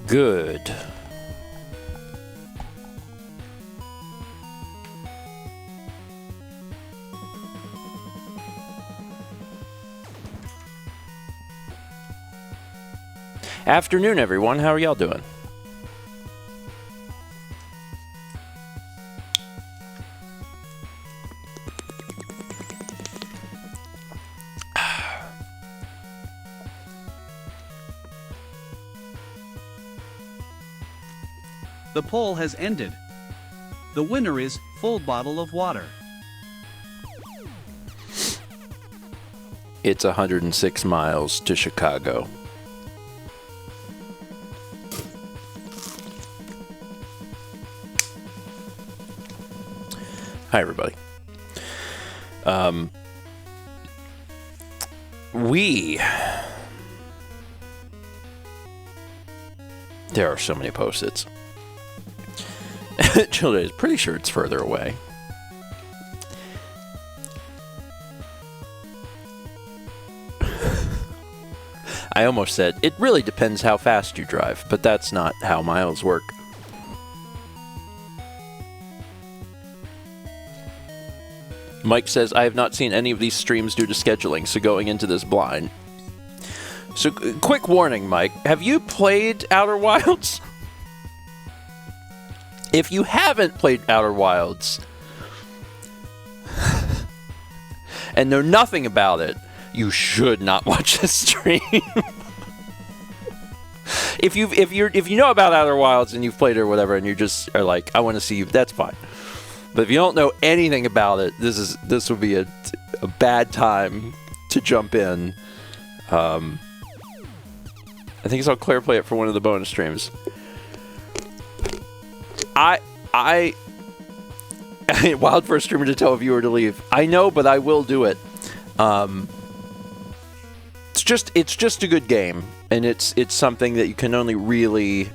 Good. Afternoon, everyone. How are y'all doing? The poll has ended. The winner is full bottle of water. It's 106 miles to Chicago. Hi, everybody. There are so many post-its. Children is pretty sure it's further away. I almost said, it really depends how fast you drive, but that's not how miles work. Mike says, I have not seen any of these streams due to scheduling, so going into this blind. So, quick warning, Mike. Have you played Outer Wilds? If you haven't played Outer Wilds and know nothing about it, you should not watch this stream. If you know about Outer Wilds and you've played it or whatever, and you just are like, I want to see you, that's fine. But if you don't know anything about it, this would be a bad time to jump in. I think I saw Claire play it for one of the bonus streams. Wild for a streamer to tell a viewer to leave. I know, but I will do it. It's just a good game, and it's something that you can only really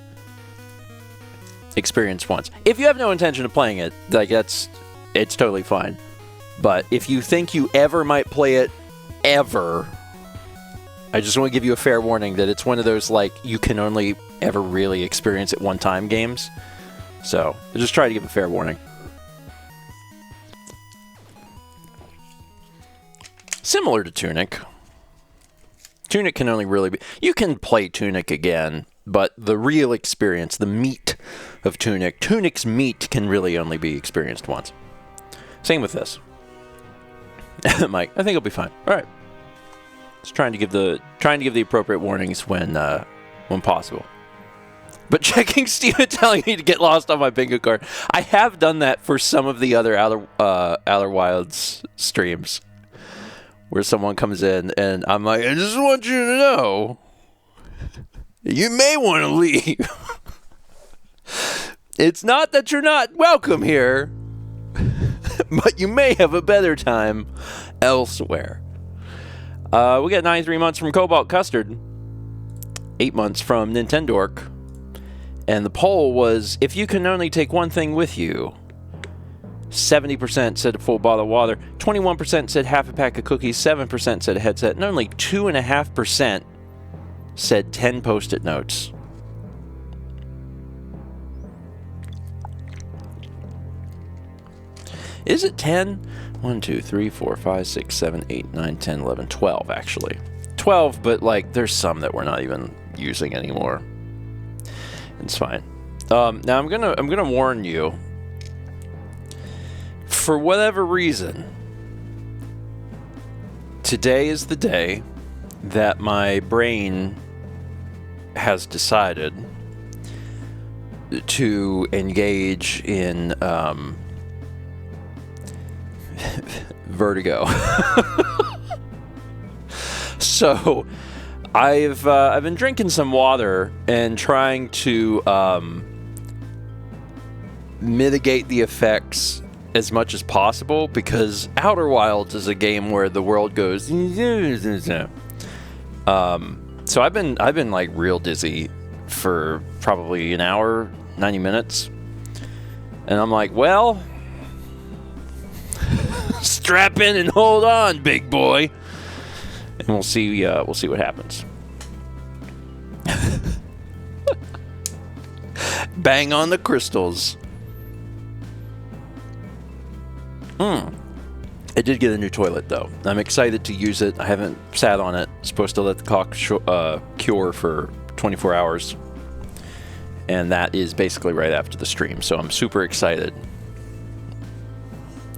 experience once. If you have no intention of playing it, like it's totally fine. But if you think you ever might play it, ever, I just want to give you a fair warning that it's one of those, like, you can only ever really experience it one time games. So, I just try to give a fair warning. Similar to Tunic. Tunic can only really be... You can play Tunic again, but the real experience, the meat of Tunic's meat can really only be experienced once. Same with this. Mike, I think it'll be fine. All right. Just trying to give the appropriate warnings when possible. But checking Steam and telling me to get lost on my bingo card. I have done that for some of the other Outer Wilds streams, where someone comes in and I'm like, I just want you to know, you may want to leave. It's not that you're not welcome here, but you may have a better time elsewhere. We got 93 months from Cobalt Custard, 8 months from Nintendork, and the poll was, if you can only take one thing with you, 70% said a full bottle of water, 21% said half a pack of cookies, 7% said a headset, and only 2.5% said 10 post-it notes. Is it 10? 1, 2, 3, 4, 5, 6, 7, 8, 9, 10, 11, 12, actually. 12, but, like, there's some that we're not even using anymore. It's fine. Now, I'm gonna warn you. For whatever reason, today is the day that my brain has decided to engage in vertigo. So I've been drinking some water and trying to mitigate the effects as much as possible, because Outer Wilds is a game where the world goes. So I've been like real dizzy for probably an hour, 90 minutes, and I'm like, well, strap in and hold on, big boy, and we'll see what happens. Bang on the crystals. I did get a new toilet, though. I'm excited to use it. I haven't sat on it. Supposed to let the caulk cure for 24 hours. And that is basically right after the stream, so I'm super excited.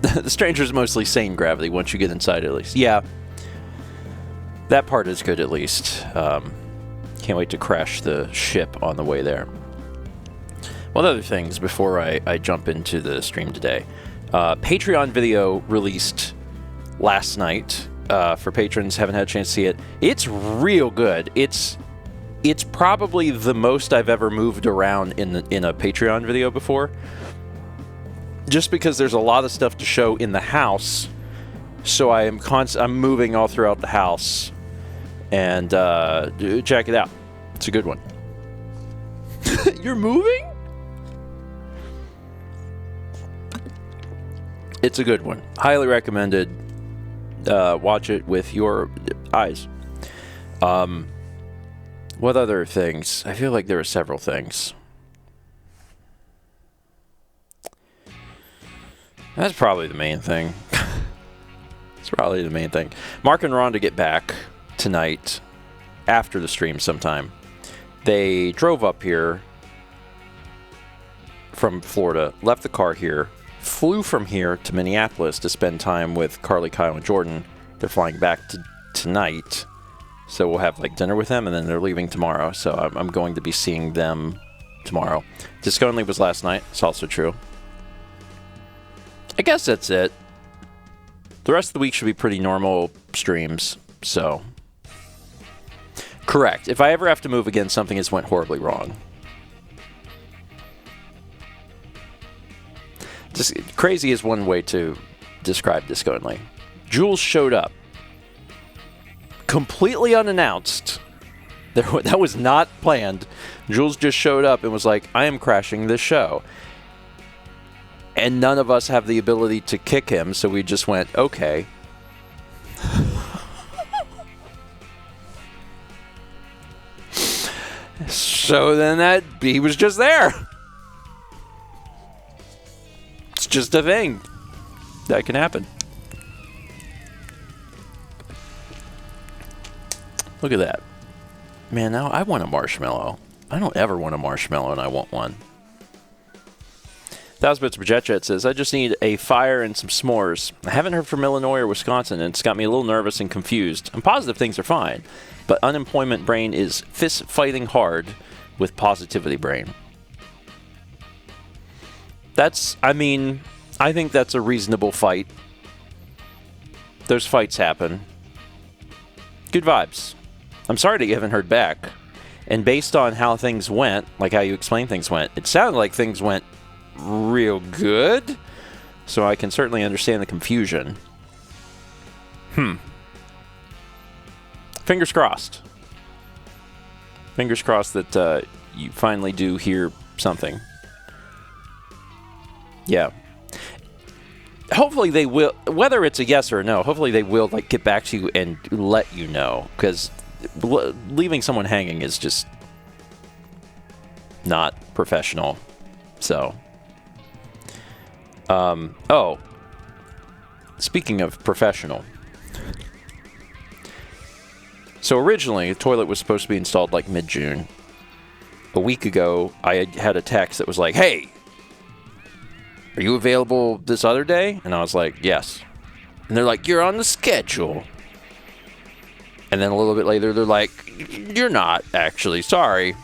The Stranger's mostly sane gravity once you get inside, at least. Yeah. That part is good, at least. Can't wait to crash the ship on the way there. One other things before I jump into the stream today. Patreon video released last night. For patrons, haven't had a chance to see it. It's real good. It's probably the most I've ever moved around in a Patreon video before. Just because there's a lot of stuff to show in the house, so I'm moving all throughout the house, and check it out. It's a good one. You're moving? It's a good one. Highly recommended. Watch it with your eyes. What other things? I feel like there are several things. That's probably the main thing. It's probably the main thing. Mark and Rhonda get back tonight after the stream sometime. They drove up here from Florida, left the car here, flew from here to Minneapolis to spend time with Carly, Kyle, and Jordan. They're flying back tonight, so we'll have like dinner with them, and then they're leaving tomorrow. So I'm going to be seeing them tomorrow. Disco Only was last night. It's also true. I guess that's it. The rest of the week should be pretty normal streams, so... Correct. If I ever have to move again, something has went horribly wrong. Just crazy is one way to describe Disco Only. Jules showed up. Completely unannounced. That was not planned. Jules just showed up and was like, I am crashing this show. And none of us have the ability to kick him, so we just went, okay. So then he was just there. It's just a thing that can happen. Look at that. Man, now I want a marshmallow. I don't ever want a marshmallow, and I want one. 1000 Bits per Jet says, I just need a fire and some s'mores. I haven't heard from Illinois or Wisconsin, and it's got me a little nervous and confused. I'm positive things are fine, but unemployment brain is fist fighting hard with positivity brain. I think that's a reasonable fight. Those fights happen. Good vibes. I'm sorry that you haven't heard back. And based on how things went, like how you explained things went, it sounded like things went real good. So I can certainly understand the confusion. Fingers crossed. Fingers crossed that you finally do hear something. Yeah. Hopefully they will, whether it's a yes or a no, hopefully they will like get back to you and let you know, because leaving someone hanging is just not professional. So, oh, speaking of professional, so originally the toilet was supposed to be installed like mid-June. A week ago, I had a text that was like, hey, are you available this other day? And I was like, yes. And they're like, you're on the schedule. And then a little bit later, they're like, you're not, actually. Sorry.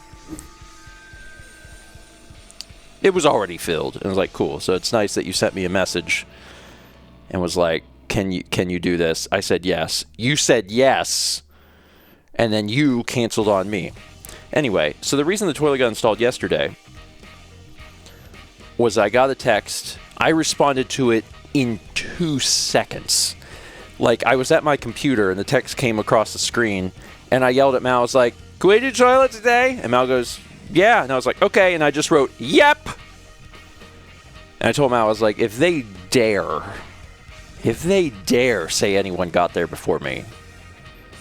It was already filled. And I was like, cool. So it's nice that you sent me a message and was like, can you do this? I said yes. You said yes. And then you canceled on me. Anyway, so the reason the toilet got installed yesterday was I got a text. I responded to it in 2 seconds. Like, I was at my computer, and the text came across the screen, and I yelled at Mal. I was like, can we do toilet today? And Mal goes, yeah. And I was like, okay. And I just wrote, yep. And I told Mal, I was like, if they dare say anyone got there before me,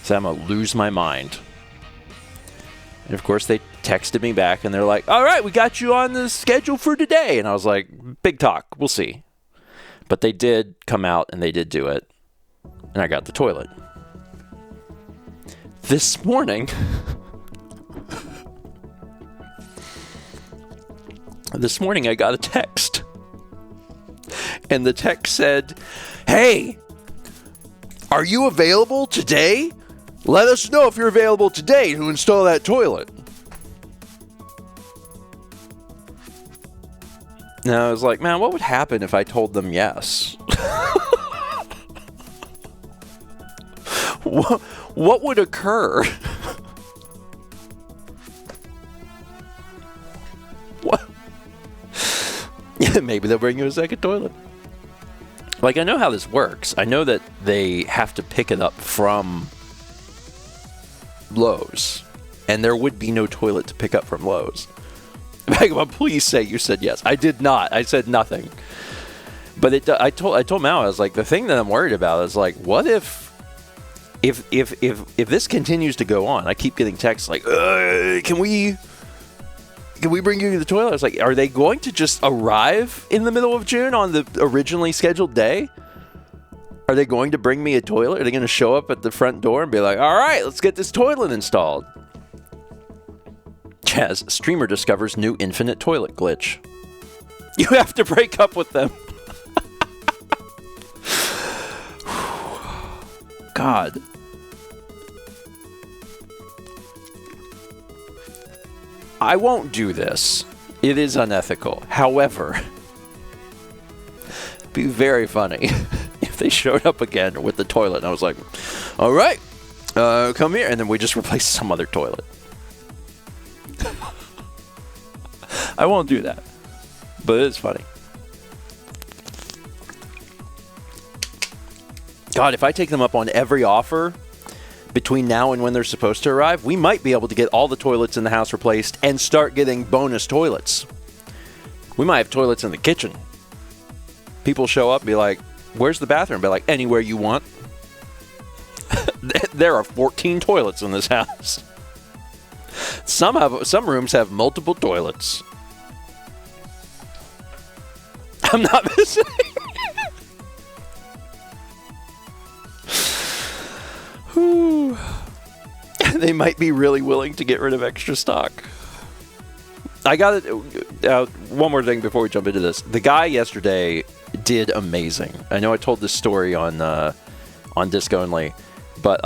so I'm going to lose my mind. And, of course, they texted me back, and they're like, all right, we got you on the schedule for today. And I was like, big talk. We'll see. But they did come out, and they did do it. And I got the toilet. This morning... This morning I got a text, and the text said, hey, are you available today? Let us know if you're available today to install that toilet. And I was like, man, what would happen if I told them yes? What would occur? What? Maybe they'll bring you a second toilet. Like, I know how this works. I know that they have to pick it up from Lowe's, and there would be no toilet to pick up from Lowe's. Vagabond, please say you said yes. I did not. I said nothing. But I told Mal, I was like, the thing that I'm worried about is like, what if this continues to go on? I keep getting texts like, can we bring you to the toilet? I was like, are they going to just arrive in the middle of June on the originally scheduled day? Are they going to bring me a toilet? Are they going to show up at the front door and be like, all right, let's get this toilet installed? Chaz, streamer discovers new infinite toilet glitch. You have to break up with them. God. I won't do this. It is unethical. However, it'd be very funny if they showed up again with the toilet and I was like, all right, come here. And then we just replace some other toilet. I won't do that. But it's funny. God, if I take them up on every offer between now and when they're supposed to arrive, we might be able to get all the toilets in the house replaced and start getting bonus toilets. We might have toilets in the kitchen. People show up and be like, where's the bathroom? Be like, anywhere you want. There are 14 toilets in this house. Some rooms have multiple toilets. I'm not missing. They might be really willing to get rid of extra stock. I got it. One more thing before we jump into this. The guy yesterday did amazing. I know I told this story on Disc Only, but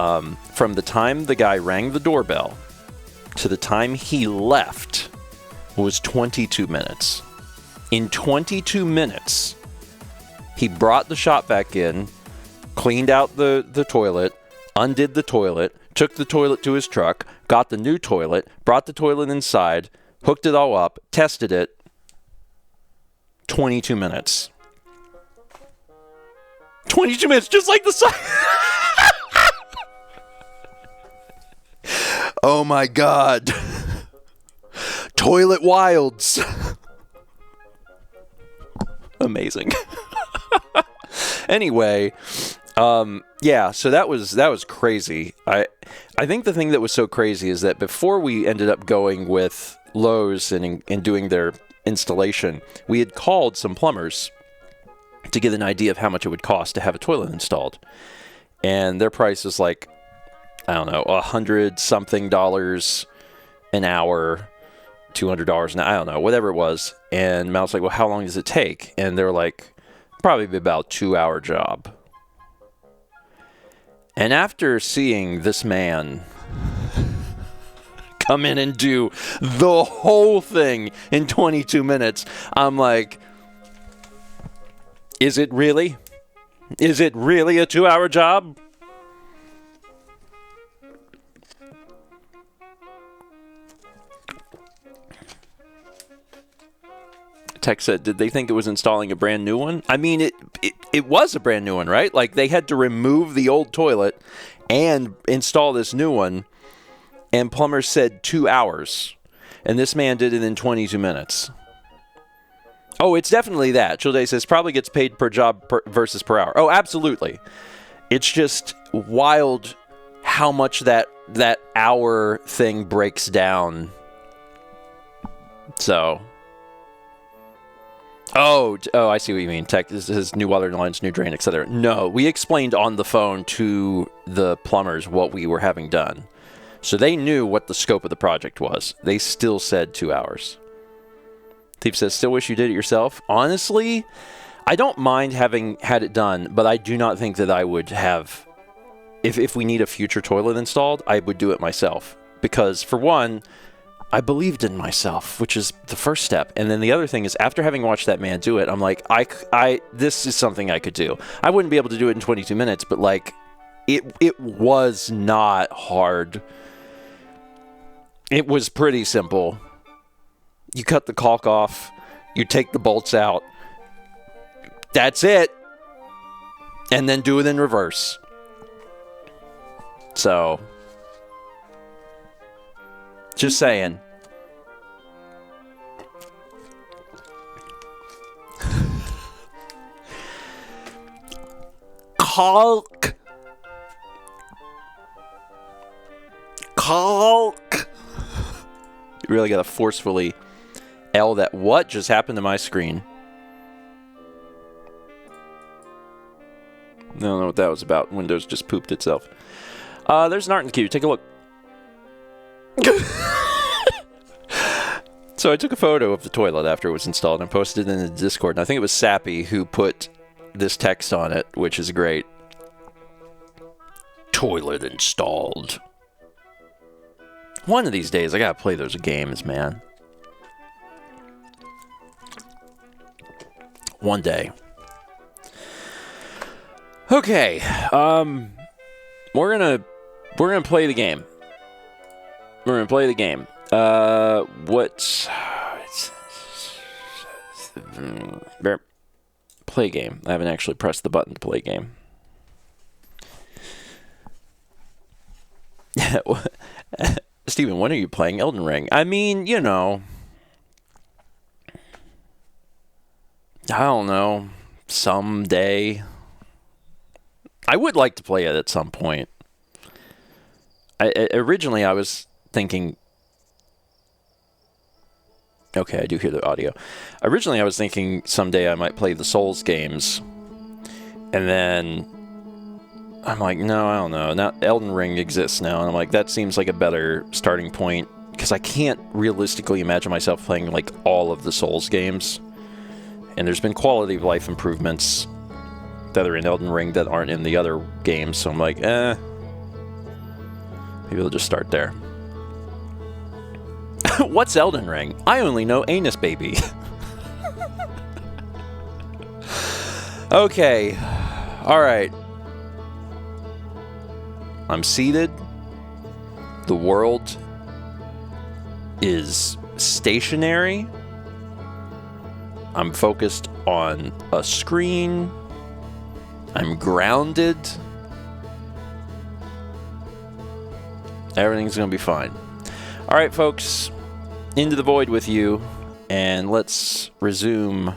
from the time the guy rang the doorbell to the time he left was 22 minutes. In 22 minutes, he brought the shop back in, cleaned out the toilet, undid the toilet, took the toilet to his truck, got the new toilet, brought the toilet inside, hooked it all up, tested it. 22 minutes. 22 minutes, just like the sun. Oh my God. Toilet wilds. Amazing. Anyway, yeah, so that was crazy. I think the thing that was so crazy is that before we ended up going with Lowe's and doing their installation, we had called some plumbers to get an idea of how much it would cost to have a toilet installed. And their price is like, I don't know, $100-something an hour, $200 an hour, I don't know, whatever it was. And Mal's like, well, how long does it take? And they're like, probably about a 2-hour job. And after seeing this man come in and do the whole thing in 22 minutes, I'm like, is it really? Is it really a 2-hour job? Tech said, did they think it was installing a brand new one? I mean, it was a brand new one, right? Like, they had to remove the old toilet and install this new one, and plumbers said 2 hours, and this man did it in 22 minutes. Oh, it's definitely that. Childay says, probably gets paid per job versus per hour. Oh, absolutely. It's just wild how much that hour thing breaks down So, oh, I see what you mean. Tech, this is new water lines, new drain, etc. No, we explained on the phone to the plumbers what we were having done. So they knew what the scope of the project was. They still said 2 hours. Thief says, still wish you did it yourself. Honestly, I don't mind having had it done, but I do not think that I would have... If we need a future toilet installed, I would do it myself. Because, for one, I believed in myself, which is the first step. And then the other thing is, after having watched that man do it, I'm like, this is something I could do. I wouldn't be able to do it in 22 minutes, but, like, it was not hard. It was pretty simple. You cut the caulk off, you take the bolts out. That's it. And then do it in reverse. So, just saying. Caulk. You really gotta forcefully L that. What just happened to my screen? I don't know what that was about. Windows just pooped itself. There's an art in the queue. Take a look. So I took a photo of the toilet after it was installed and posted it in the Discord. And I think it was Sappy who put this text on it, which is great. Toilet installed. One of these days, I gotta play those games, man. One day. Okay, we're gonna play the game. We're gonna play the game. Play game. I haven't actually pressed the button to play game. Stephen, when are you playing Elden Ring? I mean, you know, I don't know, someday. I would like to play it at some point. Originally, I was thinking... Okay, I do hear the audio. Originally, I was thinking someday I might play the Souls games. And then I'm like, no, I don't know. Now Elden Ring exists now. And I'm like, that seems like a better starting point. Because I can't realistically imagine myself playing like all of the Souls games. And there's been quality of life improvements that are in Elden Ring that aren't in the other games, so I'm like, maybe we'll just start there. What's Elden Ring? I only know Anus Baby. Okay. Alright. I'm seated. The world is stationary. I'm focused on a screen. I'm grounded. Everything's going to be fine. All right, folks. Into the void with you. And let's resume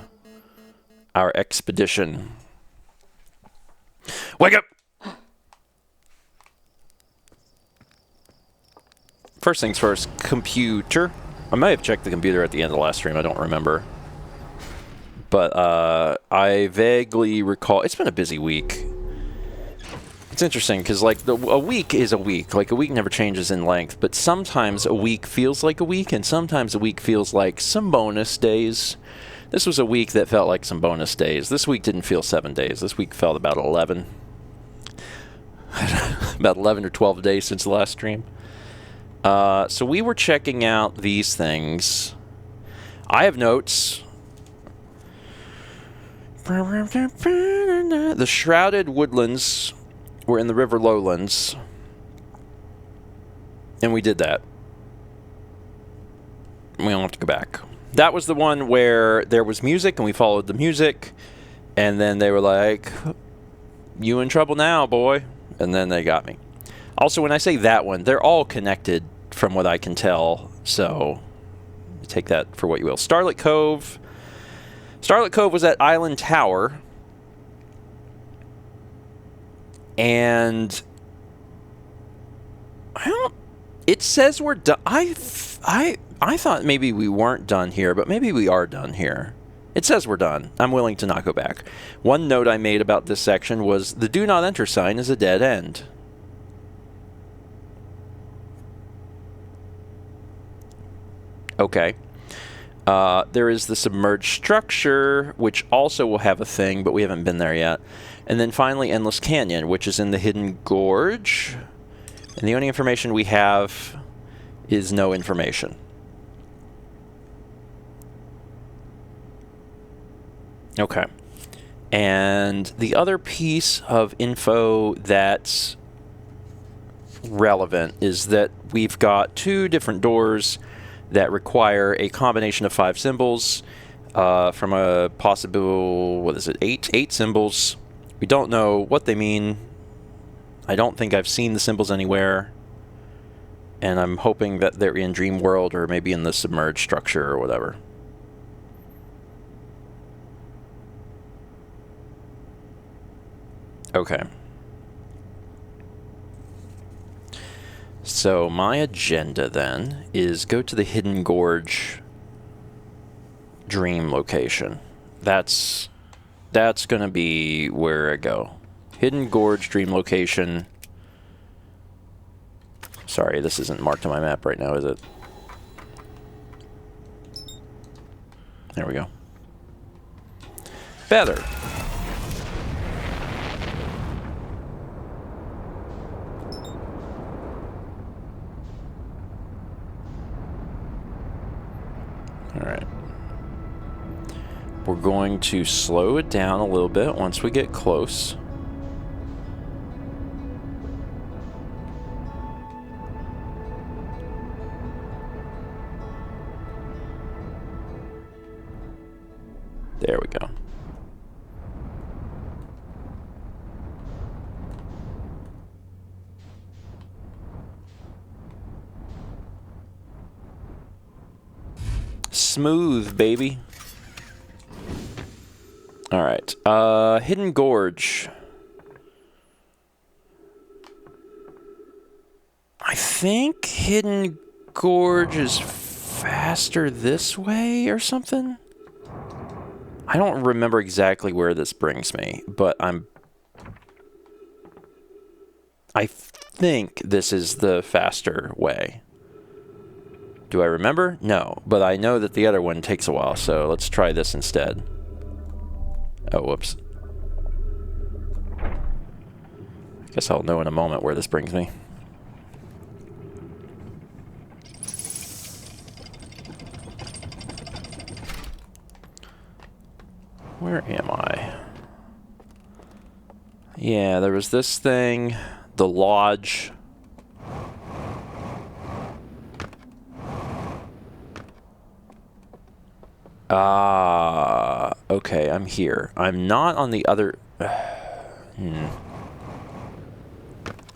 our expedition. Wake up! First things first, computer. I might have checked the computer at the end of the last stream. I don't remember. But I vaguely recall... It's been a busy week. It's interesting, because like a week is a week. Like, a week never changes in length. But sometimes a week feels like a week, and sometimes a week feels like some bonus days. This was a week that felt like some bonus days. This week didn't feel 7 days. This week felt about 11. About 11 or 12 days since the last stream. So we were checking out these things. I have notes. The shrouded woodlands were in the river lowlands. And we did that. We don't have to go back. That was the one where there was music and we followed the music. And then they were like, you in trouble now, boy. And then they got me. Also, when I say that one, they're all connected from what I can tell. So take that for what you will. Starlit Cove. Starlit Cove was at Island Tower. And it says we're done. I I thought maybe we weren't done here, but maybe we are done here. It says we're done. I'm willing to not go back. One note I made about this section was the do not enter sign is a dead end. Okay. There is the submerged structure, which also will have a thing, but we haven't been there yet. And then finally, Endless Canyon, which is in the Hidden Gorge. And the only information we have is no information. Okay. And the other piece of info that's relevant is that we've got 2 different doors that require a combination of 5 symbols from a possible, what is it, 8 symbols. We don't know what they mean. I don't think I've seen the symbols anywhere. And I'm hoping that they're in Dream World or maybe in the submerged structure or whatever. Okay. So my agenda then is go to the Hidden Gorge dream location. That's going to be where I go. Hidden Gorge dream location. Sorry, this isn't marked on my map right now, is it? There we go. Better. Alright. We're going to slow it down a little bit once we get close. There we go. Smooth, baby. All right. Hidden Gorge. I think Hidden Gorge is faster this way or something. I don't remember exactly where this brings me, but I think this is the faster way. Do I remember? No, but I know that the other one takes a while, so let's try this instead. Oh, whoops. I guess I'll know in a moment where this brings me. Where am I? Yeah, there was this thing, the lodge. Okay, I'm here. I'm not on the other...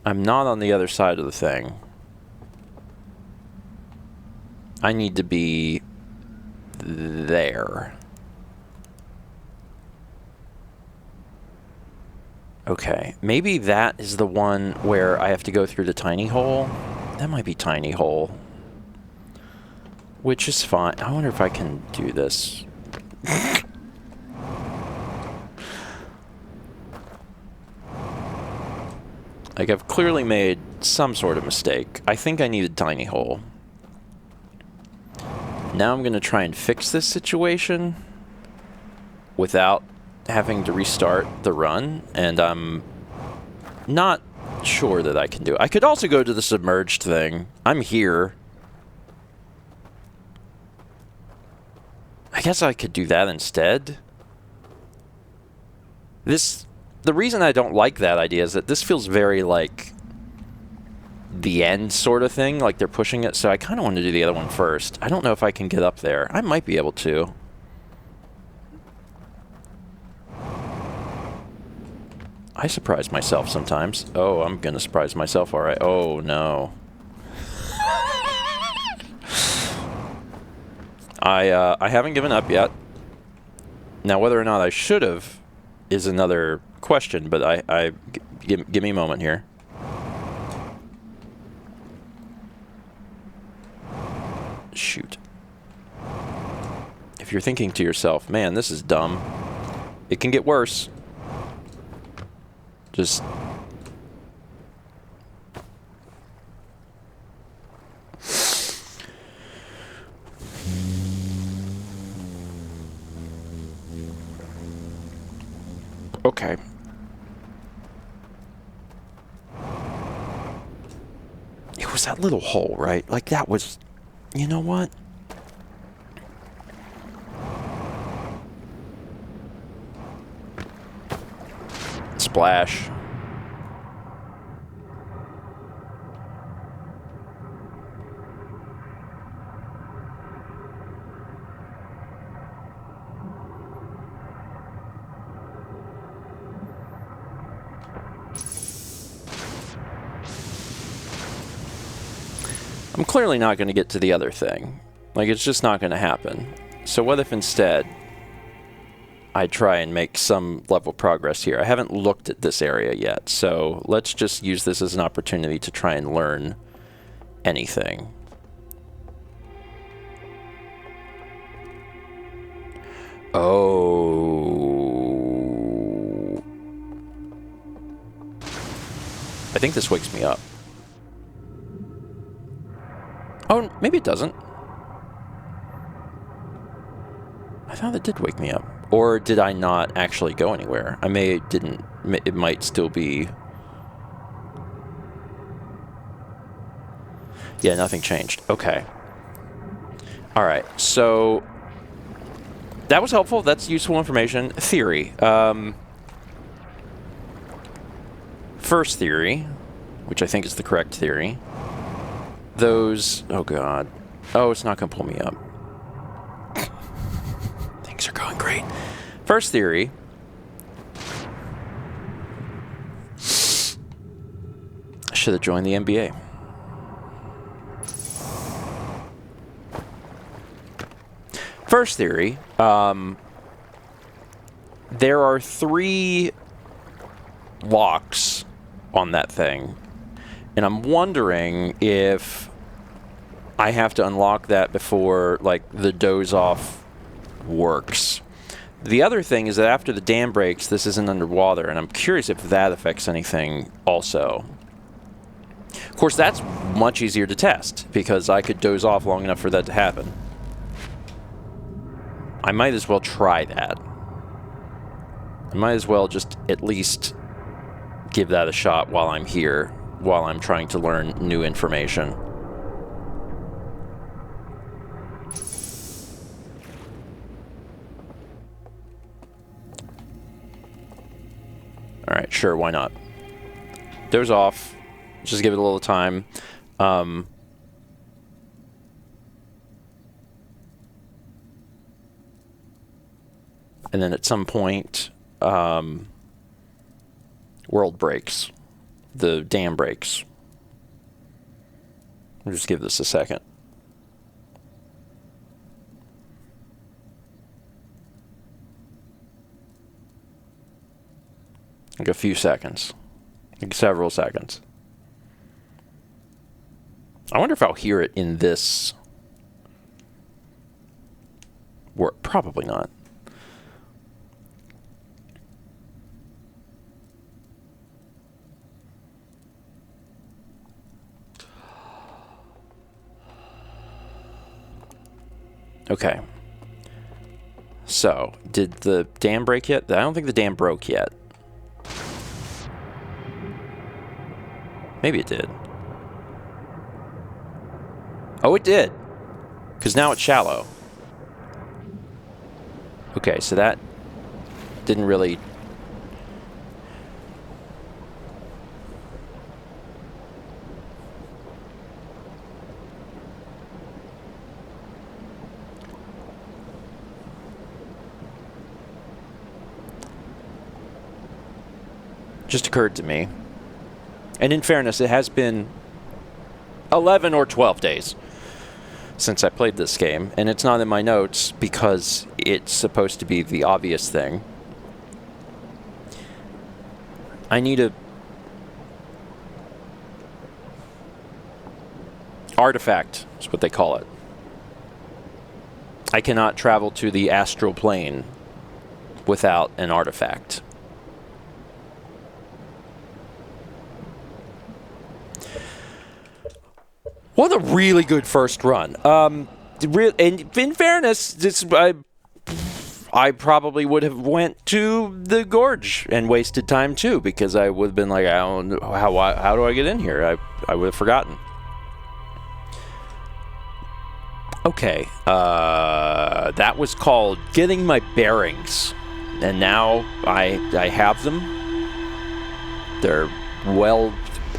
I'm not on the other side of the thing. I need to be there. Okay, maybe that is the one where I have to go through the tiny hole. That might be tiny hole. Which is fine. I wonder if I can do this. Like, I've clearly made some sort of mistake. I think I need a tiny hole. Now I'm going to try and fix this situation without having to restart the run, and I'm not sure that I can do it. I could also go to the submerged thing. I'm here. I guess I could do that instead. The reason I don't like that idea is that this feels very like the end sort of thing, like they're pushing it, so I kind of want to do the other one first. I don't know if I can get up there. I might be able to. I surprise myself sometimes. Oh, I'm gonna surprise myself, alright. Oh, no. I haven't given up yet. Now, whether or not I should have is another question, but give me a moment here. Shoot. if you're thinking to yourself, man, this is dumb, it can get worse. Just... Okay. It was that little hole, right? Like, that was... You know what? Splash. I'm clearly not going to get to the other thing. Like, it's just not going to happen. So what if instead I try and make some level of progress here? I haven't looked at this area yet, so let's just use this as an opportunity to try and learn anything. Oh. I think this wakes me up. Oh, maybe it doesn't. I thought it did wake me up. Or did I not actually go anywhere? I didn't. It might still be... Yeah, nothing changed. Okay. Alright, so... That was helpful. That's useful information. Theory. First theory, which I think is the correct theory. Those... Oh, God. Oh, it's not going to pull me up. Things are going great. First theory. I should have joined the NBA. First theory. There are 3 locks on that thing. And I'm wondering if I have to unlock that before, like, the doze off works. The other thing is that after the dam breaks, this isn't underwater, and I'm curious if that affects anything also. Of course, that's much easier to test, because I could doze off long enough for that to happen. I might as well try that. I might as well just at least give that a shot while I'm here, while I'm trying to learn new information. Alright, sure, why not? Doze off. Just give it a little time. And then at some point, world breaks. The dam breaks. We'll just give this a second. Like a few seconds. Like several seconds. I wonder if I'll hear it in this work. Probably not. Okay. So, did the dam break yet? I don't think the dam broke yet. Maybe it did. Oh, it did. Because now it's shallow. Okay, so that didn't really... Just occurred to me. And in fairness, it has been 11 or 12 days since I played this game, and it's not in my notes because it's supposed to be the obvious thing. I need a artifact, is what they call it. I cannot travel to the astral plane without an artifact. What a really good first run. And in fairness, I probably would have went to the gorge and wasted time too, because I would have been like, I don't know how do I get in here? I would have forgotten. Okay, that was called getting my bearings, and now I have them. They're well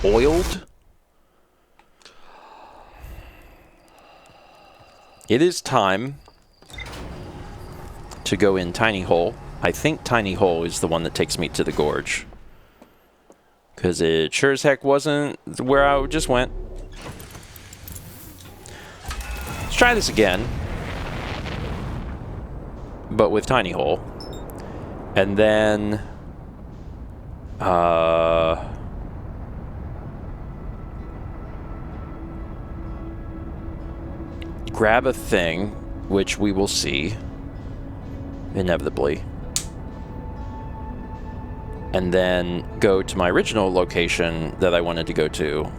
oiled. It is time to go in Tiny Hole. I think Tiny Hole is the one that takes me to the gorge, because it sure as heck wasn't where I just went. Let's try this again, but with Tiny Hole. And then grab a thing, which we will see inevitably, and then go to my original location that I wanted to go to.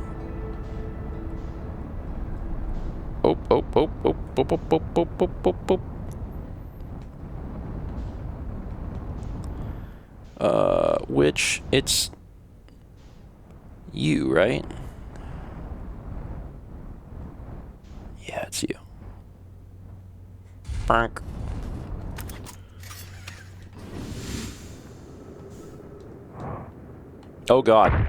Which it's you, right? Yeah, it's you. Bonk. Oh God.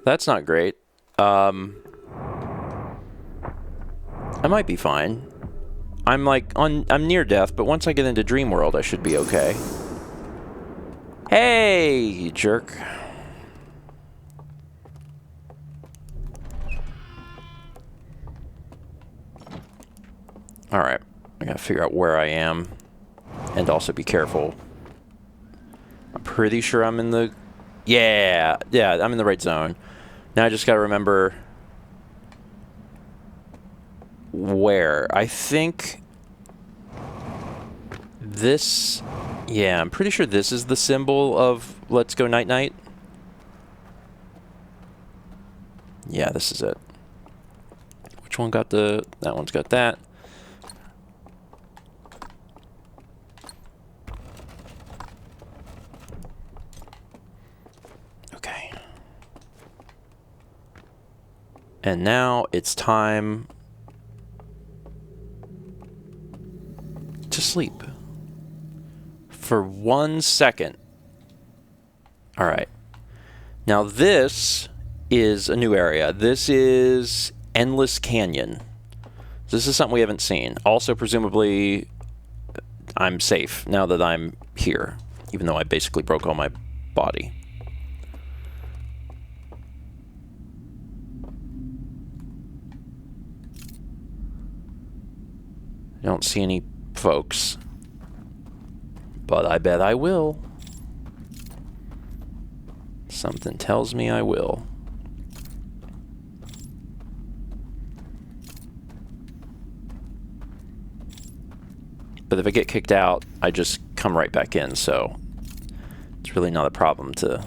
That's not great. I might be fine. I'm near death, but once I get into Dream World, I should be okay. Hey, you jerk. Alright, I gotta figure out where I am, and also be careful. I'm pretty sure I'm in the... Yeah, I'm in the right zone. Now I just gotta remember where. I think this... Yeah, I'm pretty sure this is the symbol of Let's Go Night Night. Yeah, this is it. Which one got the... That one's got that. Okay. And now it's time to sleep. For 1 second. Alright. Now this is a new area. This is Endless Canyon. This is something we haven't seen. Also, presumably, I'm safe now that I'm here, even though I basically broke all my body. I don't see any folks. But I bet I will. Something tells me I will. But if I get kicked out, I just come right back in, so it's really not a problem to...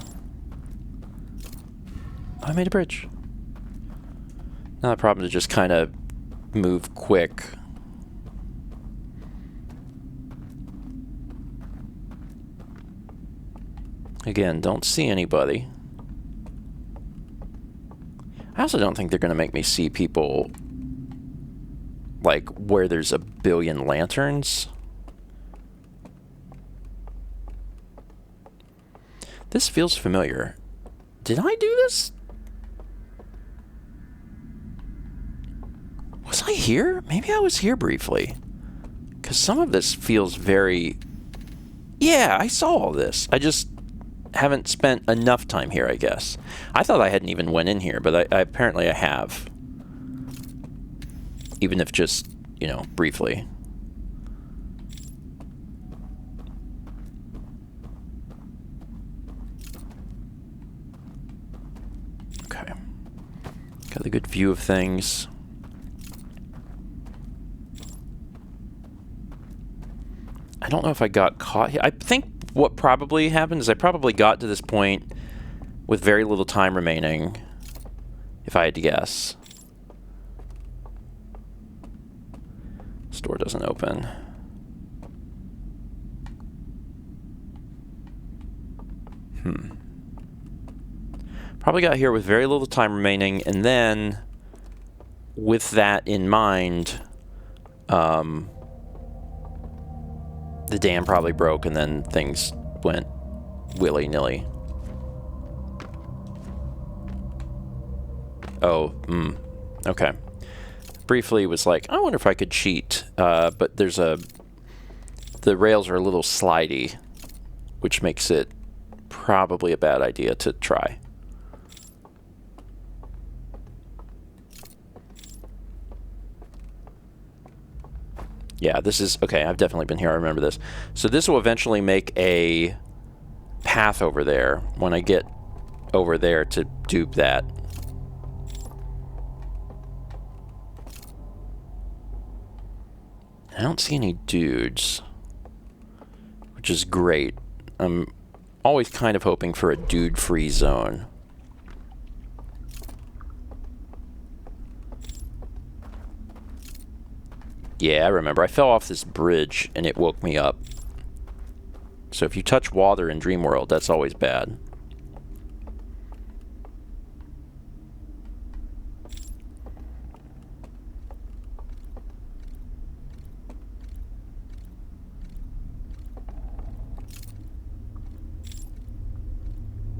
Oh, I made a bridge. Not a problem to just kind of move quick. Again, don't see anybody. I also don't think they're going to make me see people like where there's a billion lanterns. This feels familiar. Did I do this? Was I here? Maybe I was here briefly. Because some of this feels very... Yeah, I saw all this. I just haven't spent enough time here, I guess. I thought I hadn't even went in here, but apparently I have. Even if just, you know, briefly. Okay. Got a good view of things. I don't know if I got caught here. I think what probably happened is I probably got to this point with very little time remaining, if I had to guess. This door doesn't open. Probably got here with very little time remaining, and then with that in mind, the dam probably broke, and then things went willy-nilly. Oh, okay. Briefly was like, I wonder if I could cheat, but there's the rails are a little slidey, which makes it probably a bad idea to try. Yeah, this is... Okay, I've definitely been here. I remember this. So this will eventually make a path over there when I get over there to dupe that. I don't see any dudes, which is great. I'm always kind of hoping for a dude-free zone. Yeah, I remember. I fell off this bridge, and it woke me up. So if you touch water in Dreamworld, that's always bad.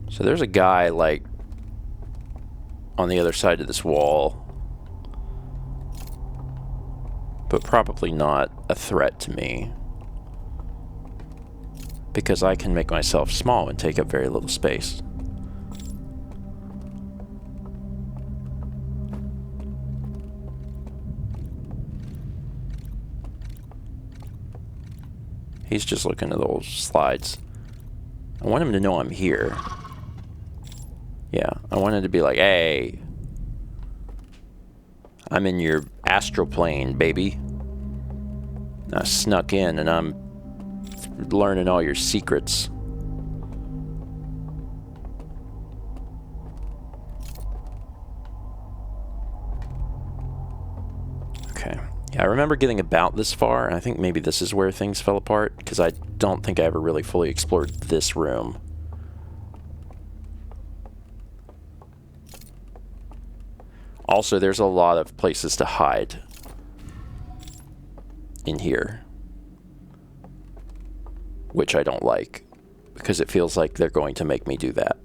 So there's a guy, like, on the other side of this wall. But probably not a threat to me, because I can make myself small and take up very little space. He's just looking at those slides. I want him to know I'm here. Yeah, I want him to be like, hey, I'm in your astral plane, baby. I snuck in and I'm learning all your secrets. Okay. Yeah, I remember getting about this far, and I think maybe this is where things fell apart, because I don't think I ever really fully explored this room. Also, there's a lot of places to hide in here, which I don't like, because it feels like they're going to make me do that.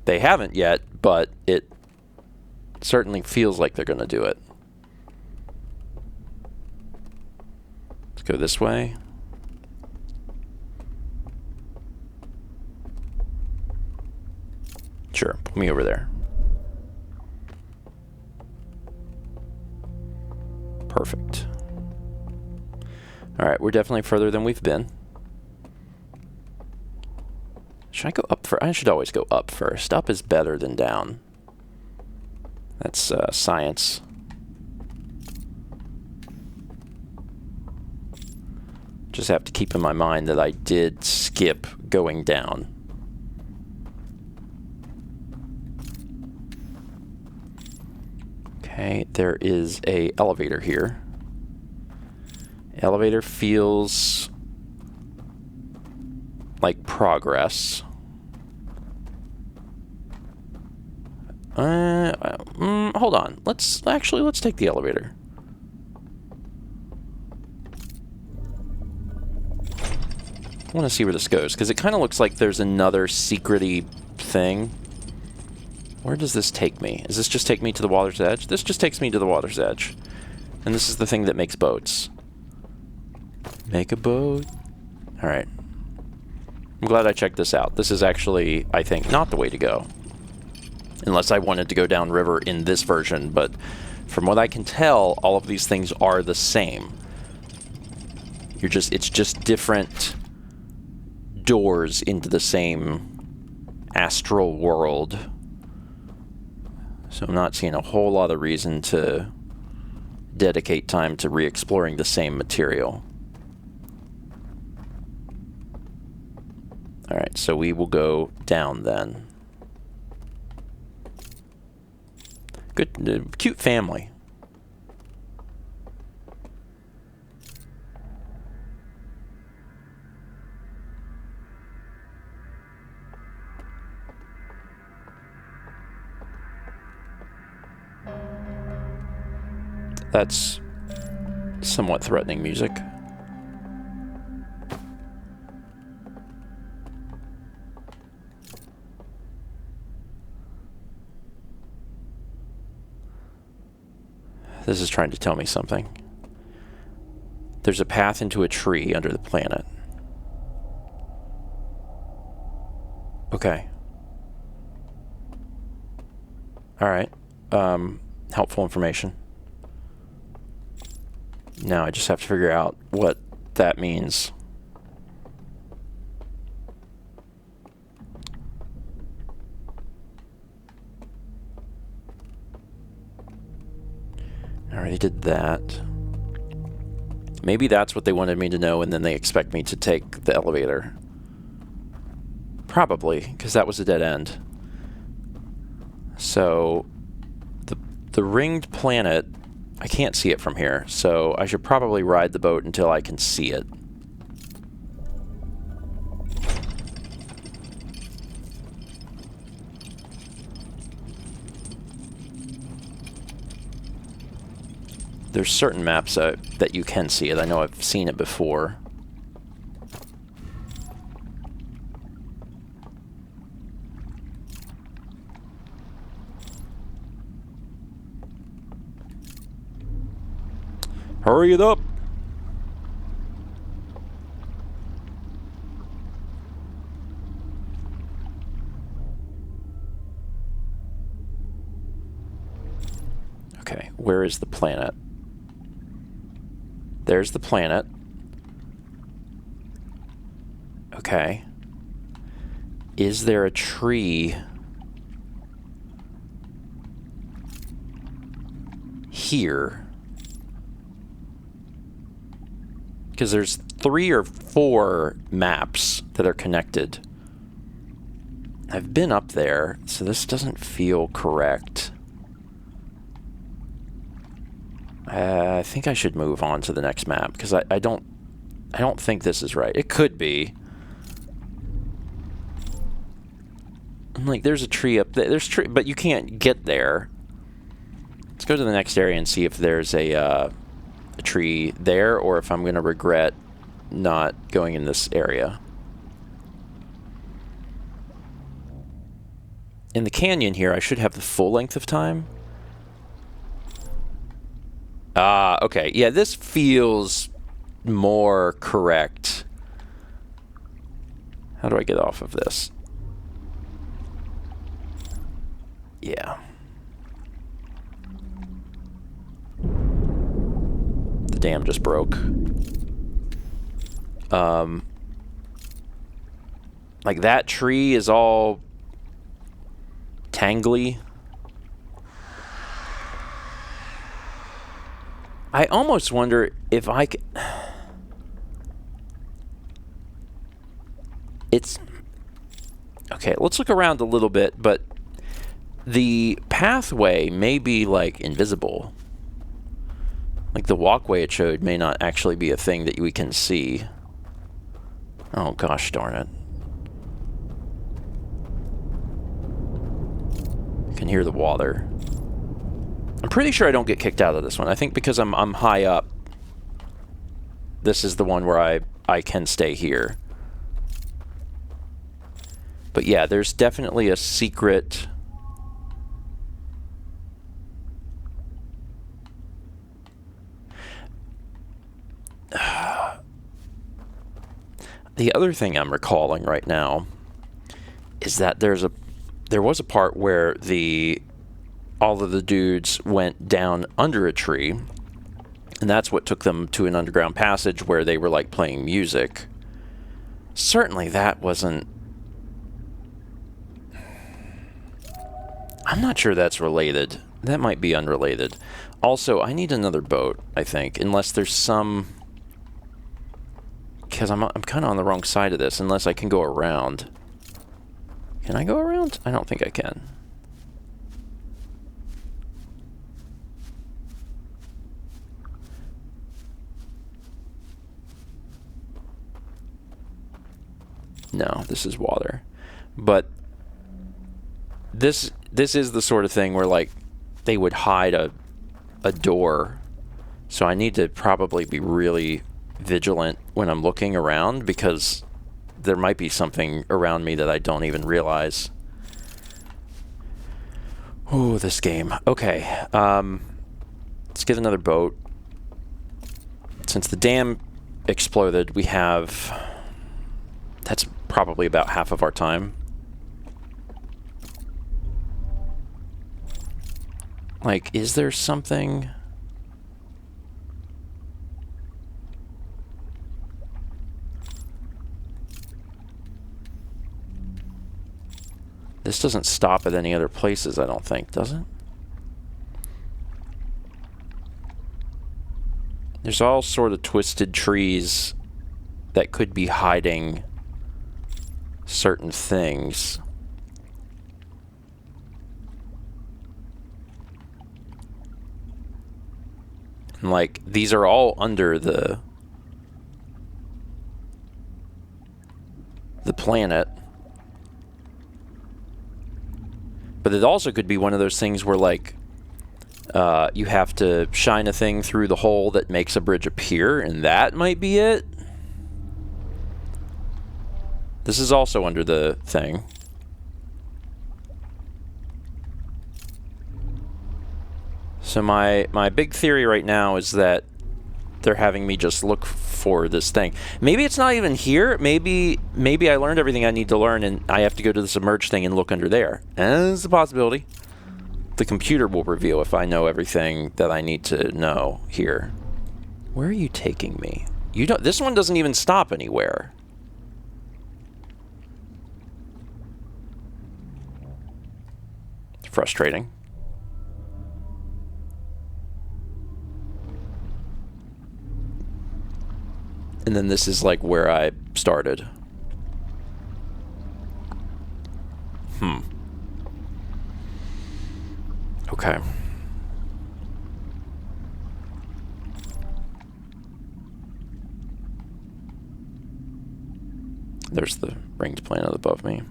They haven't yet, but it certainly feels like they're going to do it. Let's go this way. Sure, put me over there. Perfect. Alright, we're definitely further than we've been. Should I go up first? I should always go up first. Up is better than down. That's science. Just have to keep in my mind that I did skip going down. Okay, there is a elevator here. Elevator feels like progress. Hold on. Let's take the elevator. I want to see where this goes, because it kind of looks like there's another secret-y thing. Where does this take me? Does this just take me to the water's edge? This just takes me to the water's edge. And this is the thing that makes boats. Make a boat. Alright. I'm glad I checked this out. This is actually, I think, not the way to go. Unless I wanted to go downriver in this version, but from what I can tell, all of these things are the same. It's just different doors into the same astral world. So I'm not seeing a whole lot of reason to dedicate time to re-exploring the same material. Alright, so we will go down then. Good, cute family. That's somewhat threatening music. This is trying to tell me something. There's a path into a tree under the planet. Okay. Alright. Helpful information. Now I just have to figure out what that means. I already did that. Maybe that's what they wanted me to know, and then they expect me to take the elevator. Probably, because that was a dead end. So, the ringed planet, I can't see it from here, so I should probably ride the boat until I can see it. There's certain maps that you can see it. I know I've seen it before. Hurry it up! Okay, where is the planet? There's the planet. Okay. Is there a tree here? Because there's 3 or 4 maps that are connected. I've been up there, so this doesn't feel correct. I think I should move on to the next map, because I don't think this is right. It could be. I'm like, there's a tree up there. There's tree, but you can't get there. Let's go to the next area and see if there's a tree there, or if I'm going to regret not going in this area. In the canyon here, I should have the full length of time. Okay. Yeah, this feels more correct. How do I get off of this? Yeah. The dam just broke. Like, that tree is all tangly. I almost wonder if I could... It's... Okay, let's look around a little bit, but the pathway may be, like, invisible. Like, the walkway it showed may not actually be a thing that we can see. Oh, gosh darn it. I can hear the water. I'm pretty sure I don't get kicked out of this one. I think because I'm high up, this is the one where I can stay here. But yeah, there's definitely a secret... The other thing I'm recalling right now is that there was a part where all of the dudes went down under a tree, and that's what took them to an underground passage where they were like playing music. Certainly that wasn't... I'm not sure that's related. That might be unrelated. Also, I need another boat, I think, unless there's some... Because I'm kind of on the wrong side of this, unless I can go around. Can I go around? I don't think I can. No, this is water. But this is the sort of thing where, like, they would hide a door. So I need to probably be really vigilant when I'm looking around, because there might be something around me that I don't even realize. Ooh, this game. Okay, let's get another boat. Since the dam exploded, we have... That's probably about half of our time. Like, is there something... This doesn't stop at any other places, I don't think, does it? There's all sort of twisted trees that could be hiding certain things. And, like, these are all under the planet. But it also could be one of those things where, like, you have to shine a thing through the hole that makes a bridge appear, and that might be it. This is also under the thing. So my big theory right now is that they're having me just look for this thing. Maybe it's not even here. Maybe I learned everything I need to learn and I have to go to the submerged thing and look under there. And it's a possibility. The computer will reveal if I know everything that I need to know here. Where are you taking me? You don't. This one doesn't even stop anywhere. It's frustrating. And then this is like where I started. Okay. There's the ringed planet above me.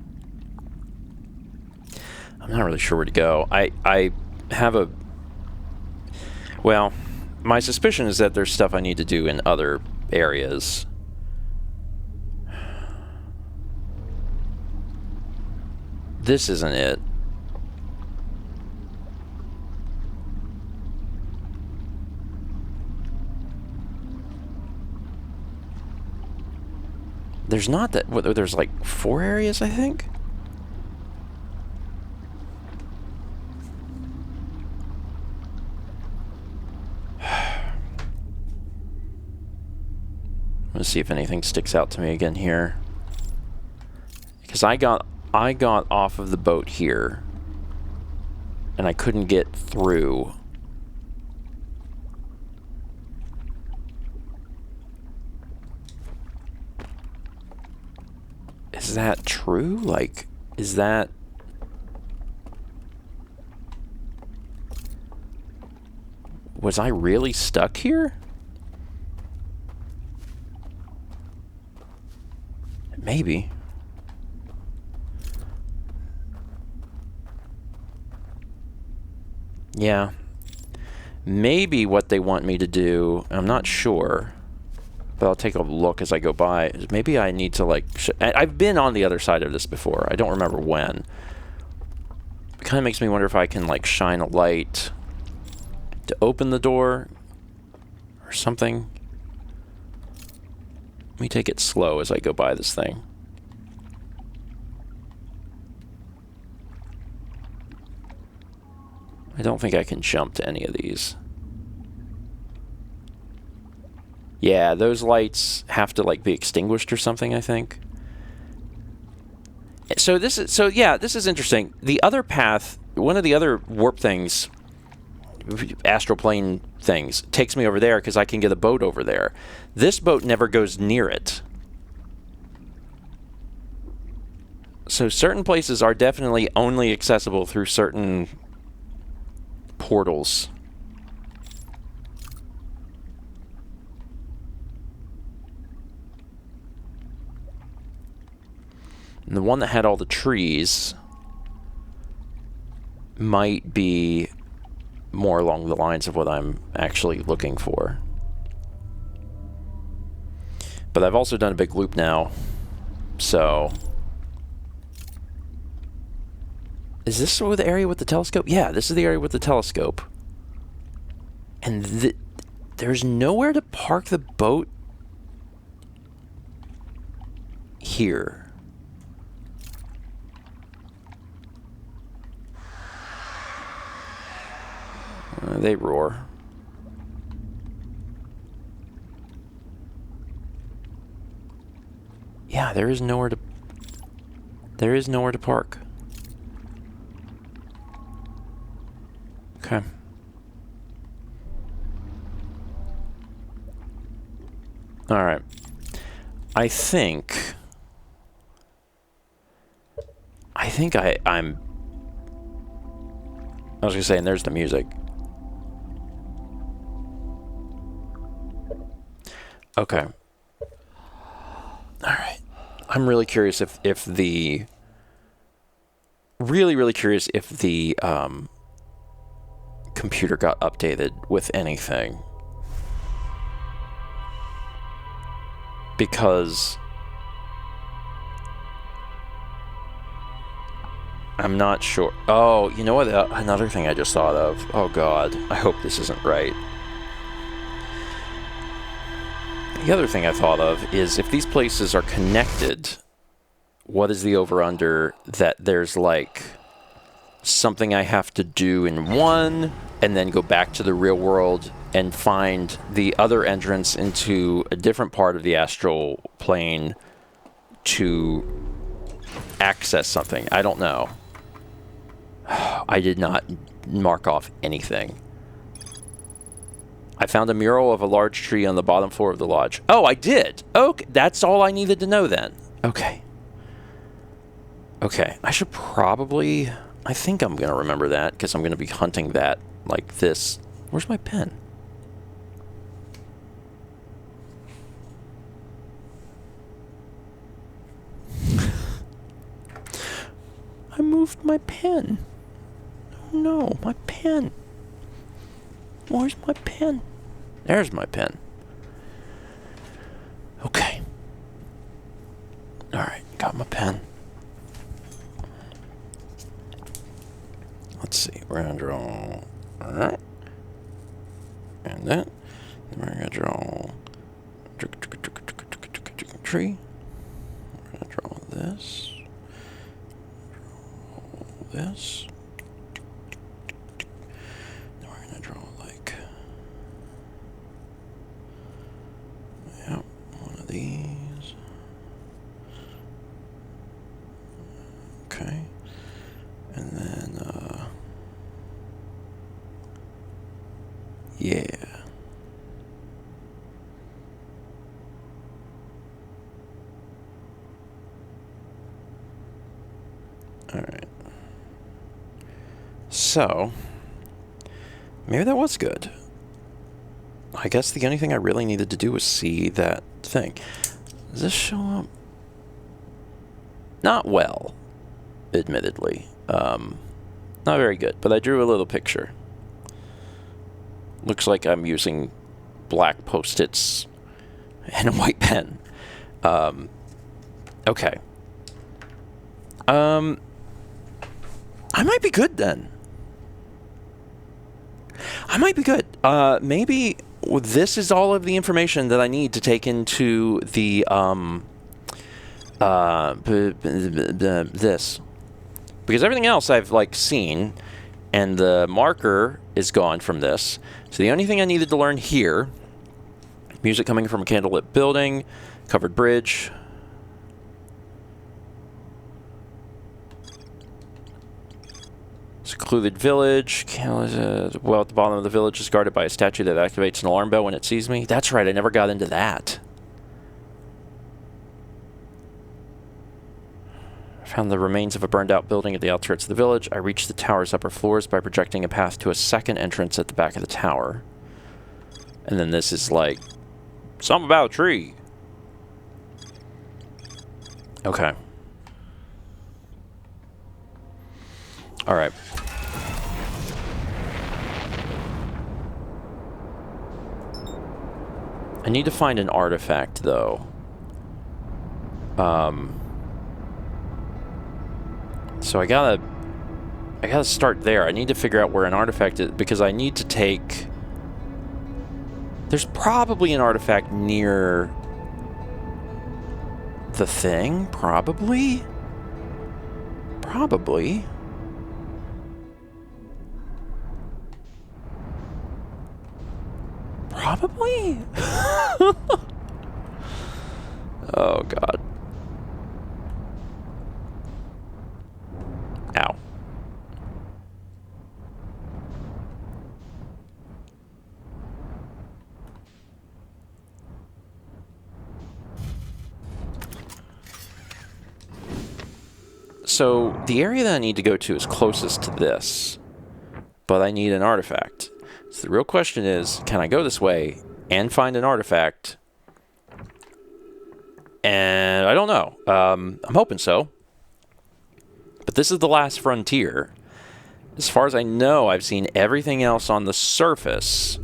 I'm not really sure where to go. I have a... Well, my suspicion is that there's stuff I need to do in other areas. This isn't it. There's not that... There's like 4 areas, I think? Let's see if anything sticks out to me again here. Because I got off of the boat here, and I couldn't get through. Is that true? Like, is that... Was I really stuck here? Maybe. Yeah. Maybe what they want me to do, I'm not sure, but I'll take a look as I go by. Maybe I need to, like... I've been on the other side of this before. I don't remember when. It kind of makes me wonder if I can, like, shine a light to open the door or something. Let me take it slow as I go by this thing. I don't think I can jump to any of these. Yeah, those lights have to, like, be extinguished or something, I think. So this is interesting. The other path, one of the other warp things, astral plane things, takes me over there because I can get a boat over there. This boat never goes near it. So certain places are definitely only accessible through certain portals. And the one that had all the trees might be more along the lines of what I'm actually looking for. But I've also done a big loop now, so... Is this the area with the telescope? Yeah, this is the area with the telescope. And there's nowhere to park the boat here. They roar. Yeah, there is nowhere to park. Okay. All right. I think I'm... I was gonna say, and there's the music. Okay. All right. I'm really curious if the... Really curious if the computer got updated with anything. Because I'm not sure. Oh, you know what? Another thing I just thought of. Oh God, I hope this isn't right. The other thing I thought of is if these places are connected, what is the over-under that there's like something I have to do in one and then go back to the real world and find the other entrance into a different part of the astral plane to access something. I don't know. I did not mark off anything. I found a mural of a large tree on the bottom floor of the lodge. Oh, I did. Okay, that's all I needed to know then. Okay. Okay, I should probably... I think I'm going to remember that because I'm going to be hunting that like this. Where's my pen? I moved my pen. Oh no, my pen. Where's my pen? There's my pen. Okay. Alright, got my pen. Let's see, we're going to draw that, and that, and we're going to draw tree, we're going to draw this, then we're going to draw like, yep, one of these, okay, and then, yeah. Alright. So, maybe that was good. I guess the only thing I really needed to do was see that thing. Does this show up? Not well, admittedly. Not very good, but I drew a little picture. Looks like I'm using black Post-its and a white pen. Okay. I might be good then. I might be good. Maybe this is all of the information that I need to take into the, this. Because everything else I've, like, seen, and the marker is gone from this. So the only thing I needed to learn here, music coming from a candlelit building, covered bridge. Secluded village. Well, at the bottom of the village is guarded by a statue that activates an alarm bell when it sees me. That's right, I never got into that. I found the remains of a burned-out building at the outskirts of the village. I reached the tower's upper floors by projecting a path to a second entrance at the back of the tower. And then this is like, something about a tree. Okay. Alright. I need to find an artifact, though. So I gotta start there. I need to figure out where an artifact is, because I need to take... There's probably an artifact near the thing, probably? Probably. Probably? Oh, God. Ow. So, the area that I need to go to is closest to this, but I need an artifact. So the real question is, can I go this way and find an artifact? And I don't know. I'm hoping so. But this is the last frontier. As far as I know, I've seen everything else on the surface.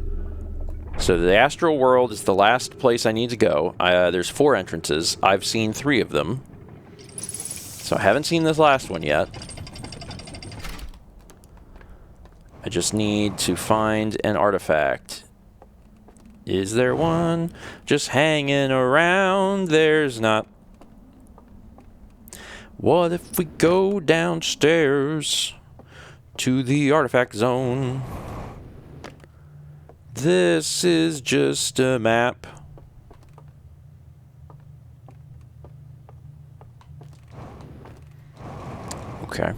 So the astral world is the last place I need to go. There's 4 entrances. I've seen 3 of them. So I haven't seen this last one yet. I just need to find an artifact. Is there one just hanging around? There's not. What if we go downstairs to the artifact zone? This is just a map. Okay.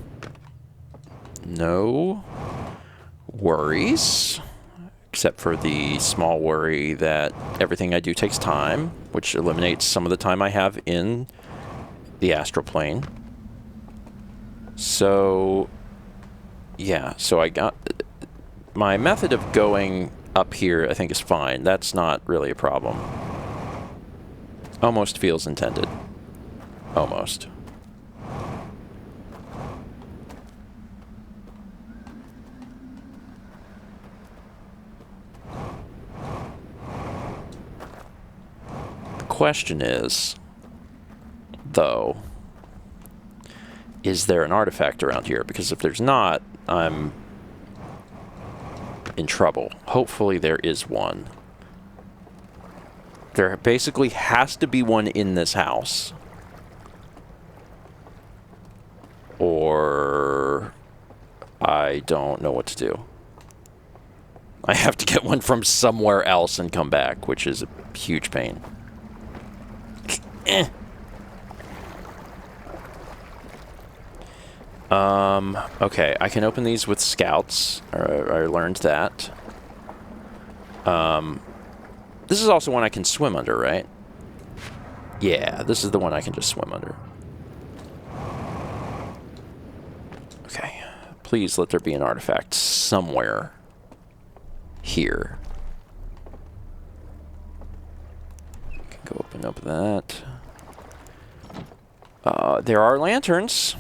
No worries, except for the small worry that everything I do takes time, which eliminates some of the time I have in the astral plane. So, yeah, so I got... My method of going up here, I think, is fine. That's not really a problem. Almost feels intended. Almost. Question is, though, is there an artifact around here? Because if there's not, I'm in trouble. Hopefully there is one. There basically has to be one in this house. Or I don't know what to do. I have to get one from somewhere else and come back, which is a huge pain. Okay, I can open these with scouts. I learned that. This is also one I can swim under, right? Yeah, this is the one I can just swim under. Okay, please let there be an artifact somewhere here. Can go open up that. There are lanterns.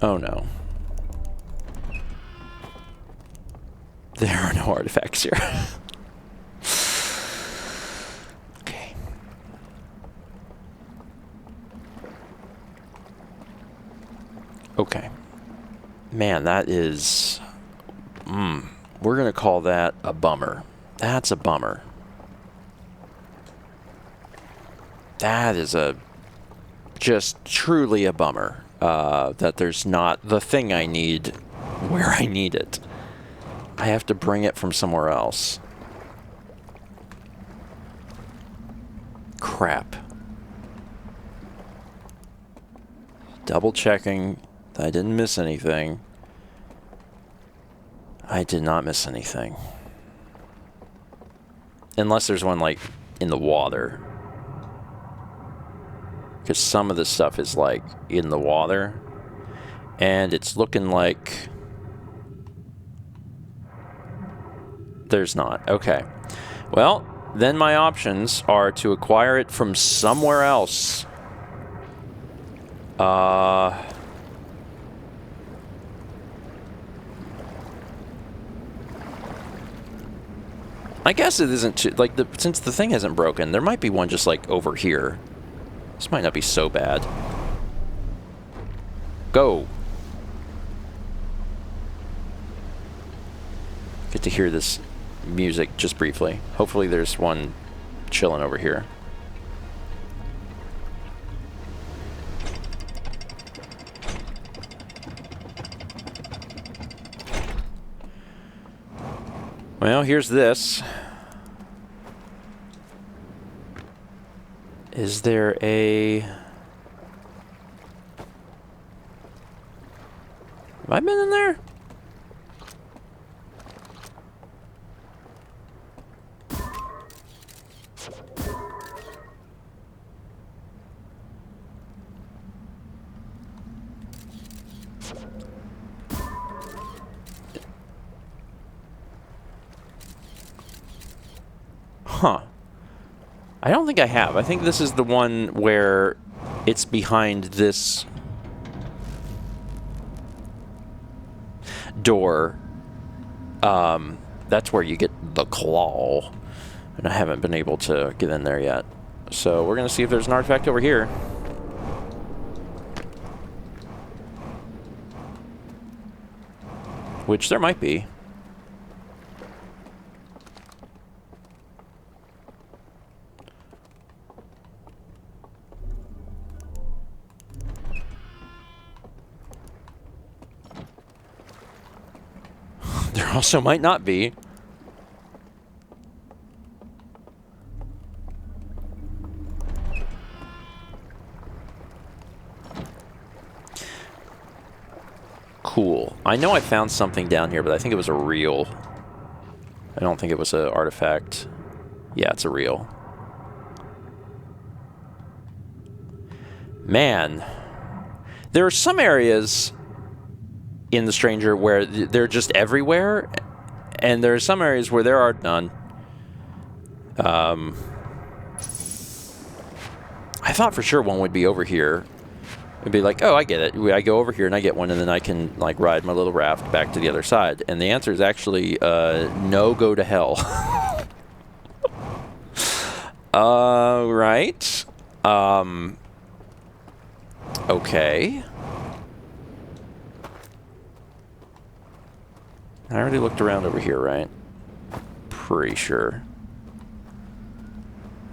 Oh no. There are no artifacts here. Okay. Okay. Man, that is... we're going to call that a bummer. That's a bummer. That is a... just truly a bummer. That there's not the thing I need where I need it. I have to bring it from somewhere else. Crap. Double checking that I didn't miss anything. I did not miss anything. Unless there's one, like, in the water. Because some of this stuff is, like, in the water. And it's looking like... there's not. Okay. Well, then my options are to acquire it from somewhere else. I guess it isn't too, like, since the thing hasn't broken, there might be one just, like, over here. This might not be so bad. Go. Get to hear this music just briefly. Hopefully there's one chilling over here. Well, here's this. Is there a... have I been in there? Huh. I don't think I have. I think this is the one where it's behind this door. That's where you get the claw. And I haven't been able to get in there yet. So we're going to see if there's an artifact over here. Which there might be. There also might not be. Cool. I know I found something down here, but I think it was a reel. I don't think it was an artifact. Yeah, it's a reel. Man. There are some areas in the Stranger where they're just everywhere, and there are some areas where there are none. I thought for sure one would be over here. It'd be like, oh, I get it. I go over here and I get one, and then I can, like, ride my little raft back to the other side. And the answer is actually no, go to hell. Right. Okay. I already looked around over here, right? Pretty sure.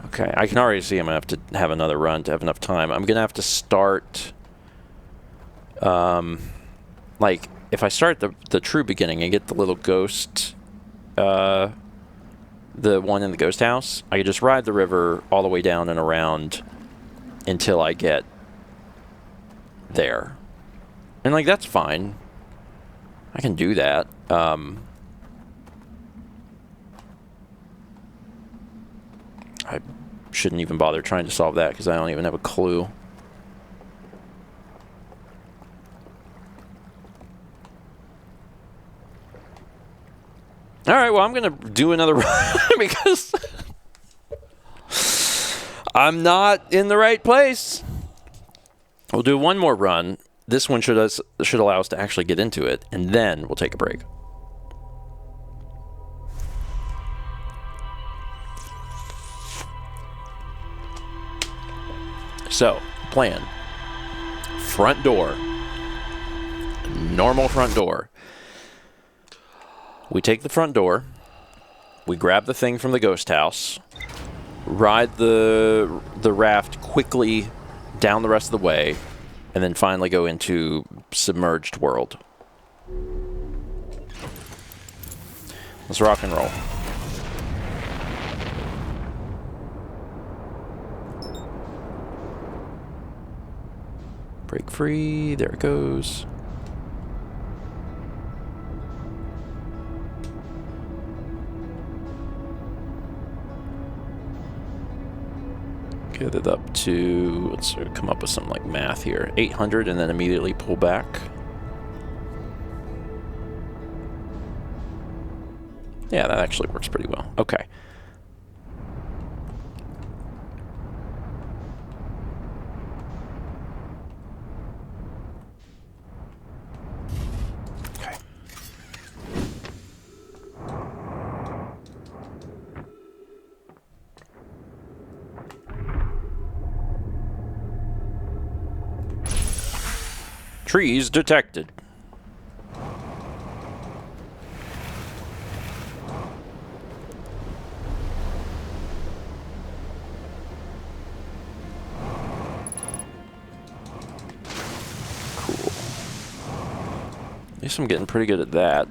Okay, I can already see I'm going to have to have another run to have enough time. I'm going to have to start... like, if I start the true beginning and get the little ghost... the one in the ghost house, I could just ride the river all the way down and around until I get there. And, like, that's fine. I can do that. I shouldn't even bother trying to solve that because I don't even have a clue. All right, well, I'm going to do another run because I'm not in the right place. We'll do one more run. This one should allow us to actually get into it, and then we'll take a break. So, plan. Front door. Normal front door. We take the front door. We grab the thing from the ghost house. Ride the raft quickly down the rest of the way. And then finally go into submerged world. Let's rock and roll. Break free. There it goes. Get it up to, let's come up with some like math here. 800 and then immediately pull back. Yeah, that actually works pretty well. Okay. Okay. Trees detected. At least I'm getting pretty good at that.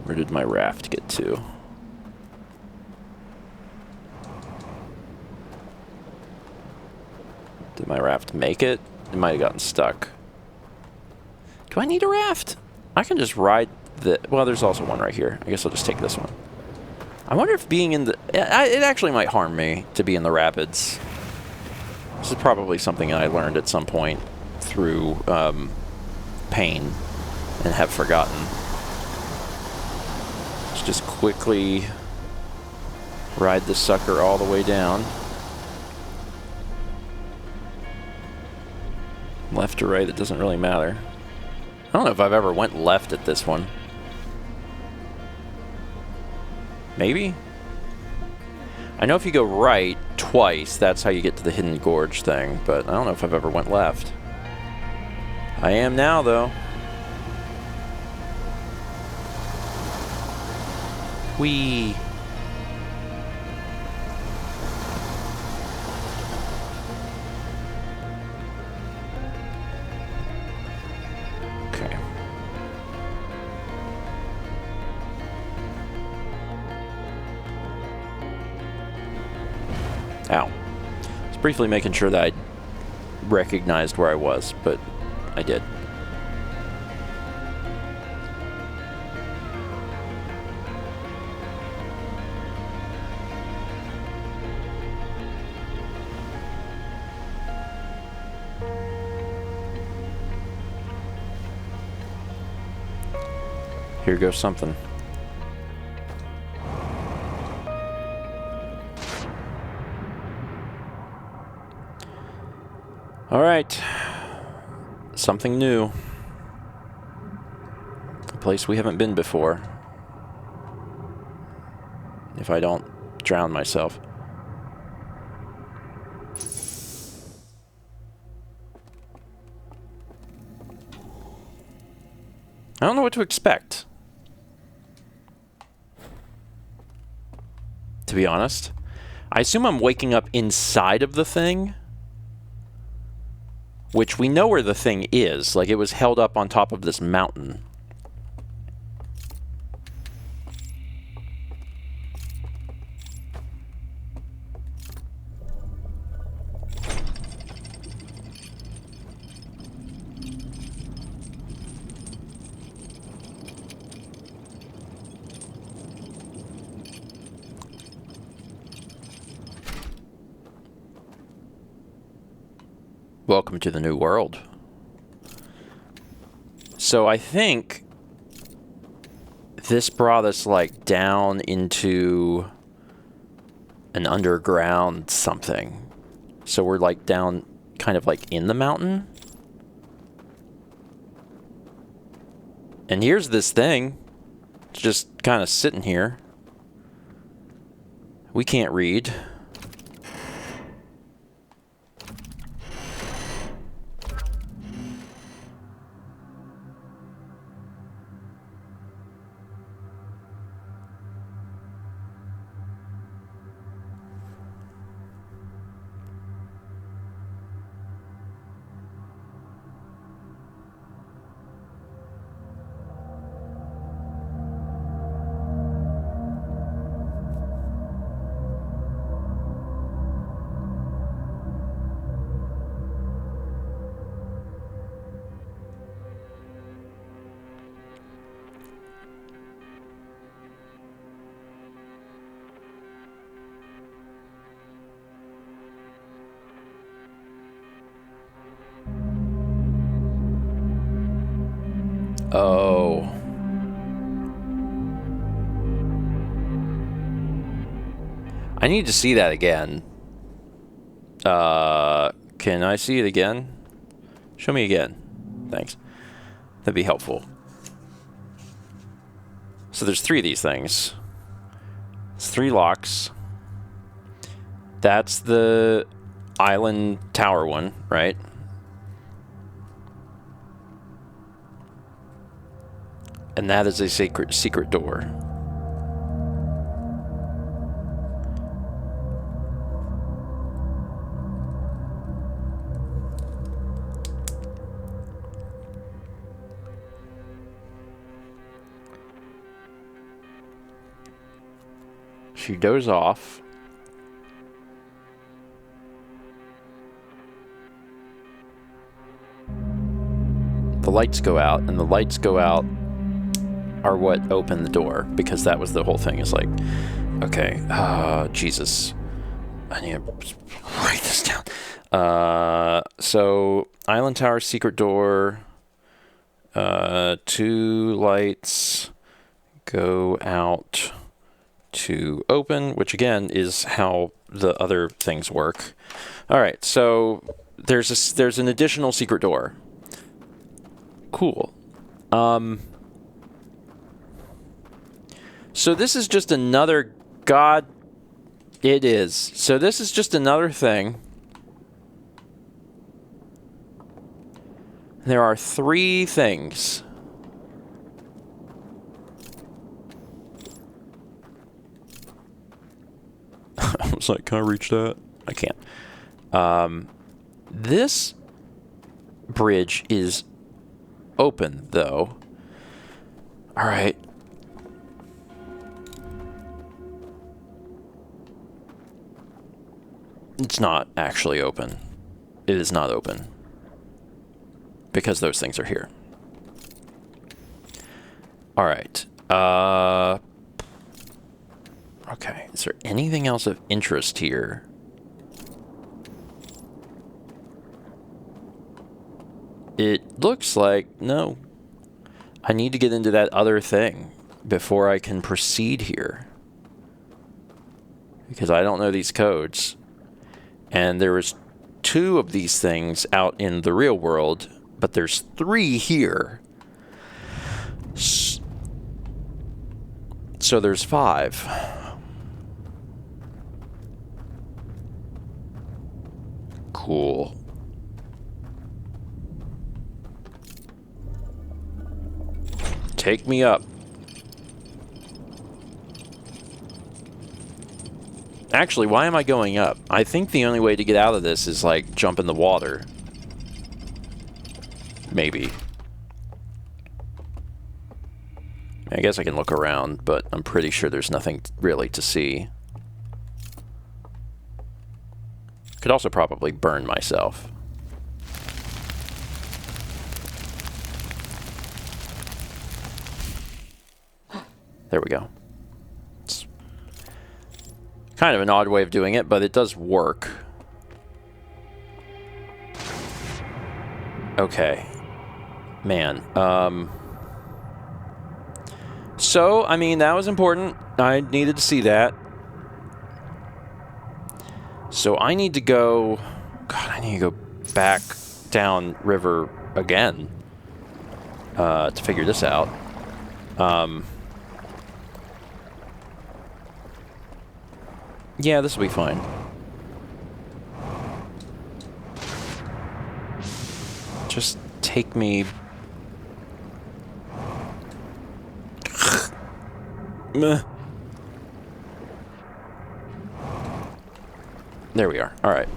Where did my raft get to? Did my raft make it? It might have gotten stuck. Do I need a raft? I can just ride the... Well, there's also one right here. I guess I'll just take this one. I wonder if being in the... It actually might harm me to be in the rapids. This is probably something I learned at some point through pain and have forgotten. Let's just quickly ride this sucker all the way down. Left or right, it doesn't really matter. I don't know if I've ever went left at this one. Maybe? I know if you go right twice, that's how you get to the Hidden Gorge thing, but I don't know if I've ever went left. I am now, though. Whee! Okay. Ow. I was briefly making sure that I recognized where I was, but I did. Here goes something. All right. Something new. A place we haven't been before. If I don't drown myself. I don't know what to expect. To be honest. I assume I'm waking up inside of the thing. Which we know where the thing is. Like, it was held up on top of this mountain. Welcome to the new world. So I think this brought us like down into an underground something. So we're like down kind of like in the mountain. And here's this thing. It's just kind of sitting here. We can't read. Oh. I need to see that again. Can I see it again? Show me again. Thanks. That'd be helpful. So there's 3 of these things. It's 3 locks. That's the island tower one, right? And that is a secret door. She dozes off. The lights go out, and the lights go out are what open the door, because that was the whole thing. Is like, okay, Jesus, I need to write this down. So island tower, secret door, 2 lights go out to open, which again is how the other things work. All right, so there's an additional secret door. Cool. So this is just another it is. So this is just another thing. There are 3 things. I was like, can I reach that? I can't. This bridge is open, though. All right. It's not actually open. It is not open. Because those things are here. All right. Okay. Is there anything else of interest here? It looks like no. I need to get into that other thing before I can proceed here. Because I don't know these codes. And there was 2 of these things out in the real world, but there's 3 here. So there's 5. Cool. Take me up. Actually, why am I going up? I think the only way to get out of this is, like, jump in the water. Maybe. I guess I can look around, but I'm pretty sure there's nothing really to see. Could also probably burn myself. There we go. It's kind of an odd way of doing it, but it does work. Okay. Man. So, I mean, that was important. I needed to see that. So I need to go... God, I need to go back down river again to figure this out. Yeah, this will be fine. Just take me... Meh. There we are. All right.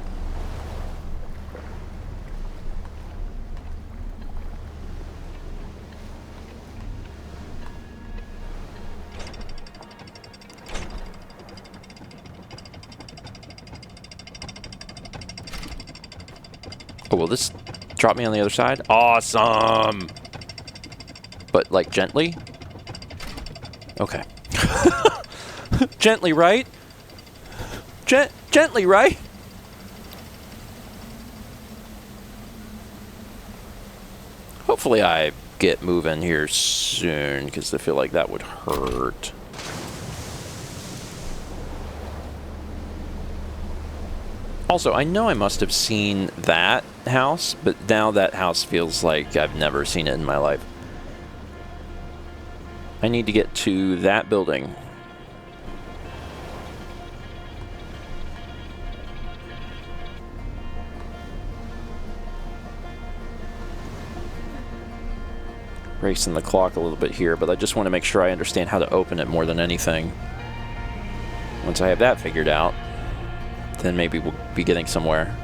Oh, will this drop me on the other side? Awesome! But, like, gently? Okay. Gently, right? Gently, right? Hopefully I get moving here soon, because I feel like that would hurt. Also, I know I must have seen that house, but now that house feels like I've never seen it in my life. I need to get to that building. Racing the clock a little bit here, but I just want to make sure I understand how to open it more than anything. Once I have that figured out, then maybe we'll be getting somewhere.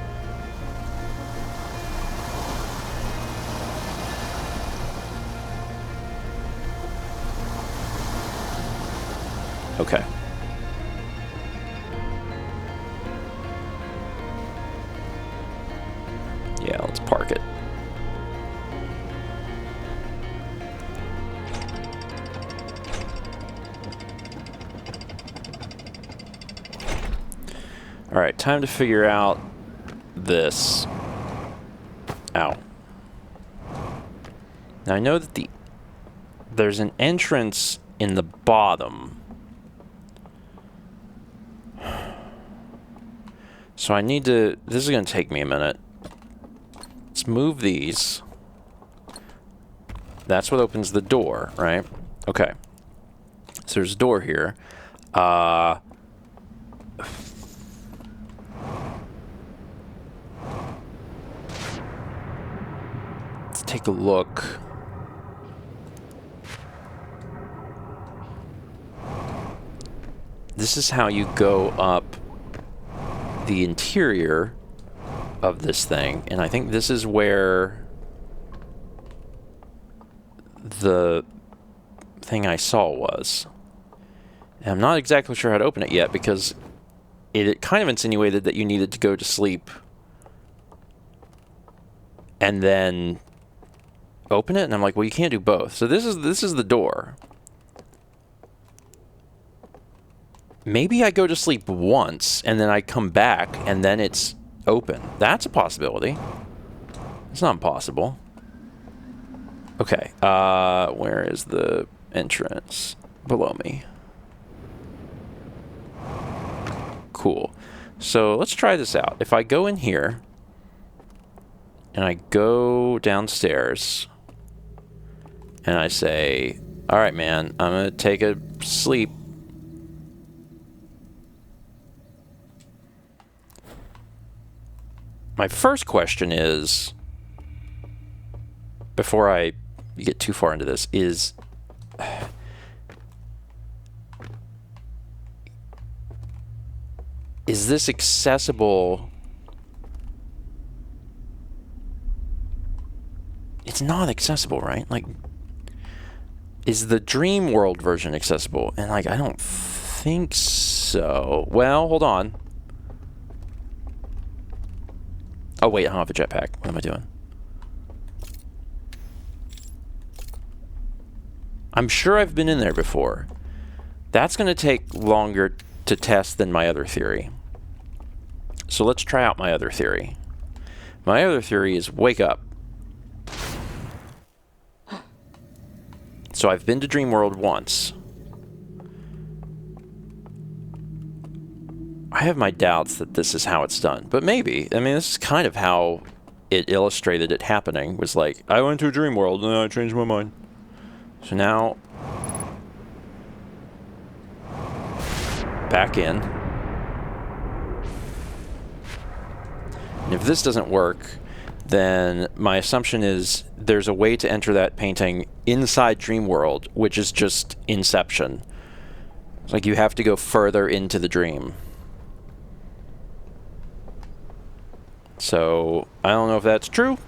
Okay. Yeah, let's park it. All right, time to figure out this. Ow. Now I know that there's an entrance in the bottom. So I need to, this is going to take me a minute. Let's move these. That's what opens the door, right? Okay. So there's a door here. Let's take a look. This is how you go up the interior of this thing, and I think this is where the thing I saw was. And I'm not exactly sure how to open it yet, because it kind of insinuated that you needed to go to sleep and then open it, and I'm like, well, you can't do both. So this is the door. Maybe I go to sleep once, and then I come back, and then it's open. That's a possibility. It's not impossible. Okay, where is the entrance? Below me. Cool. So let's try this out. If I go in here, and I go downstairs, and I say, all right, man, I'm going to take a sleep. My first question is, before I get too far into this, is this accessible? It's not accessible, right? Like, is the Dream World version accessible? And like, I don't think so. Well, hold on. Oh wait, I don't have a jetpack. What am I doing? I'm sure I've been in there before. That's going to take longer to test than my other theory. So let's try out my other theory. My other theory is wake up. So I've been to Dream World once. I have my doubts that this is how it's done, but maybe. I mean, this is kind of how it illustrated it happening. Was like, I went to a Dream World and then I changed my mind. So now, back in. And if this doesn't work, then my assumption is there's a way to enter that painting inside Dream World, which is just Inception. It's like you have to go further into the dream. So, I don't know if that's true.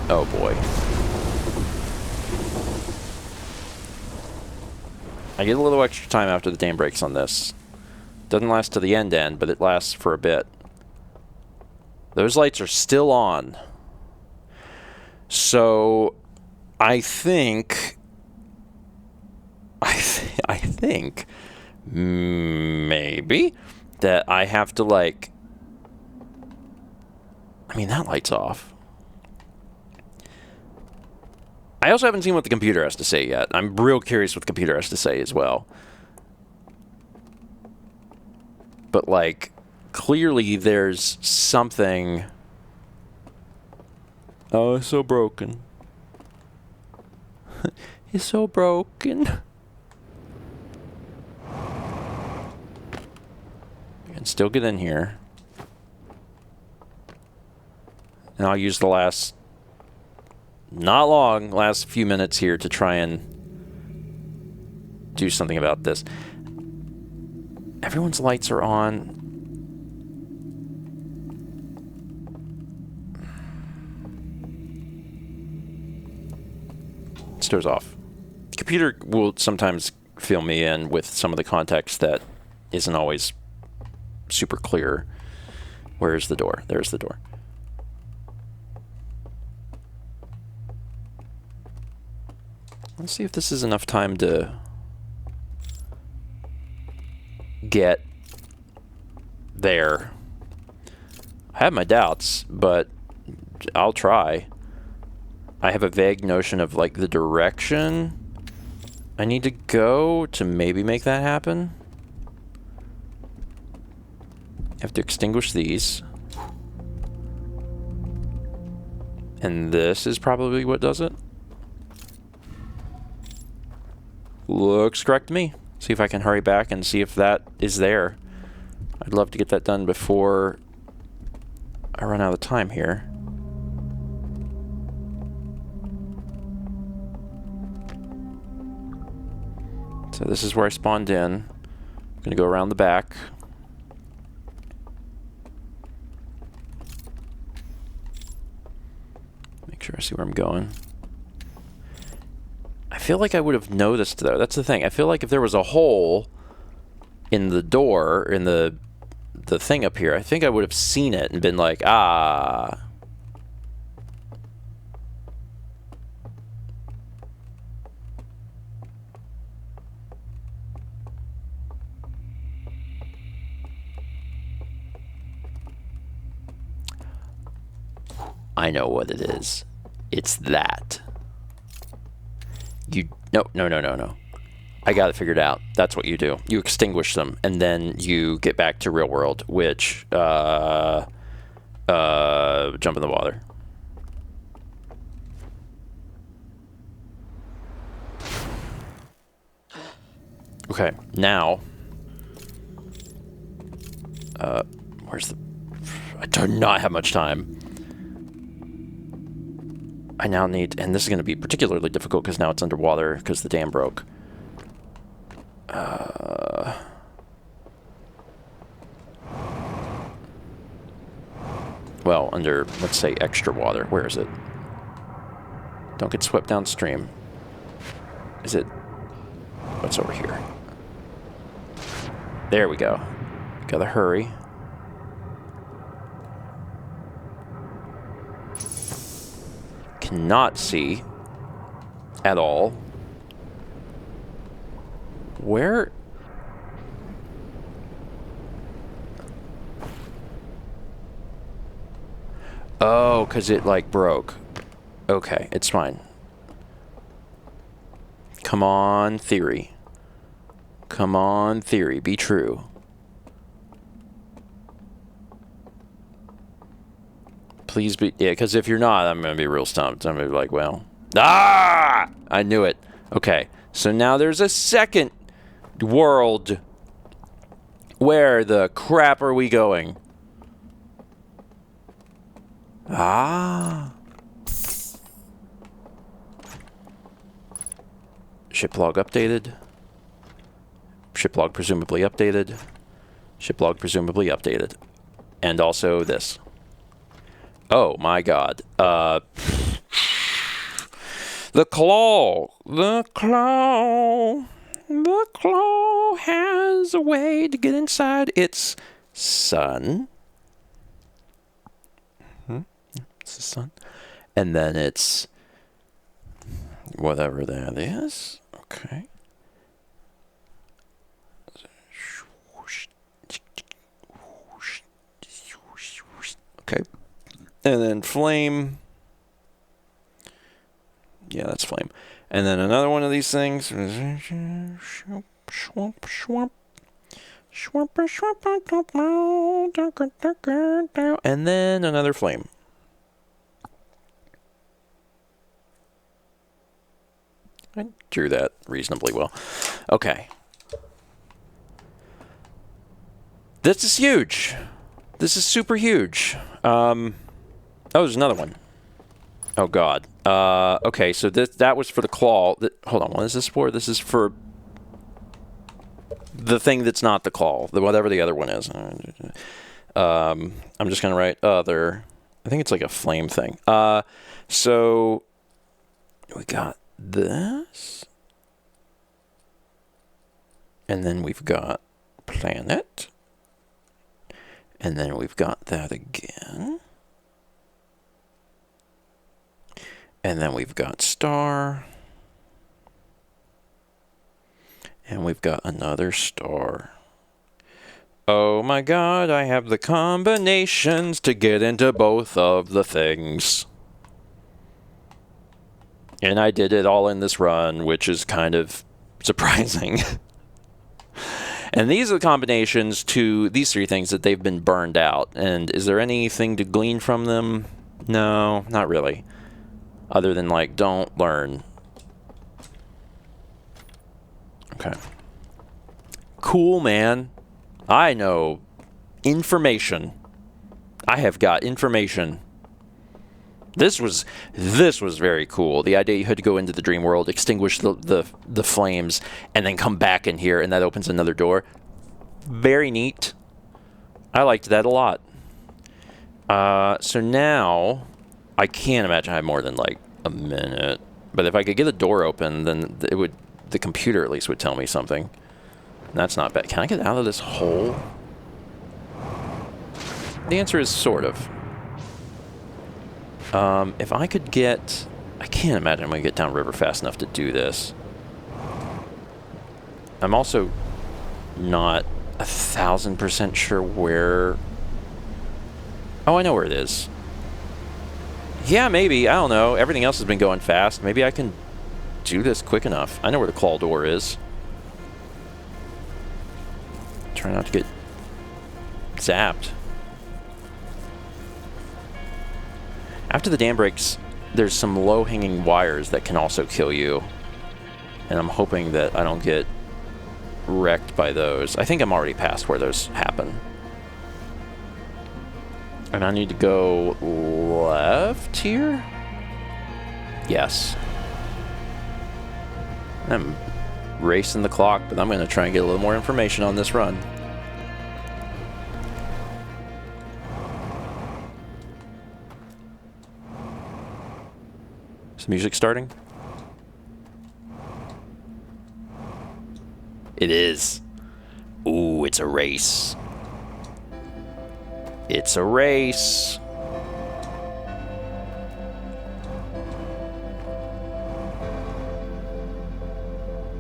Oh boy. I get a little extra time after the dam breaks on this. Doesn't last to the end, but it lasts for a bit. Those lights are still on. So, I think maybe that I have to, like, I mean, that light's off. I also haven't seen what the computer has to say yet. I'm real curious what the computer has to say as well. But, like, clearly there's something... Oh, it's so broken. It's so broken. You can still get in here. And I'll use the last... Not long, last few minutes here to try and do something about this. Everyone's lights are on. Doors off. The computer will sometimes fill me in with some of the context that isn't always super clear. Where's the door? There's the door. Let's see if this is enough time to get there. I have my doubts, but I'll try. I have a vague notion of, like, the direction I need to go to maybe make that happen. I have to extinguish these. And this is probably what does it. Looks correct to me. See if I can hurry back and see if that is there. I'd love to get that done before I run out of time here. So this is where I spawned in. I'm going to go around the back. Make sure I see where I'm going. I feel like I would have noticed, though. That's the thing. I feel like if there was a hole in the door, in the thing up here, I think I would have seen it and been like, ah... I know what it is. It's that. No. I got it figured out. That's what you do. You extinguish them, and then you get back to real world, which, jump in the water. Okay, now, where's the... I do not have much time. I now need, and this is going to be particularly difficult because now it's underwater because the dam broke. Well, under, let's say, extra water. Where is it? Don't get swept downstream. Is it? What's over here? There we go. Gotta hurry. Cannot see at all. Where? Oh, because it, like, broke. Okay, it's fine. Come on, theory. Come on, theory. Be true. Please be... Yeah, because if you're not, I'm going to be real stumped. I'm going to be like, well... Ah! I knew it. Okay, so now there's a second world. Where the crap are we going? Ah. Ship log updated. Ship log presumably updated. Ship log presumably updated. And also this. Oh my god. The claw. The claw. The claw has a way to get inside its son. It's the sun. And then it's whatever that is. Okay. Okay. And then flame. Yeah, that's flame. And then another one of these things. And then another flame. I drew that reasonably well. Okay. This is huge. This is super huge. Oh, there's another one. Oh, God. Okay, so that was for the claw. Hold on, what is this for? This is for the thing that's not the claw, whatever the other one is. I'm just going to write other. I think it's like a flame thing. So we got this. And then we've got planet. And then we've got that again. And then we've got star. And we've got another star. Oh my God, I have the combinations to get into both of the things. And I did it all in this run, which is kind of surprising. And these are the combinations to these three things that they've been burned out. And is there anything to glean from them? No, not really. Other than, like, don't learn. Okay. Cool, man. I know information. I have got information. This was very cool. The idea you had to go into the dream world, extinguish the flames, and then come back in here, and that opens another door. Very neat. I liked that a lot. So now, I can't imagine I have more than like a minute. But if I could get the door open, then the computer at least would tell me something. And that's not bad. Can I get out of this hole? The answer is sort of. If I could get... I can't imagine I'm going to get downriver fast enough to do this. I'm also not 1,000% sure where... Oh, I know where it is. Yeah, maybe. I don't know. Everything else has been going fast. Maybe I can do this quick enough. I know where the claw door is. Try not to get zapped. After the dam breaks, there's some low-hanging wires that can also kill you. And I'm hoping that I don't get wrecked by those. I think I'm already past where those happen. And I need to go left here? Yes. I'm racing the clock, but I'm going to try and get a little more information on this run. Is the music starting? It is. Ooh, it's a race. It's a race.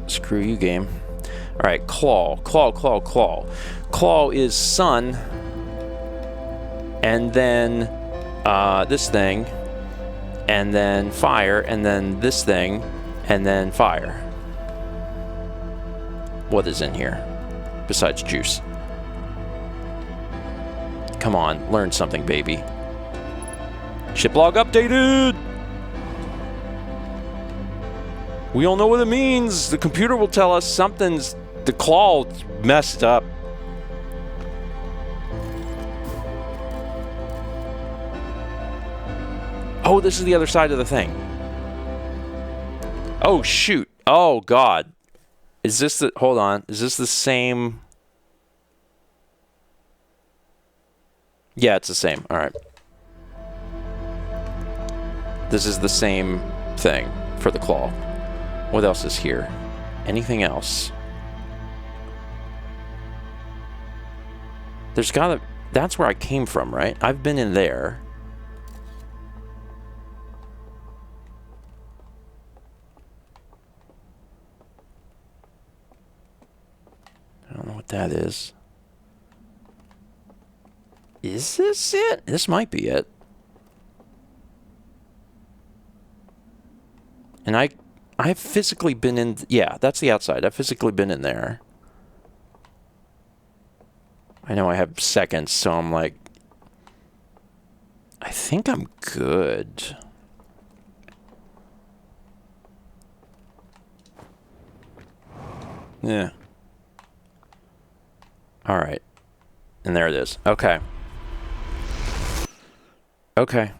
Screw you, game. All right, claw, claw, claw, claw. Claw is sun, and then this thing, and then fire, and then this thing, and then fire. What is in here besides juice? Come on, learn something, baby. Ship log updated! We all know what it means. The computer will tell us something's... The claw messed up. Oh, this is the other side of the thing. Oh, shoot. Oh, God. Is this the... Hold on. Is this the same... Yeah, it's the same. All right. This is the same thing for the claw. What else is here? Anything else? There's gotta... That's where I came from, right? I've been in there. I don't know what that is. Is this it? This might be it. And And I've physically been in... Yeah, that's the outside. I've physically been in there. I know I have seconds, so I'm like... I think I'm good. Yeah. All right. And there it is. Okay. Okay.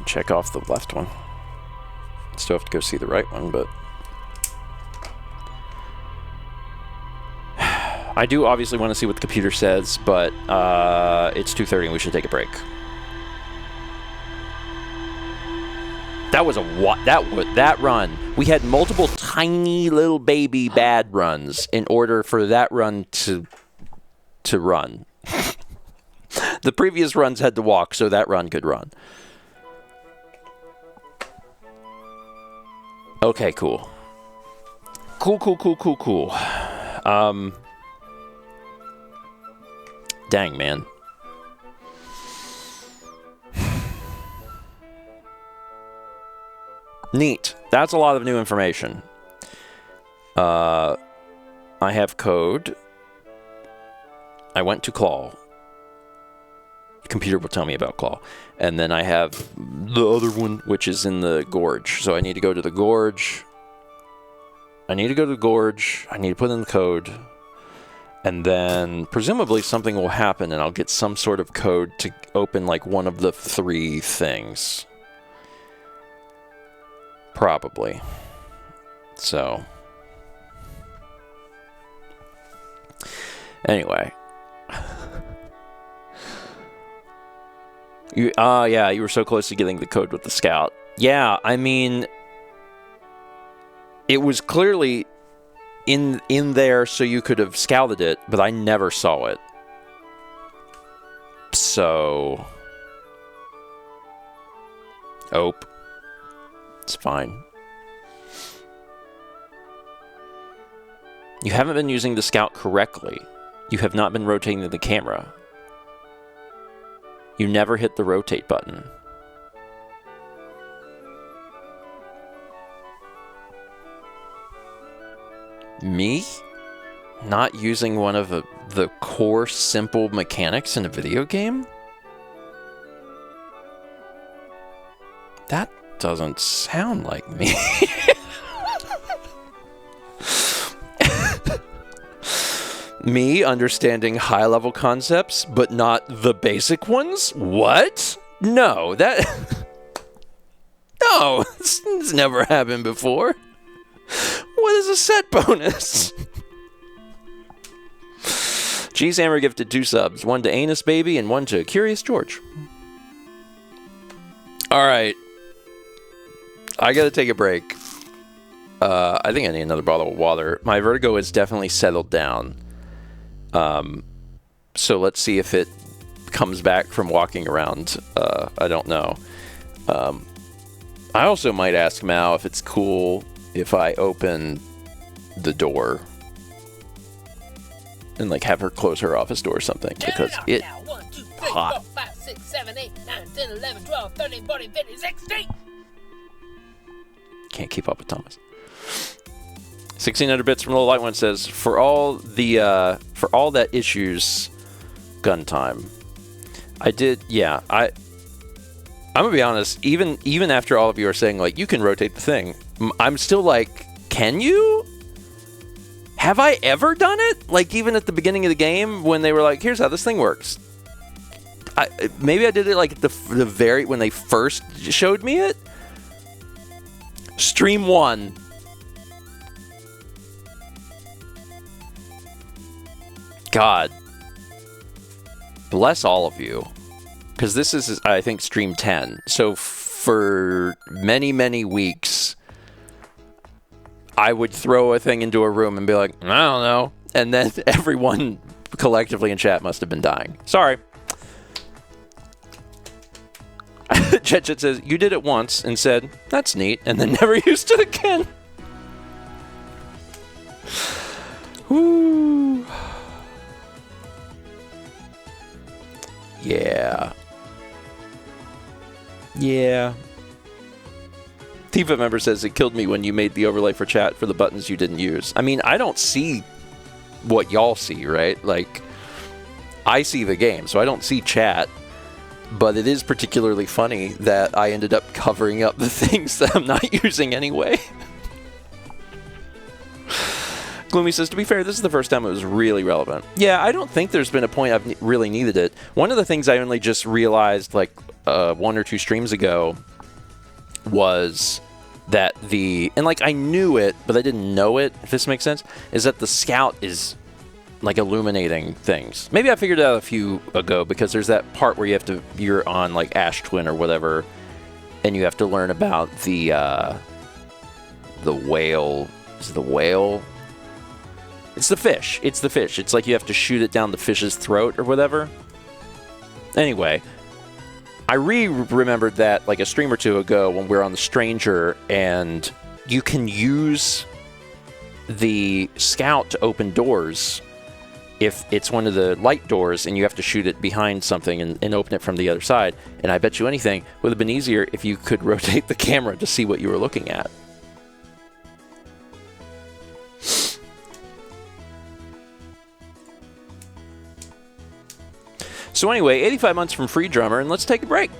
Check off the left one. Still have to go see the right one, but... I do obviously want to see what the computer says, but it's 2:30 and we should take a break. That was that run. We had multiple tiny little baby bad runs in order for that run to run. The previous runs had to walk so that run could run. Okay, cool. Cool. Dang, man. Neat. That's a lot of new information. I have code. I went to Claw. The computer will tell me about Claw. And then I have the other one, which is in the Gorge. So I need to go to the Gorge. I need to put in the code. And then presumably something will happen and I'll get some sort of code to open like one of the 3 things. Probably. So. Anyway. Yeah, you were so close to getting the code with the scout. Yeah, I mean, it was clearly in there so you could have scouted it, but I never saw it. So. Ope. It's fine. You haven't been using the scout correctly. You have not been rotating the camera. You never hit the rotate button. Me? Not using one of the core simple mechanics in a video game? That doesn't sound like me. Me understanding high-level concepts, but not the basic ones? What? No, that... No, it's never happened before. What is a set bonus? Cheese Hammer gifted 2 subs. 1 to Anus Baby and 1 to Curious George. Alright. I gotta take a break. I think I need another bottle of water. My vertigo has definitely settled down. So let's see if it comes back from walking around. I don't know. I also might ask Mao if it's cool if I open the door and like have her close her office door or something, because it's hot. 4, 5, 6, 7, 8, 9, 10, 11, 12, 13, 14, 15, 16. Can't keep up with Thomas. 1600 bits from Little Light One says, for all that issues, gun time. I did, yeah. I'm gonna be honest. Even after all of you are saying like you can rotate the thing, I'm still like, can you? Have I ever done it? Like even at the beginning of the game when they were like, here's how this thing works. Maybe I did it like at the very when they first showed me it. Stream 1. God. Bless all of you. Because this is, I think, stream 10. So for many, many weeks, I would throw a thing into a room and be like, I don't know. And then everyone collectively in chat must have been dying. Sorry. Chet says, you did it once and said, that's neat, and then never used it again. Woo. Yeah. Yeah. Tifa member says, it killed me when you made the overlay for chat for the buttons you didn't use. I mean, I don't see what y'all see, right? Like, I see the game, so I don't see chat. But it is particularly funny that I ended up covering up the things that I'm not using anyway. Gloomy says, to be fair, this is the first time it was really relevant. Yeah, I don't think there's been a point I've really needed it. One of the things I only just realized, like, 1 or 2 streams ago was that and like I knew it, but I didn't know it, if this makes sense, is that the scout is like illuminating things. Maybe I figured it out a few ago, because there's that part where you're on like Ash Twin or whatever, and you have to learn about the whale. Is it the whale? It's the fish. It's the fish. It's like you have to shoot it down the fish's throat or whatever. Anyway, I remembered that like a stream or two ago when we were on the Stranger, and you can use the scout to open doors if it's one of the light doors and you have to shoot it behind something and open it from the other side. And I bet you anything, it would have been easier if you could rotate the camera to see what you were looking at. So anyway, 85 months from Free Drummer, and let's take a break.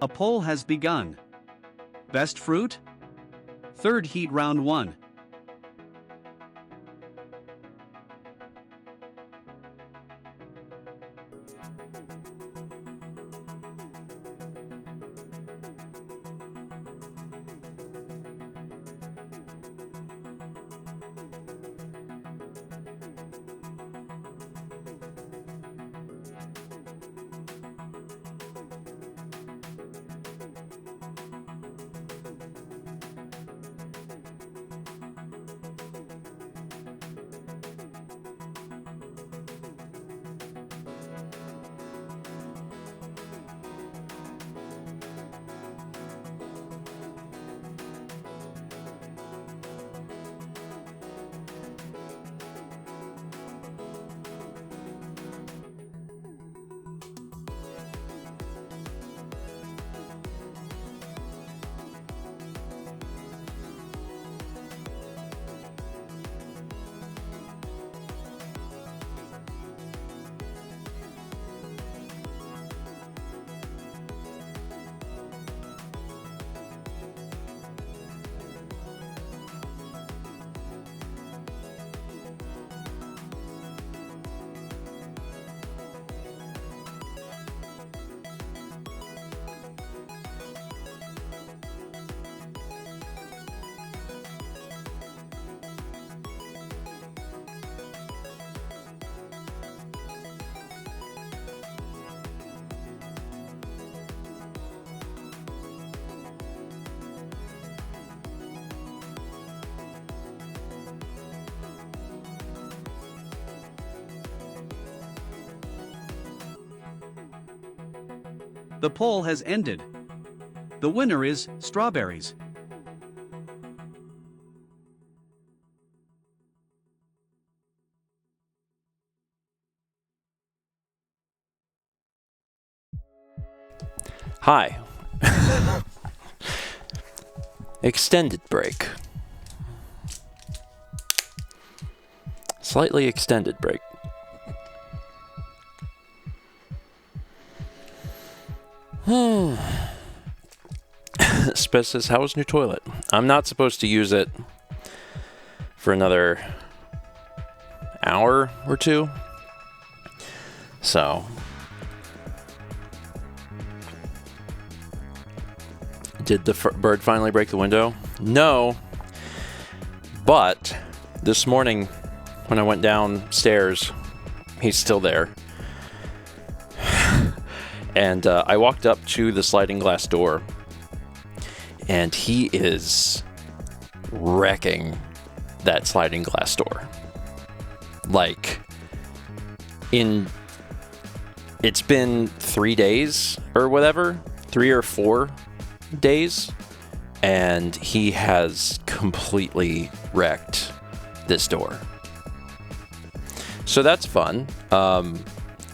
A poll has begun. Best fruit? Third heat round 1. The poll has ended. The winner is strawberries. Hi. Extended break. Slightly extended break. Spez says, how was new toilet? I'm not supposed to use it for another hour or two. So, did the bird finally break the window? No. But this morning when I went downstairs, he's still there. And I walked up to the sliding glass door, and he is wrecking that sliding glass door. Like, it's been 3 days or whatever, 3 or 4 days, and he has completely wrecked this door. So that's fun.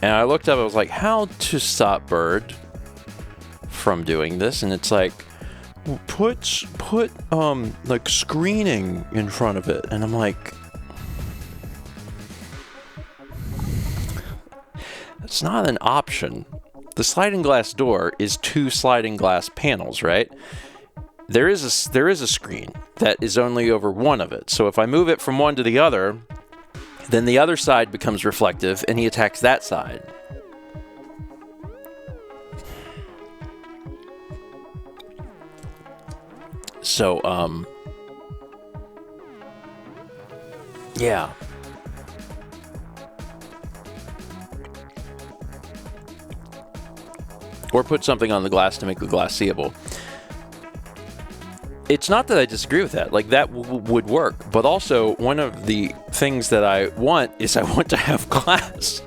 And I looked up, I was like, how to stop bird from doing this? And it's like, put like screening in front of it. And I'm like, it's not an option. The sliding glass door is 2 sliding glass panels, right? There is a screen that is only over one of it. So if I move it from one to the other, then the other side becomes reflective, and he attacks that side. So, yeah. Or put something on the glass to make the glass seeable. It's not that I disagree with that. Like, that would work. But also, one of the things that I want is I want to have glass.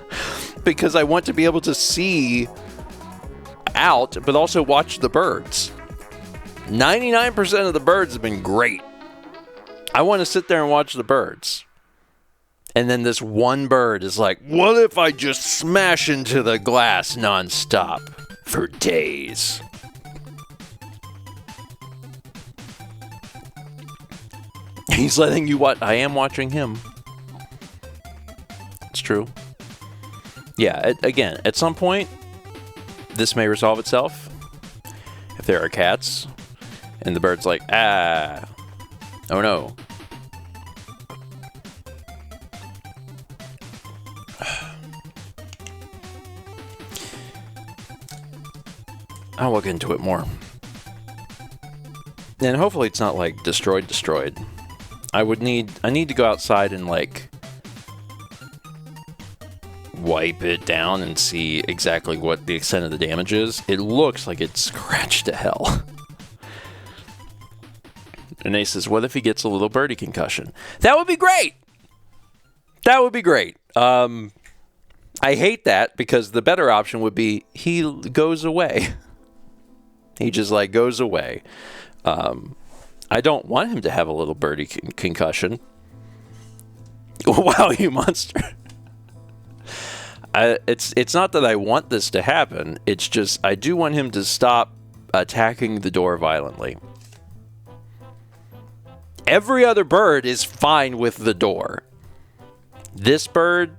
Because I want to be able to see out, but also watch the birds. 99% of the birds have been great. I want to sit there and watch the birds. And then this one bird is like, what if I just smash into the glass nonstop for days? He's letting you watch. I am watching him. It's true. Yeah, again, at some point, this may resolve itself. If there are cats, and the bird's like, ah, oh no. I'll look into it more. And hopefully it's not like destroyed. I need to go outside and like wipe it down and see exactly what the extent of the damage is. It looks like it's scratched to hell. And Ace says, what if he gets a little birdie concussion? That would be great! That would be great. I hate that because the better option would be he goes away. He just like goes away. I don't want him to have a little birdie concussion. Wow, you monster. It's not that I want this to happen. It's just I do want him to stop attacking the door violently. Every other bird is fine with the door. This bird,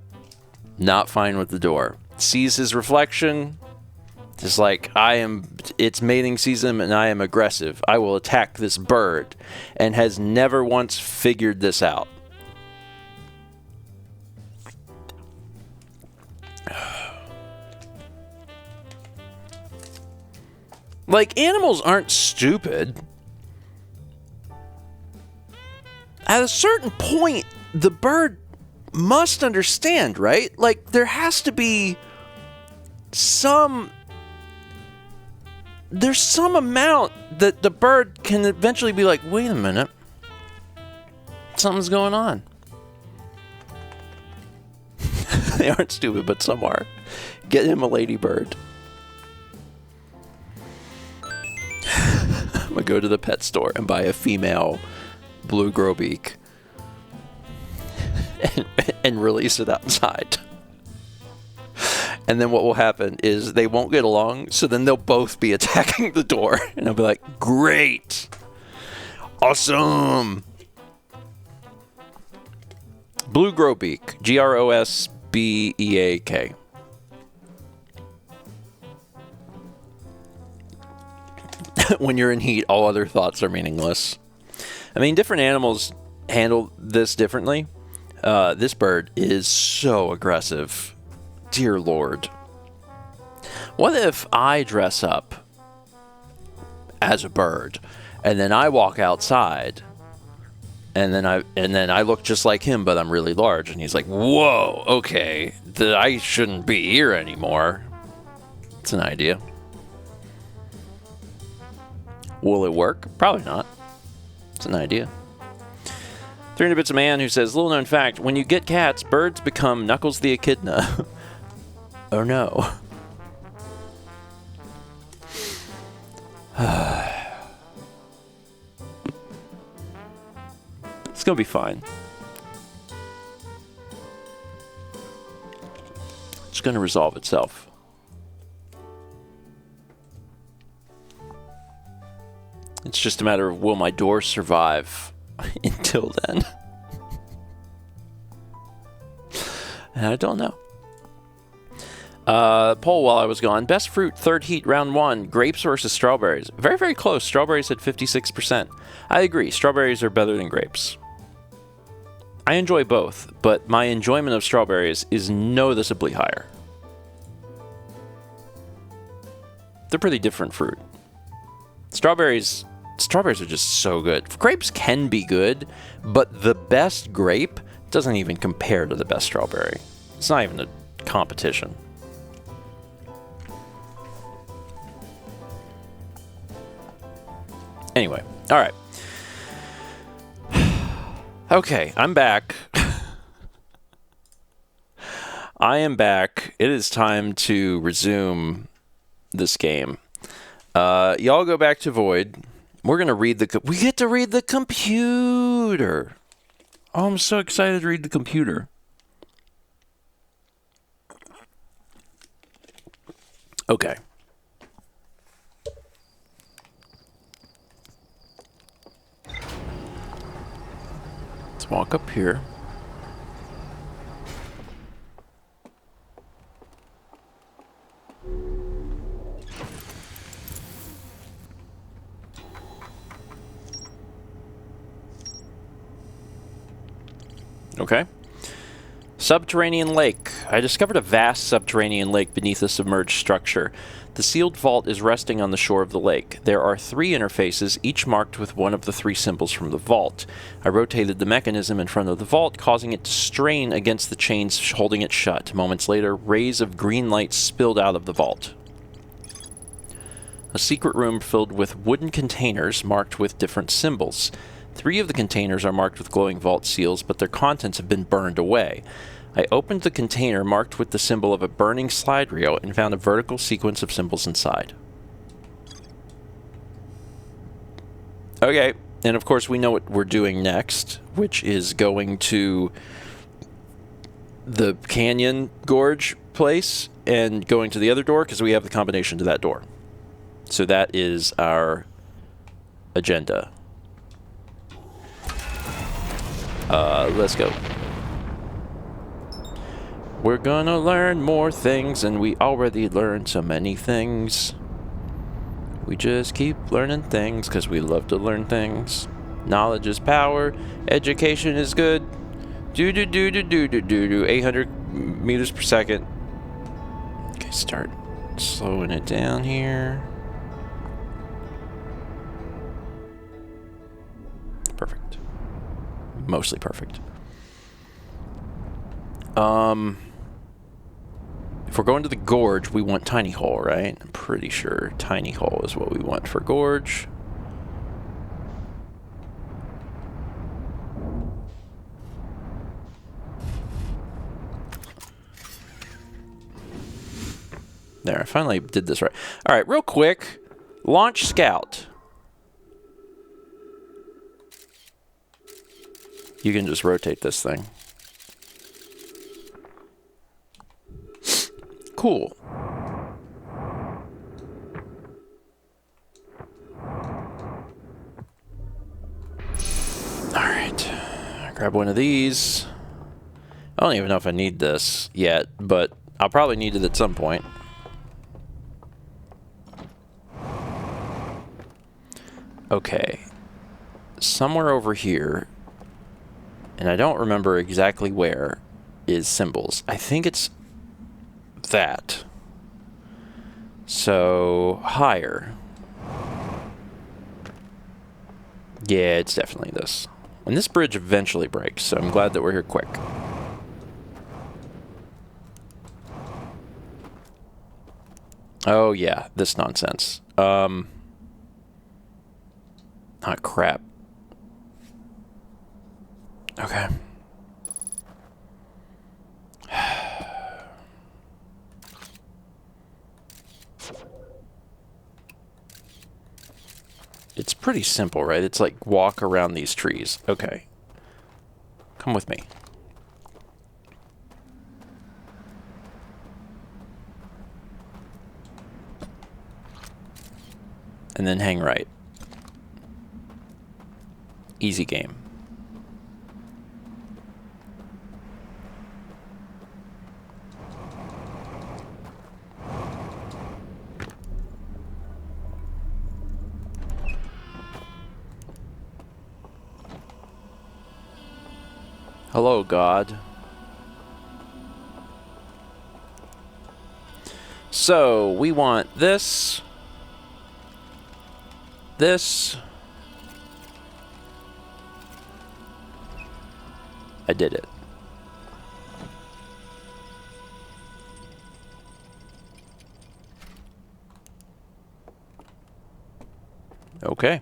not fine with the door. Sees his reflection. Just like, it's mating season and I am aggressive. I will attack this bird. And has never once figured this out. Like, animals aren't stupid. At a certain point, the bird must understand, right? Like, there has to be there's some amount that the bird can eventually be like, wait a minute. Something's going on. They aren't stupid, but some are. Get him a ladybird. I'm gonna go to the pet store and buy a female blue grosbeak and release it outside. And then what will happen is they won't get along, so then they'll both be attacking the door. And I'll be like, great! Awesome! Blue grosbeak. Grosbeak. When you're in heat, all other thoughts are meaningless. I mean, different animals handle this differently. This bird is so aggressive. Dear Lord. What if I dress up as a bird and then I walk outside and then I look just like him, but I'm really large, and he's like, whoa, okay, I shouldn't be here anymore. It's an idea. Will it work? Probably not. It's an idea. 300 Bits a Man who says, little known fact, when you get cats, birds become Knuckles the Echidna. Oh no. It's gonna be fine. It's gonna resolve itself. It's just a matter of will my door survive until then. And I don't know. Poll while I was gone. Best fruit, third heat, round 1. Grapes versus strawberries. Very, very close. Strawberries at 56%. I agree. Strawberries are better than grapes. I enjoy both, but my enjoyment of strawberries is noticeably higher. They're pretty different fruit. Strawberries are just so good. Grapes can be good, but the best grape doesn't even compare to the best strawberry. It's not even a competition. Anyway, all right. Okay, I'm back. I am back. It is time to resume this game. Y'all go back to Void. We're going to read we get to read the computer. Oh, I'm so excited to read the computer. Okay. Let's walk up here. Okay. Subterranean lake. I discovered a vast subterranean lake beneath a submerged structure. The sealed vault is resting on the shore of the lake. There are 3 interfaces, each marked with one of the 3 symbols from the vault. I rotated the mechanism in front of the vault, causing it to strain against the chains holding it shut. Moments later, rays of green light spilled out of the vault. A secret room filled with wooden containers marked with different symbols. 3 of the containers are marked with glowing vault seals, but their contents have been burned away. I opened the container marked with the symbol of a burning slide reel and found a vertical sequence of symbols inside. Okay, and of course we know what we're doing next, which is going to the canyon gorge place and going to the other door because we have the combination to that door. So that is our agenda. Let's go. We're gonna learn more things, and we already learned so many things. We just keep learning things because we love to learn things. Knowledge is power. Education is good. 800 meters per second. Okay, start slowing it down here. Perfect. Mostly perfect. If we're going to the gorge, we want tiny hole, right? I'm pretty sure tiny hole is what we want for gorge. There, I finally did this right. All right, real quick, launch scout. You can just rotate this thing. Cool. Alright. Grab one of these. I don't even know if I need this yet, but I'll probably need it at some point. Okay. Somewhere over here, and I don't remember exactly where, is symbols. I think it's that. So, higher. Yeah, it's definitely this. And this bridge eventually breaks, so I'm glad that we're here quick. Oh, yeah, this nonsense. Ah, crap. Okay. It's pretty simple, right? It's like walk around these trees. Okay. Come with me. And then hang right. Easy game. Hello, God. So, we want this. This. I did it. Okay.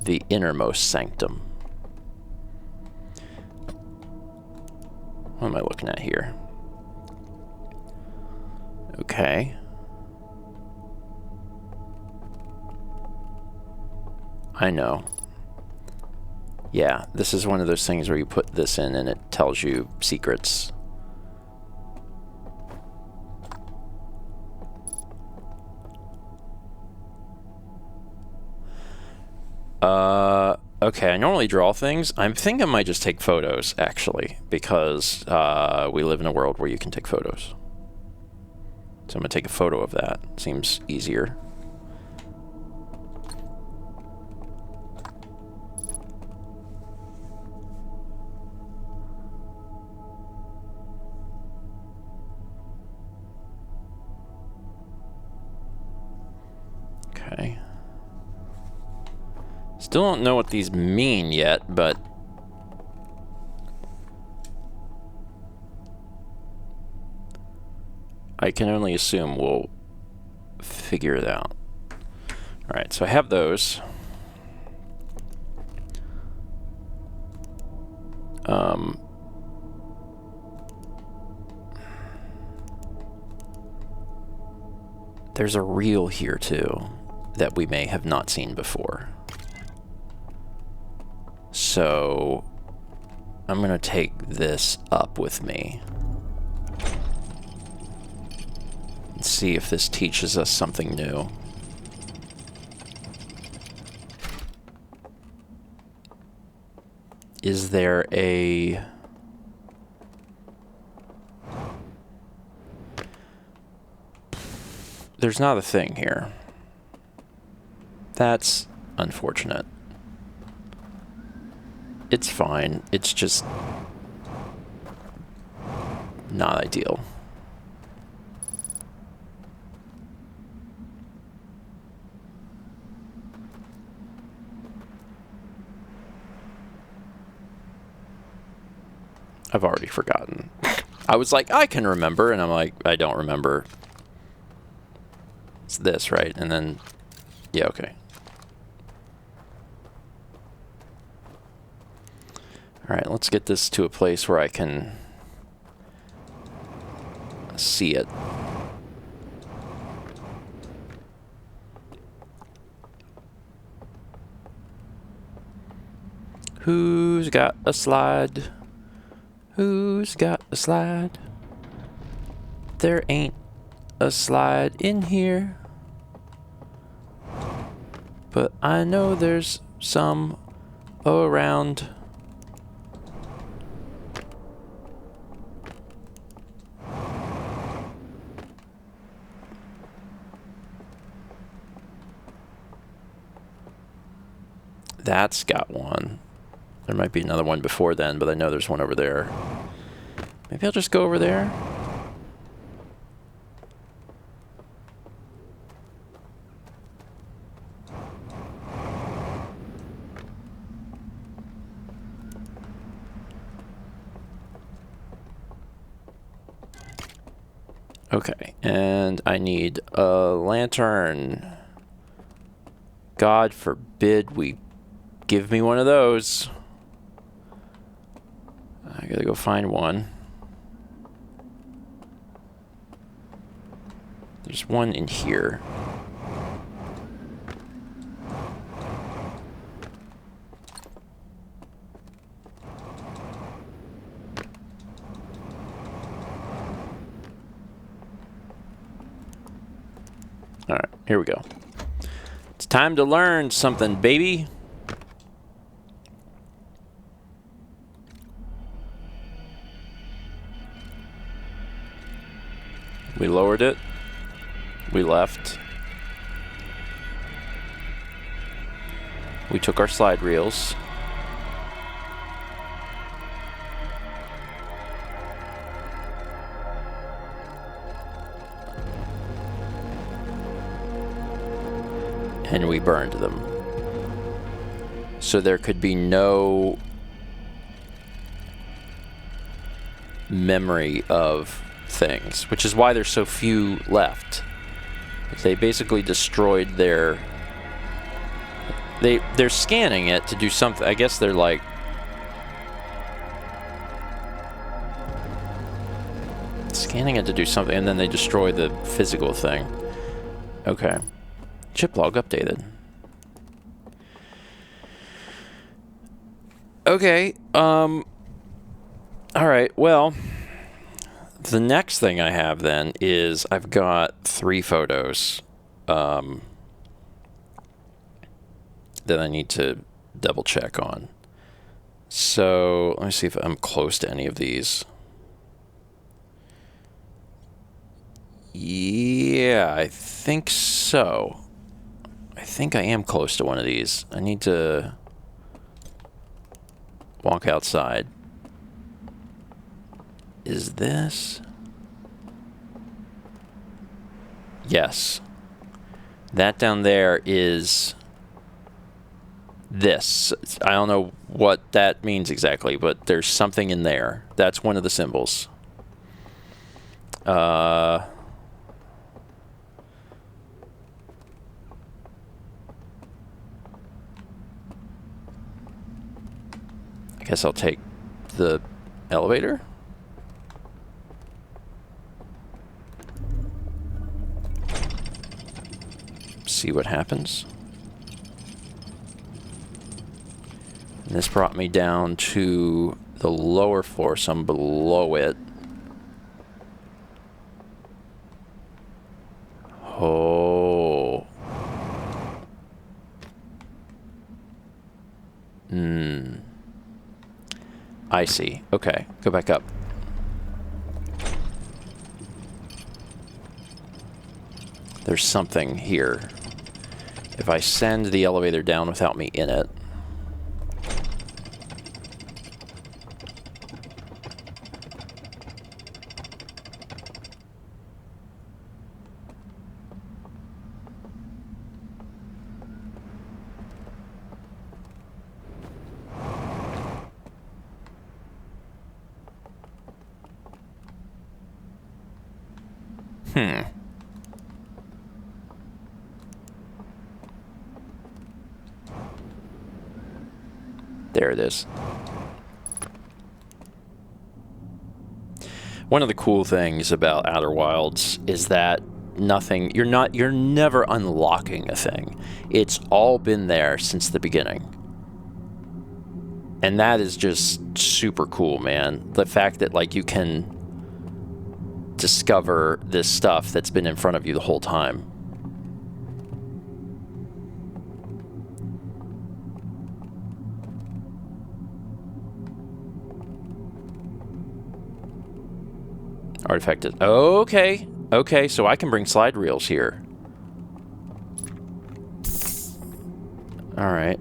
The innermost sanctum. What am I looking at here? Okay. I know. Yeah, this is one of those things where you put this in and it tells you secrets. Okay, I normally draw things. I think I might just take photos, actually, because we live in a world where you can take photos. So I'm going to take a photo of that. Seems easier. Okay. Still don't know what these mean yet, but I can only assume we'll figure it out. Alright, so I have those. There's a reel here too that we may have not seen before. So I'm gonna take this up with me and see if this teaches us something new. Is there a... There's not a thing here. That's unfortunate. It's fine. It's just not ideal. I've already forgotten. I was like, I can remember, and I'm like, I don't remember. It's this, right? And then, yeah, okay. All right, let's get this to a place where I can see it. Who's got a slide? Who's got a slide? There ain't a slide in here, but I know there's some around. That's got one. There might be another one before then, but I know there's one over there. Maybe I'll just go over there. Okay, and I need a lantern. God forbid we give me one of those. I gotta go find one. There's one in here. Alright, here we go. It's time to learn something, baby. We lowered it. We left. We took our slide reels. And we burned them. So there could be no memory of things, which is why there's so few left. They basically destroyed their... They're scanning it to do something. I guess they're like... scanning it to do something, and then they destroy the physical thing. Okay. Chip log updated. Okay, alright, well... The next thing I have then is I've got 3 photos that I need to double check on. So let me see if I'm close to any of these. Yeah, I think so. I think I am close to one of these. I need to walk outside. Is this? Yes. That down there is this. I don't know what that means exactly, but there's something in there. That's one of the symbols. I guess I'll take the elevator. See what happens. And this brought me down to the lower floor, so I'm below it. Oh. I see. Okay, go back up. There's something here. If I send the elevator down without me in it. There it is. One of the cool things about Outer Wilds is that you're never unlocking a thing. It's all been there since the beginning. And that is just super cool, man. The fact that like you can discover this stuff that's been in front of you the whole time. Artifacted. Okay. Okay, so I can bring slide reels here. Alright.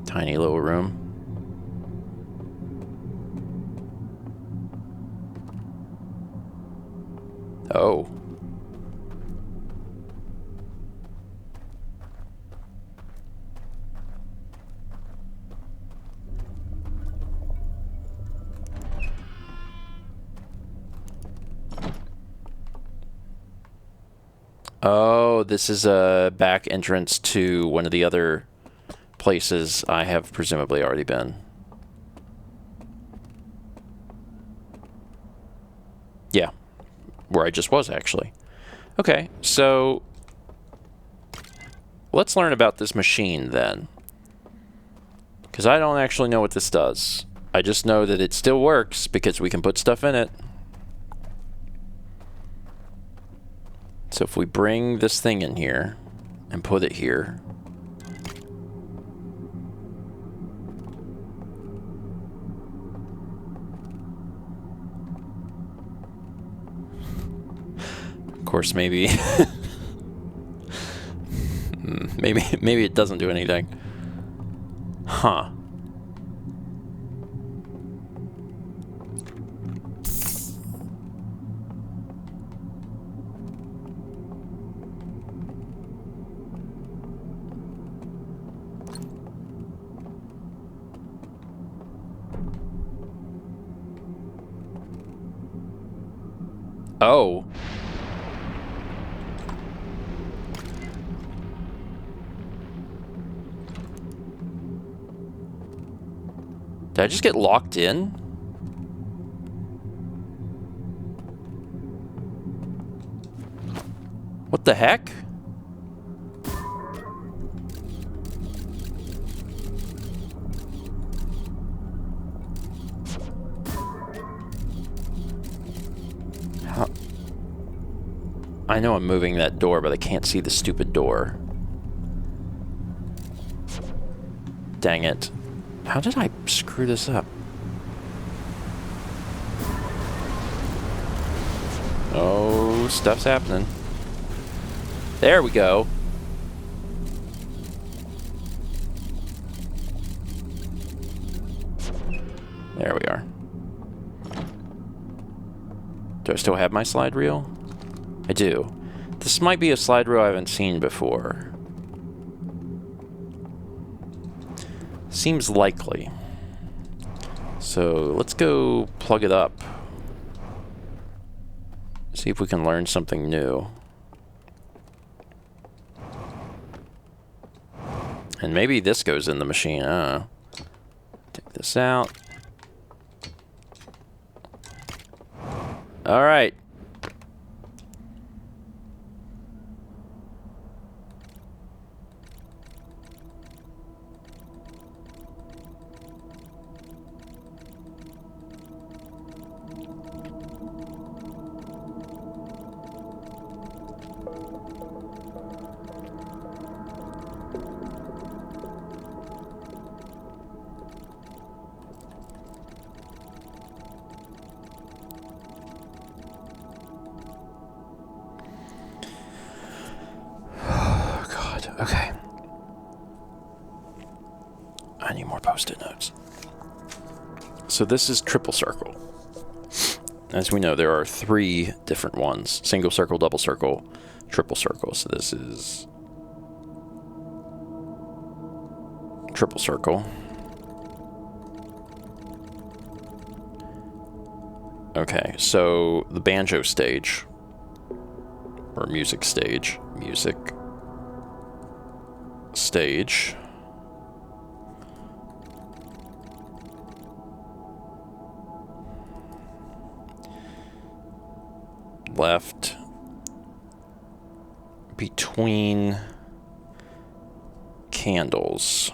Tiny little room. Oh. Oh, this is a back entrance to one of the other places I have presumably already been. Yeah, where I just was, actually. Okay, so let's learn about this machine, then. Because I don't actually know what this does. I just know that it still works because we can put stuff in it. So if we bring this thing in here and put it here. Of course, maybe maybe it doesn't do anything. Huh. Oh. Did I just get locked in? What the heck? I know I'm moving that door, but I can't see the stupid door. Dang it. How did I screw this up? Oh, stuff's happening. There we go. There we are. Do I still have my slide reel? I do. This might be a slide reel I haven't seen before. Seems likely. So let's go plug it up. See if we can learn something new. And maybe this goes in the machine. I don't know. Take this out. All right. Okay. I need more post-it notes. So this is triple circle. As we know, there are 3 different ones. Single circle, double circle, triple circle. So this is triple circle. Okay, so the banjo stage, or music stage, music stage. Left between candles.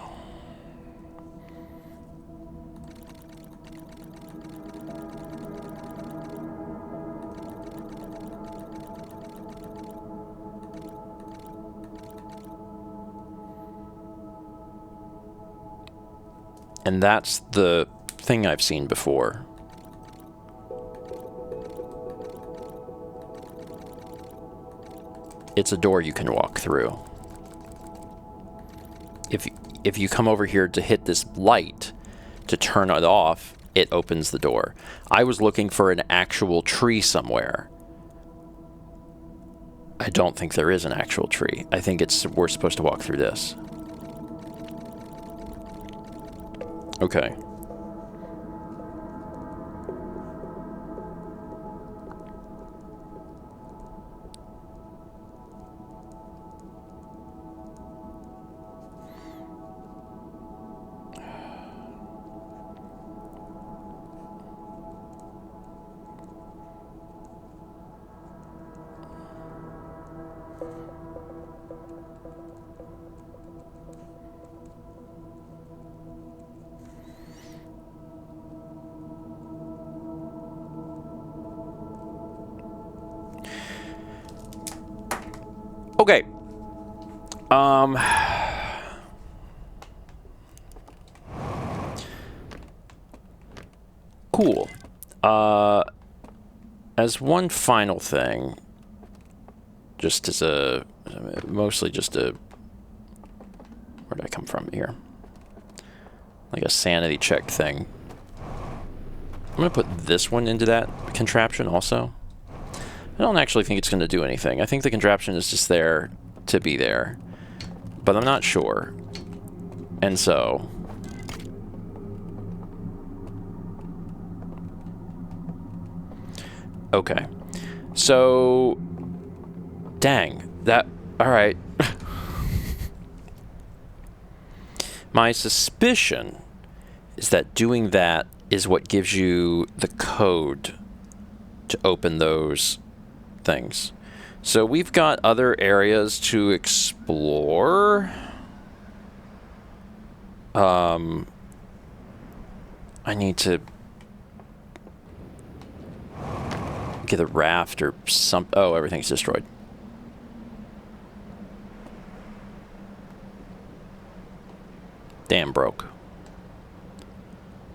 And that's the thing I've seen before. It's a door you can walk through. If you come over here to hit this light to turn it off, it opens the door. I was looking for an actual tree somewhere. I don't think there is an actual tree. I think we're supposed to walk through this. Okay. Okay. Cool. As one final thing, just as mostly just a, where did I come from here? Like a sanity check thing. I'm going to put this one into that contraption also. I don't actually think it's going to do anything. I think the contraption is just there to be there. But I'm not sure. And so... Okay. So... Dang. That... Alright. My suspicion is that doing that is what gives you the code to open those things. So we've got other areas to explore. I need to get a raft or some. Oh, everything's destroyed. Damn, broke.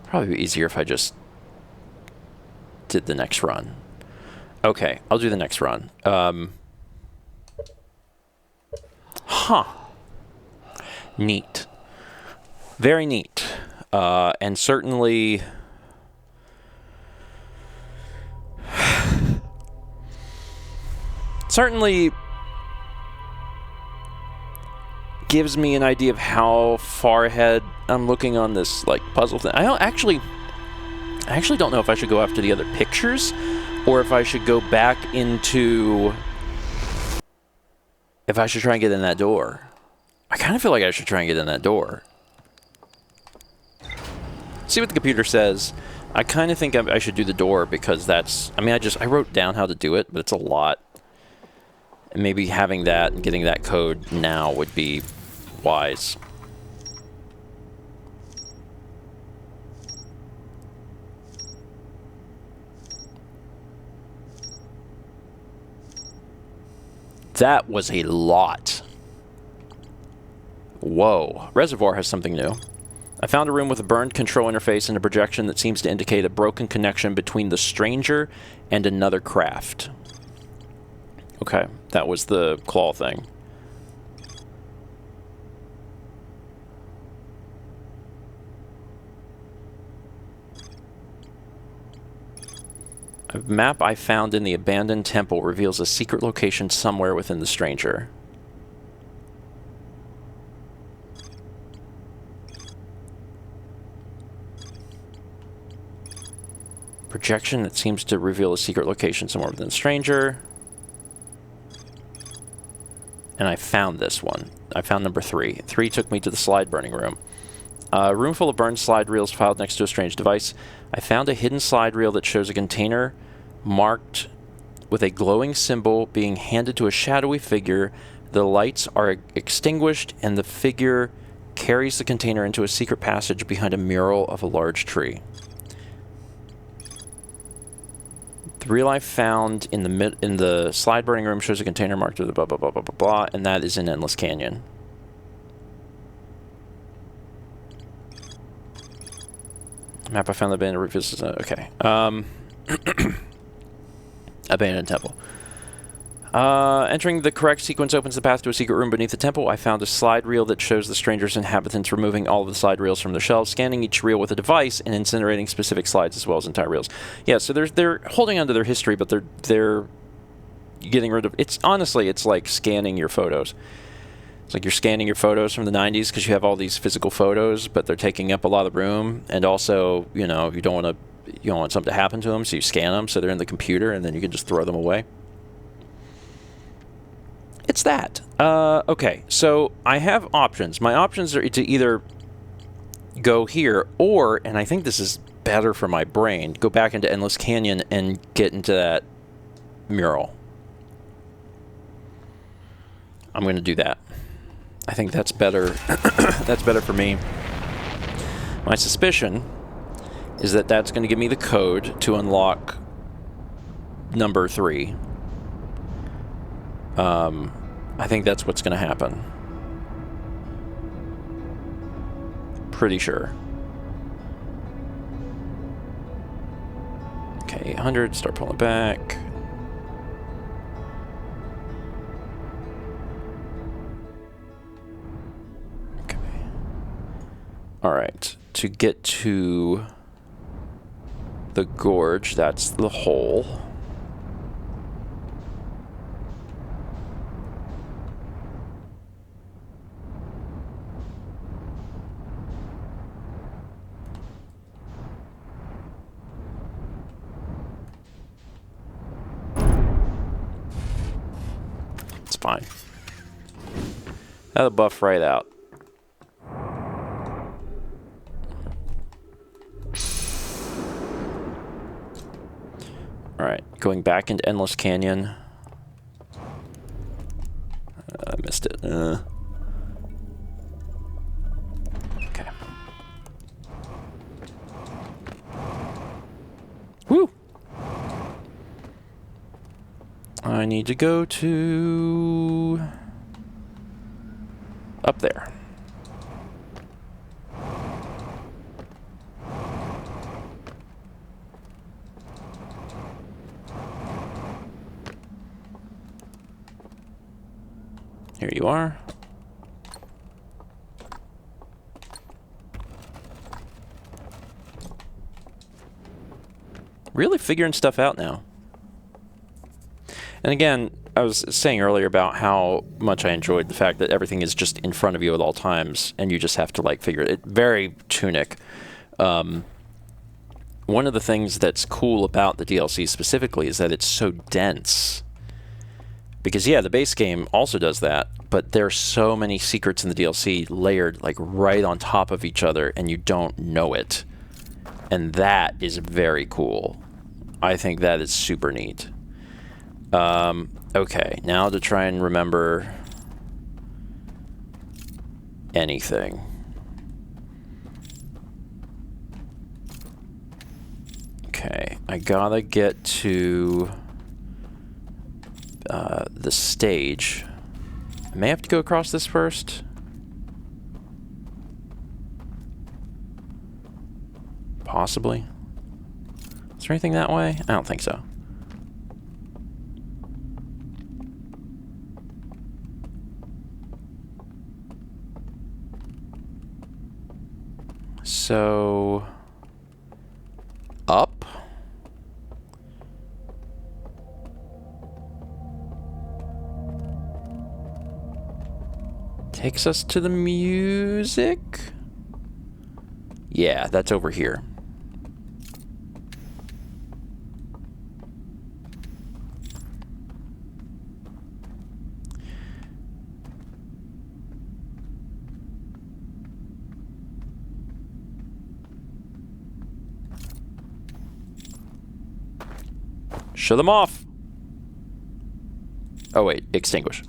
Probably be easier if I just did the next run. Okay, I'll do the next run. Huh. Neat. Very neat. And certainly... certainly gives me an idea of how far ahead I'm looking on this like puzzle thing. I actually don't know if I should go after the other pictures or if I should go back into... if I should try and get in that door. I kind of feel like I should try and get in that door. See what the computer says. I kind of think I should do the door because that's... I mean, I wrote down how to do it, but it's a lot. And maybe having that and getting that code now would be wise. That was a lot. Whoa. Reservoir has something new. I found a room with a burned control interface and a projection that seems to indicate a broken connection between the stranger and another craft. Okay, that was the claw thing. A map I found in the abandoned temple reveals a secret location somewhere within the stranger. Projection that seems to reveal a secret location somewhere within the stranger. And I found this one. I found number 3. 3 took me to the slide burning room. A room full of burned slide reels filed next to a strange device. I found a hidden slide reel that shows a container marked with a glowing symbol being handed to a shadowy figure. The lights are extinguished and the figure carries the container into a secret passage behind a mural of a large tree. The reel I found in the slide burning room shows a container marked with blah blah blah blah blah blah, and that is in Endless Canyon. Map I found the abandoned roof. Okay. Abandoned temple. Entering the correct sequence opens the path to a secret room beneath the temple. I found a slide reel that shows the stranger's inhabitants removing all of the slide reels from their shelves, scanning each reel with a device, and incinerating specific slides as well as entire reels. Yeah, so they're holding onto their history, but they're getting rid of... Honestly, it's like scanning your photos. It's like you're scanning your photos from the 90s because you have all these physical photos, but they're taking up a lot of room, and also, you know, you don't want something to happen to them, so you scan them so they're in the computer, and then you can just throw them away. It's that. Okay, so I have options. My options are to either go here or, and I think this is better for my brain, go back into Endless Canyon and get into that mural. I'm going to do that. I think that's better. That's better for me. My suspicion is that that's going to give me the code to unlock number 3. I think that's what's going to happen. Pretty sure. Okay, 800, start pulling back. Okay. Alright, to get to the gorge, that's the hole. Fine. That'll buff right out. Alright, going back into Endless Canyon. I missed it. Okay. Woo! I need to go to... up there. you are. Really figuring stuff out now. And again, I was saying earlier about how much I enjoyed the fact that everything is just in front of you at all times, and you just have to like figure it. Very Tunic. One of the things that's cool about the DLC specifically is that it's so dense. Because yeah, the base game also does that, but there's so many secrets in the DLC layered like right on top of each other, and you don't know it. And that is very cool. I think that is super neat. Okay, now to try and remember anything. Okay, I gotta get to the stage. I may have to go across this first. Possibly. Is there anything that way? I don't think so. So... up? Takes us to the music? Yeah, that's over here. Shut them off! Oh wait, extinguish.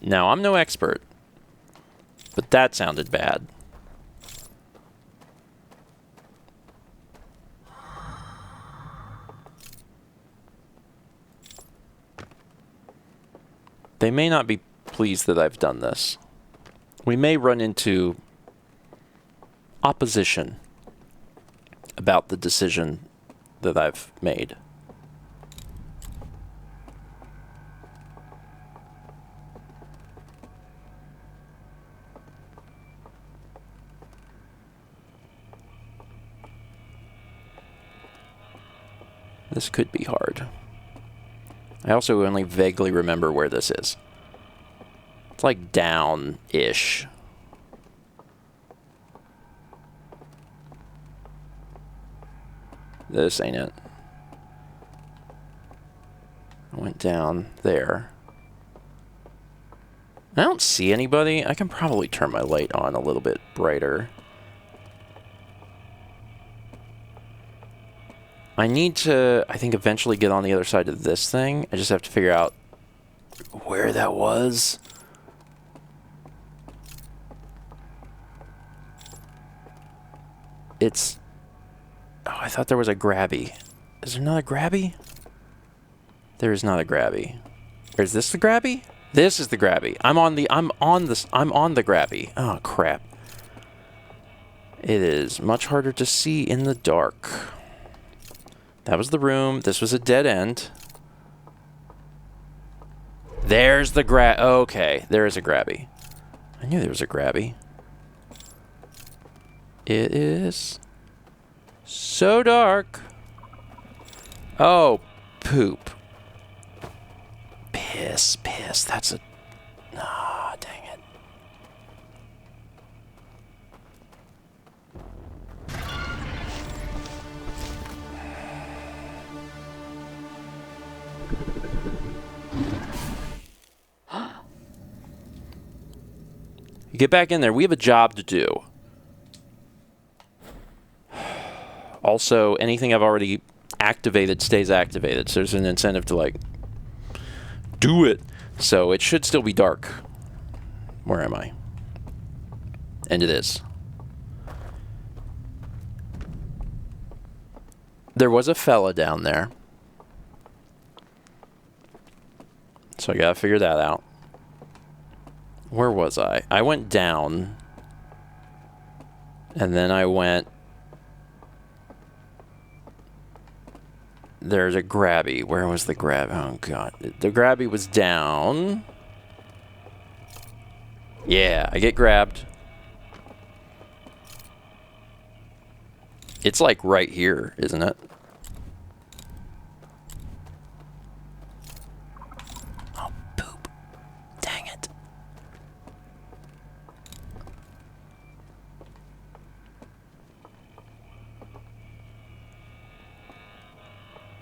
Now, I'm no expert, but that sounded bad. They may not be pleased that I've done this. We may run into opposition about the decision that I've made. This could be hard. I also only vaguely remember where this is. It's like down-ish. This ain't it. I went down there. I don't see anybody. I can probably turn my light on a little bit brighter. I need to, I think, eventually get on the other side of this thing. I just have to figure out where that was. It's... oh, I thought there was a grabby. Is there not a grabby? There is not a grabby. Or is this the grabby? This is the grabby. I'm on the grabby. Oh, crap. It is much harder to see in the dark. That was the room. This was a dead end. There's the okay, there is a grabby. I knew there was a grabby. It is so dark. Oh, poop. Piss. That's a... ah, dang it. You get back in there. We have a job to do. Also, anything I've already activated stays activated. So there's an incentive to, like, do it. So it should still be dark. Where am I? And it is. There was a fella down there. So I gotta figure that out. Where was I? I went down. And then I went there's a grabby. Where was the grab? Oh, God. The grabby was down. Yeah, I get grabbed. It's like right here, isn't it? Oh, poop. Dang it.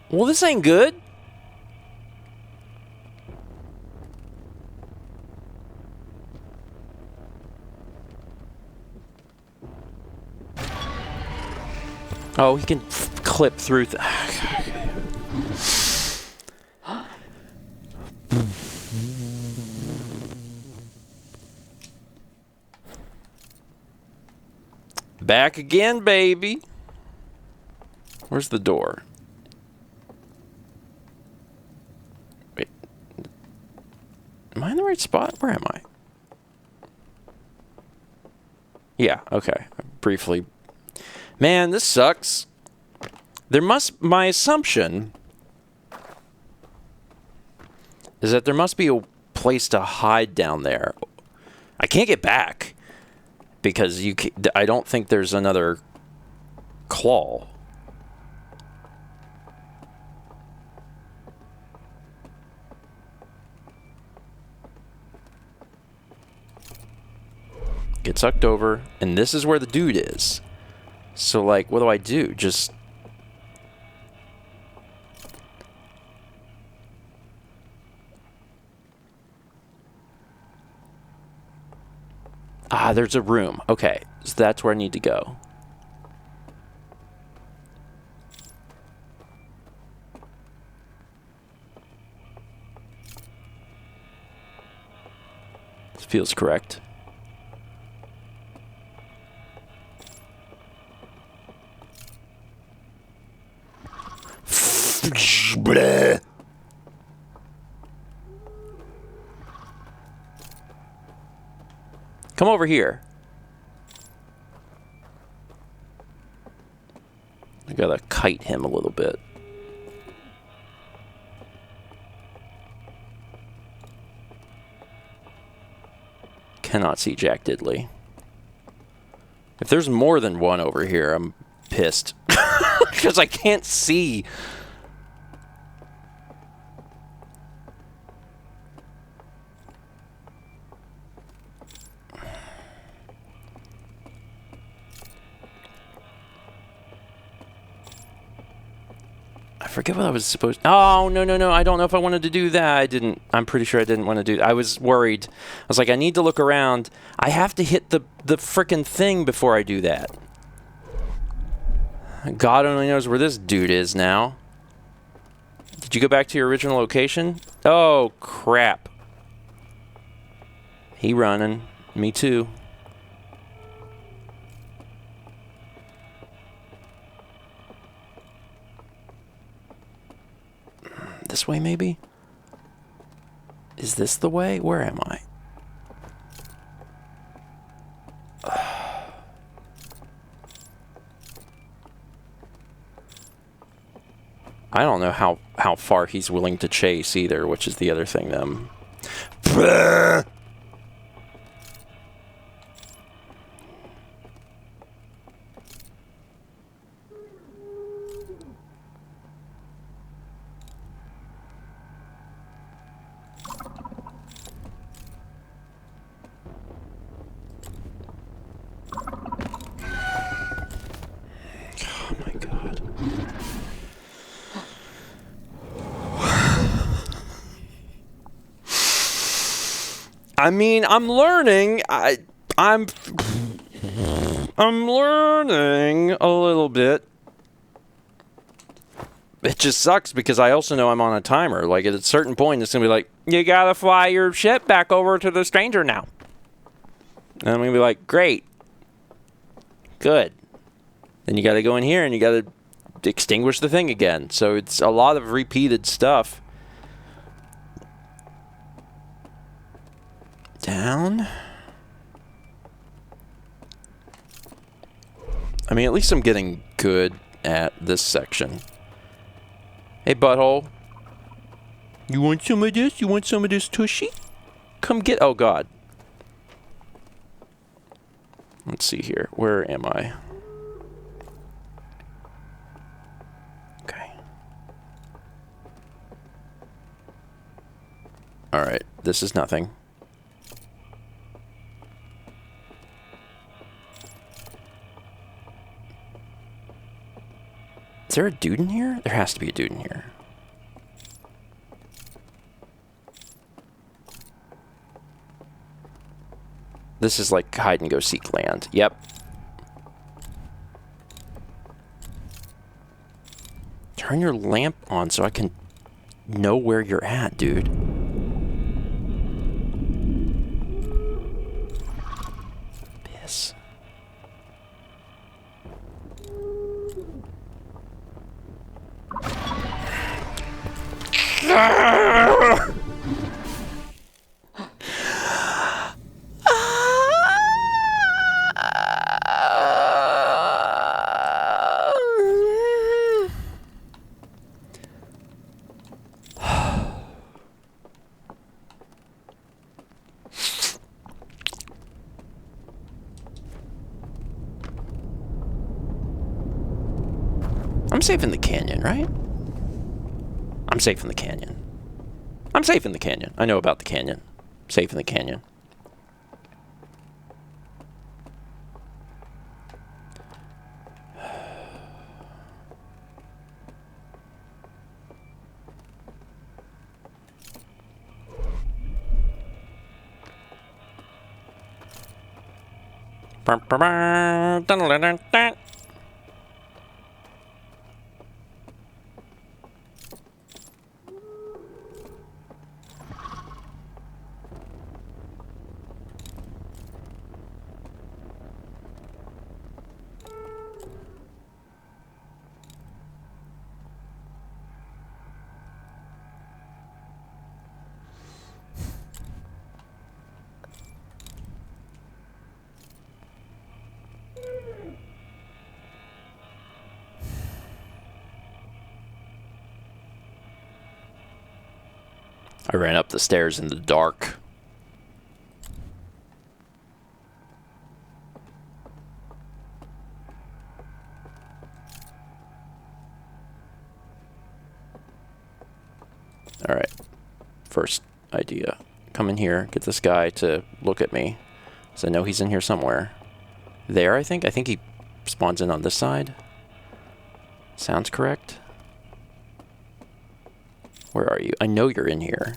Well, this ain't good. Oh, he can clip through. Back again, baby. Where's the door? Wait. Am I in the right spot? Where am I? Yeah, okay. Briefly. Man, this sucks. My assumption is that there must be a place to hide down there. I can't get back because I don't think there's another claw. Get sucked over, and this is where the dude is. So, like, what do I do? Just... Ah, there's a room. Okay, so that's where I need to go. This feels correct. Bleh. Come over here. I gotta kite him a little bit. Cannot see Jack Diddley. If there's more than one over here, I'm pissed. Because I can't see. I forget what I was supposed to... Oh, no. I don't know if I wanted to do that. I didn't. I'm pretty sure I didn't want to do that. I was worried. I was like, I need to look around. I have to hit the frickin' thing before I do that. God only knows where this dude is now. Did you go back to your original location? Oh, crap. He running. Me too. This way, maybe? Is this the way? Where am I? I don't know how far he's willing to chase either, which is the other thing. Oh my God. I mean, I'm learning. I'm learning a little bit. It just sucks because I also know I'm on a timer. Like, at a certain point, it's going to be like, you got to fly your ship back over to the stranger now. And I'm going to be like, great. Good. Then you got to go in here and you got to extinguish the thing again. So it's a lot of repeated stuff. Down. I mean, at least I'm getting good at this section. Hey, butthole. You want some of this? You want some of this tushy? Come get... Oh, God. Let's see here. Where am I? Okay. Alright. This is nothing. Is there a dude in here? There has to be a dude in here. This is like hide and go seek land. Yep. Turn your lamp on so I can know where you're at, dude. Piss. I'm safe in the canyon, right? I'm safe in the canyon. I'm safe in the canyon. I know about the canyon. Safe in the canyon. I ran up the stairs in the dark. All right. First idea. Come in here, get this guy to look at me. So I know he's in here somewhere. There, I think. I think he spawns in on this side. Sounds correct. Where are you? I know you're in here.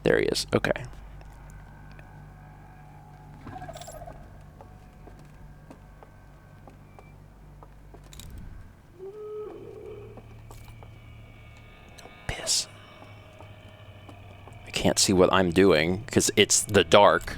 There he is. Okay. Piss. I can't see what I'm doing because it's the dark.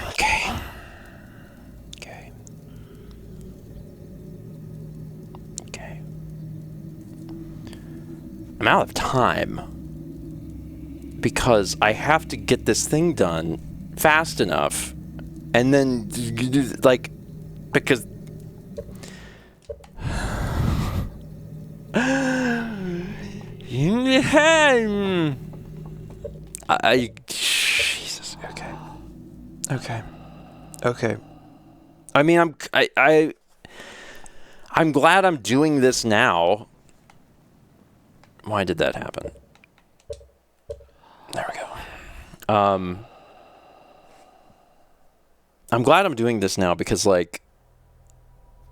Okay. Okay. Okay. I'm out of time because I have to get this thing done fast enough, and then like because Jesus. Okay. Okay. Okay. I mean, I'm glad I'm doing this now. Why did that happen? There we go. I'm glad I'm doing this now because, like,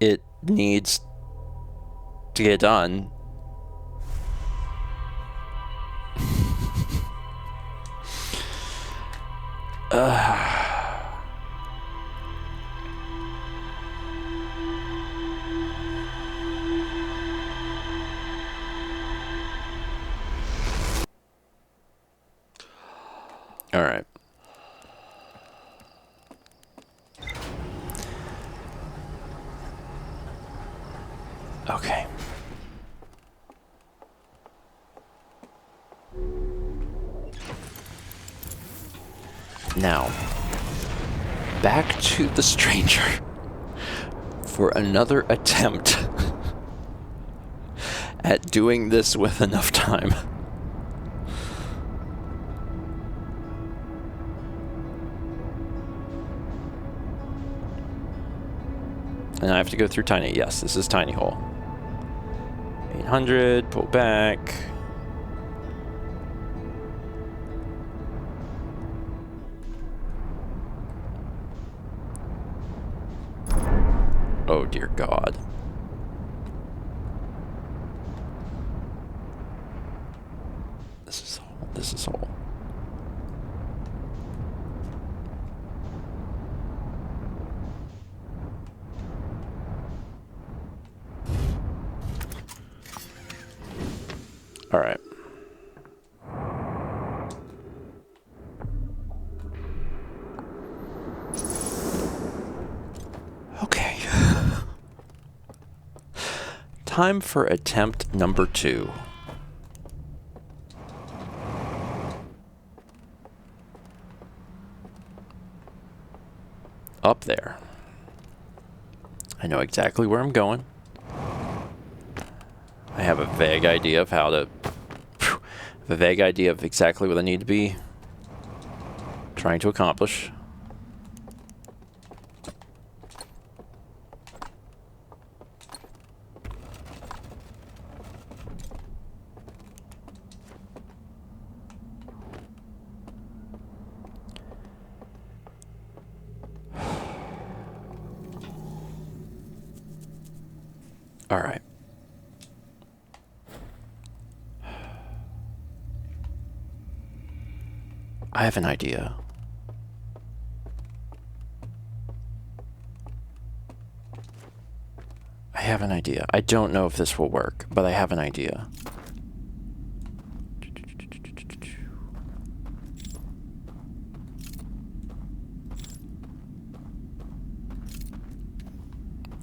it needs to get done. All right. Okay. Now, back to the stranger for another attempt at doing this with enough time. And I have to go through tiny. Yes, this is tiny hole. 800, pull back. Oh dear God. This is hole. This is hole. All right. Okay. Time for attempt number 2. Up there. I know exactly where I'm going. I have a vague idea of how to... a vague idea of exactly what I need to be trying to accomplish. All right. I have an idea. I have an idea. I don't know if this will work, but I have an idea.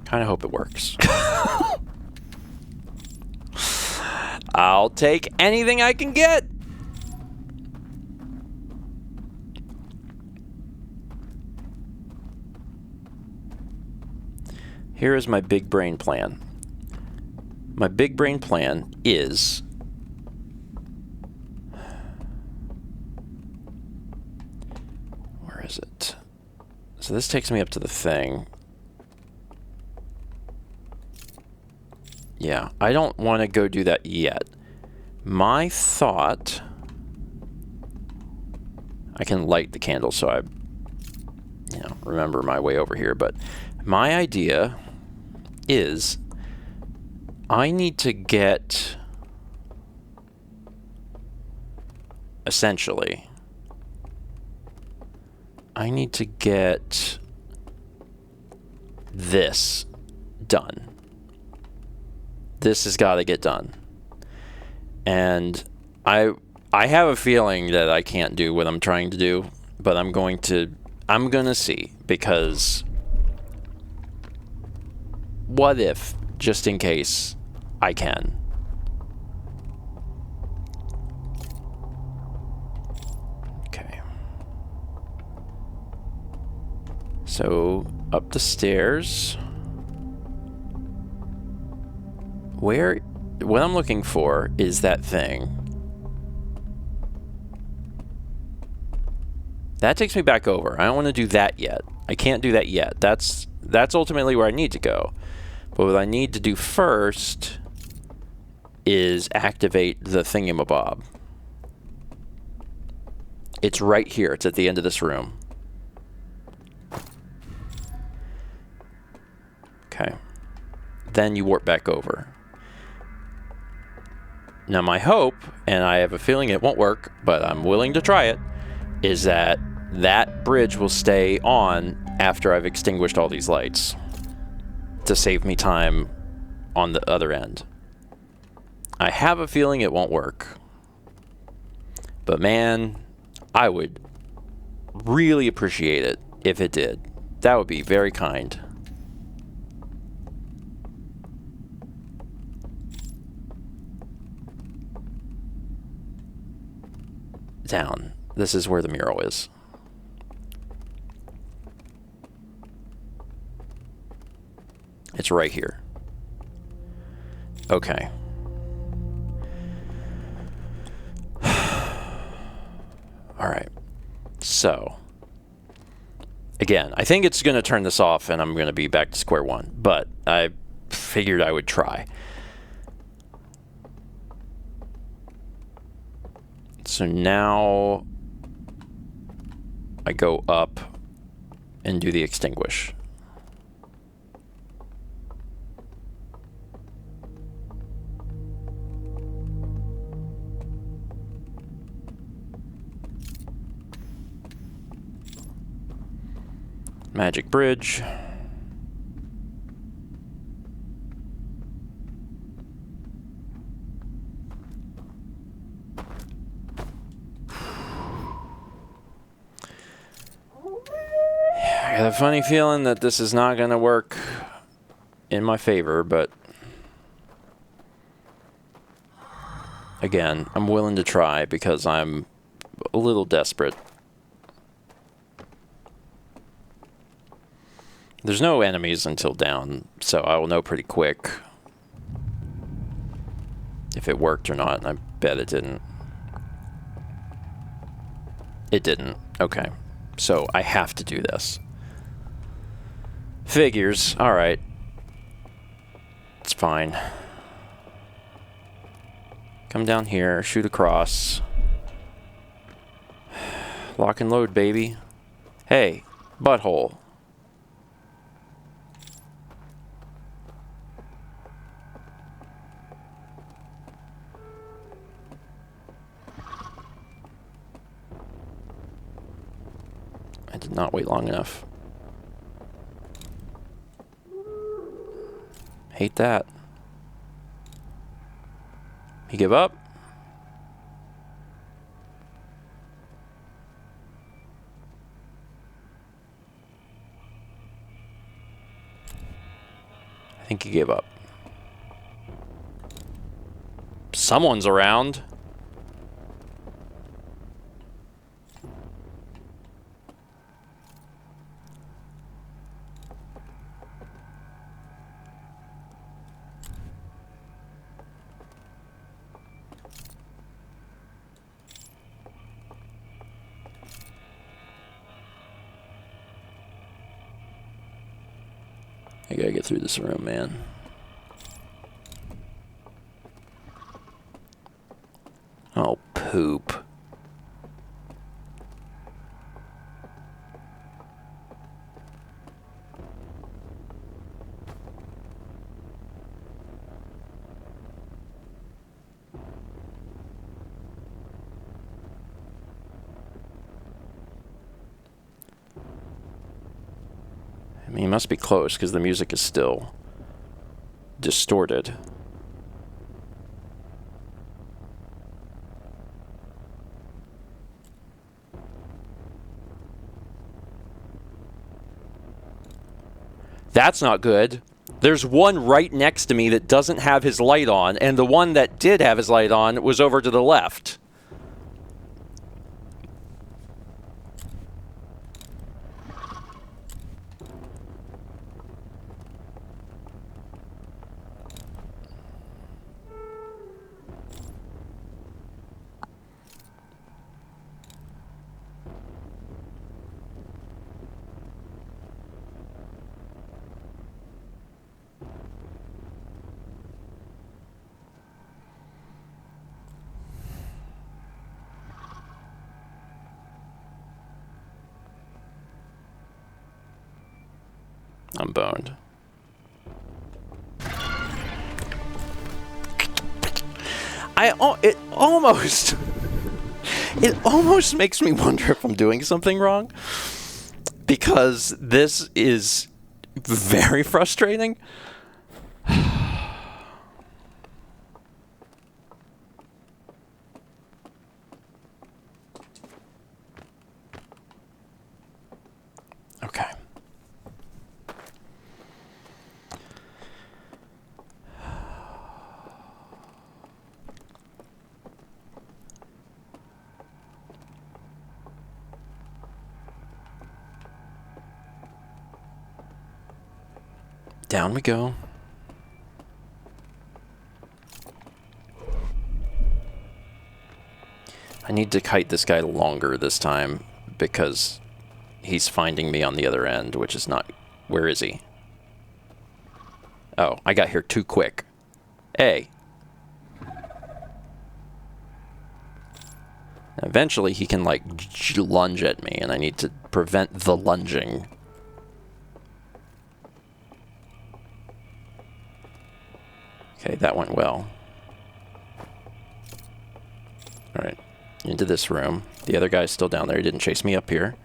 Kind of hope it works. I'll take anything I can get. Here is my big brain plan. My big brain plan is where is it? So this takes me up to the thing. Yeah, I don't want to go do that yet. My thought... I can light the candle so I, remember my way over here. But my idea is I need to get... Essentially, I need to get this done. This has got to get done. And I have a feeling that I can't do what I'm trying to do, but I'm going to see, because what if, just in case, I can? Okay. So, up the stairs. What I'm looking for is that thing. That takes me back over. I don't want to do that yet. I can't do that yet. That's ultimately where I need to go. But what I need to do first is activate the thingamabob. It's right here. It's at the end of this room. Okay. Then you warp back over. Now my hope, and I have a feeling it won't work, but I'm willing to try it, is that that bridge will stay on after I've extinguished all these lights to save me time on the other end. I have a feeling it won't work. But man, I would really appreciate it if it did. That would be very kind. Down. This is where the mural is. It's right here. Okay. All right. So, again, I think it's going to turn this off and I'm going to be back to square one, but I figured I would try. So now I go up and do the extinguish. Magic bridge. I got a funny feeling that this is not going to work in my favor, but again, I'm willing to try because I'm a little desperate. There's no enemies until down, so I will know pretty quick if it worked or not, and I bet it didn't. It didn't. Okay. So I have to do this. Figures. Alright. It's fine. Come down here, shoot across. Lock and load, baby. Hey, butthole. I did not wait long enough. Hate that. You give up? I think he gave up. Someone's around. I gotta get through this room, man. Oh, poop. I mean, he must be close because the music is still distorted. That's not good. There's one right next to me that doesn't have his light on, and the one that did have his light on was over to the left. I'm boned. It almost makes me wonder if I'm doing something wrong, because this is very frustrating. Down we go. I need to kite this guy longer this time because he's finding me on the other end, which is not... Where is he? Oh, I got here too quick. Hey. Eventually he can, like, lunge at me, and I need to prevent the lunging. Okay, that went well. Alright, into this room. The other guy's still down there. He didn't chase me up here.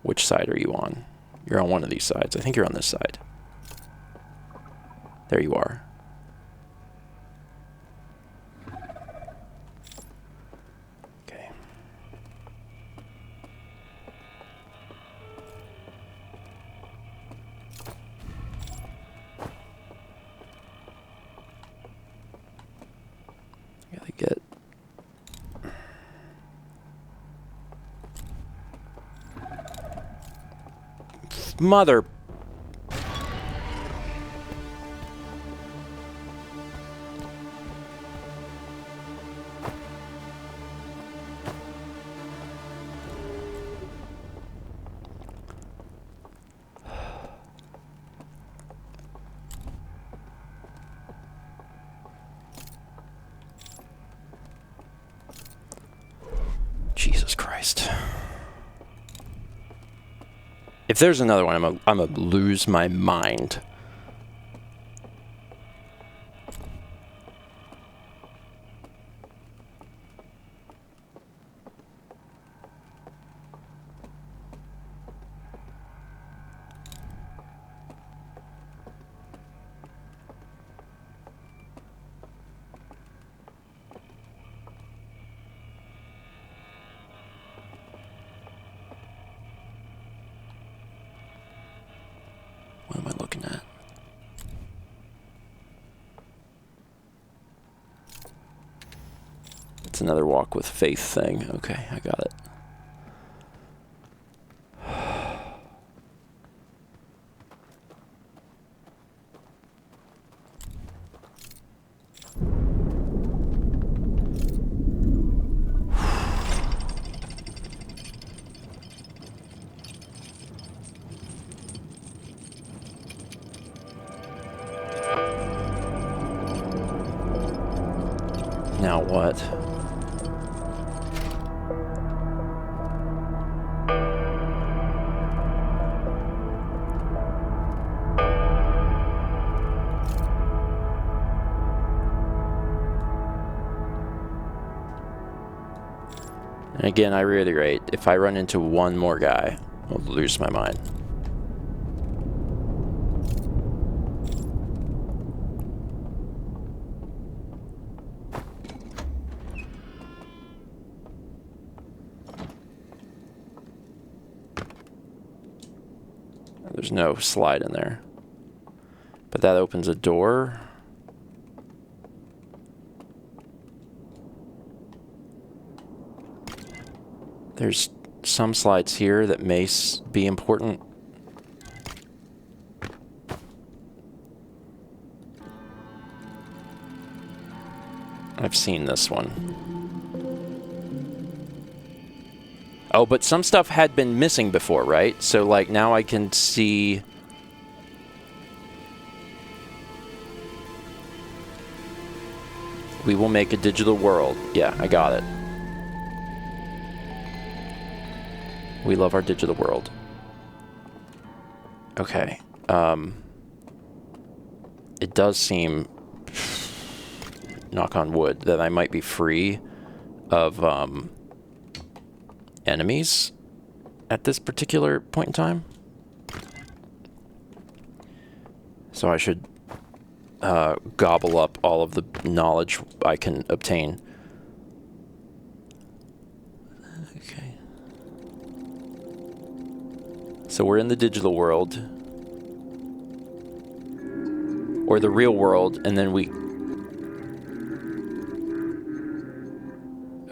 Which side are you on? You're on one of these sides. I think you're on this side. There you are. Okay. Gotta get... Mother... Jesus Christ. If there's another one, I'm gonna lose my mind. What am I looking at? It's another walk with faith thing. Okay, I got it. Now what? And again, I reiterate, if I run into one more guy, I'll lose my mind. There's no slide in there. But that opens a door. There's some slides here that may be important. I've seen this one. Oh, but some stuff had been missing before, right? So, like, now I can see... We will make a digital world. Yeah, I got it. We love our digital world. Okay. It does seem, knock on wood, that I might be free of enemies at this particular point in time. So I should gobble up all of the knowledge I can obtain. Okay. So we're in the digital world. Or the real world, and then we...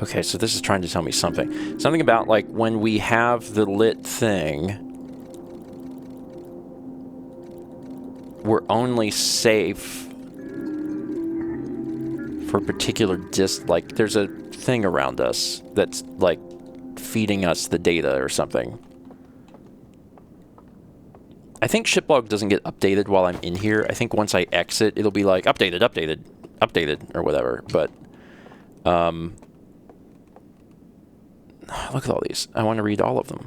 Okay, so this is trying to tell me something. Something about, like, when we have the lit thing... we're only safe for a particular like, there's a thing around us that's, like, feeding us the data or something. I think shiplog doesn't get updated while I'm in here. I think once I exit, it'll be like, updated, or whatever. But, look at all these. I want to read all of them.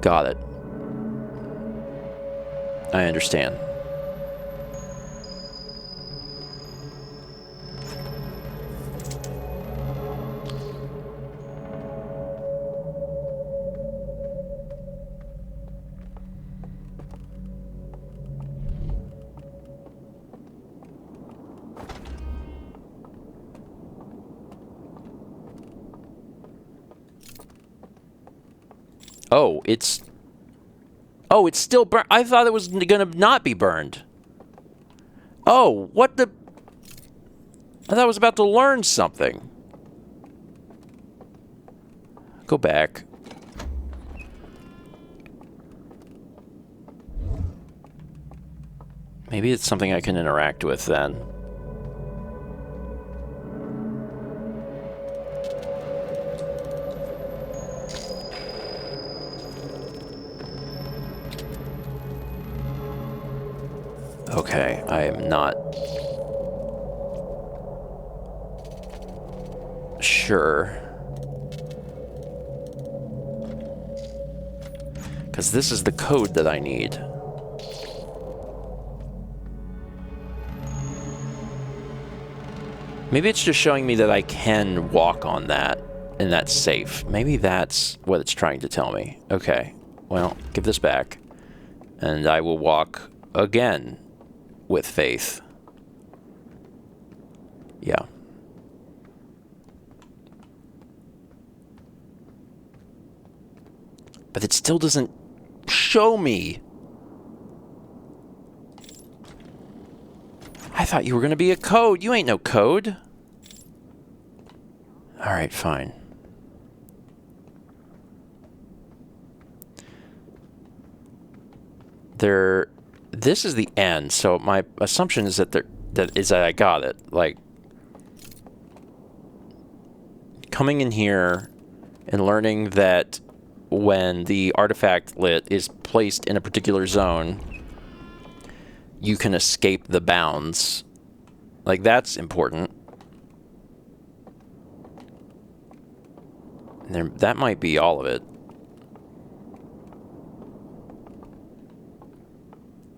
Got it. I understand. Oh, it's still burnt. I thought it was gonna not be burned. Oh, what the... I thought I was about to learn something. Go back. Maybe it's something I can interact with then. Okay, I am not sure. Because this is the code that I need. Maybe it's just showing me that I can walk on that, and that's safe. Maybe that's what it's trying to tell me. Okay, well, give this back, and I will walk again. With faith. Yeah. But it still doesn't show me. I thought you were going to be a code. You ain't no code. All right, fine. This is the end, so my assumption is that I got it. Like, coming in here and learning that when the artifact lit is placed in a particular zone, you can escape the bounds. Like, that's important. And that might be all of it.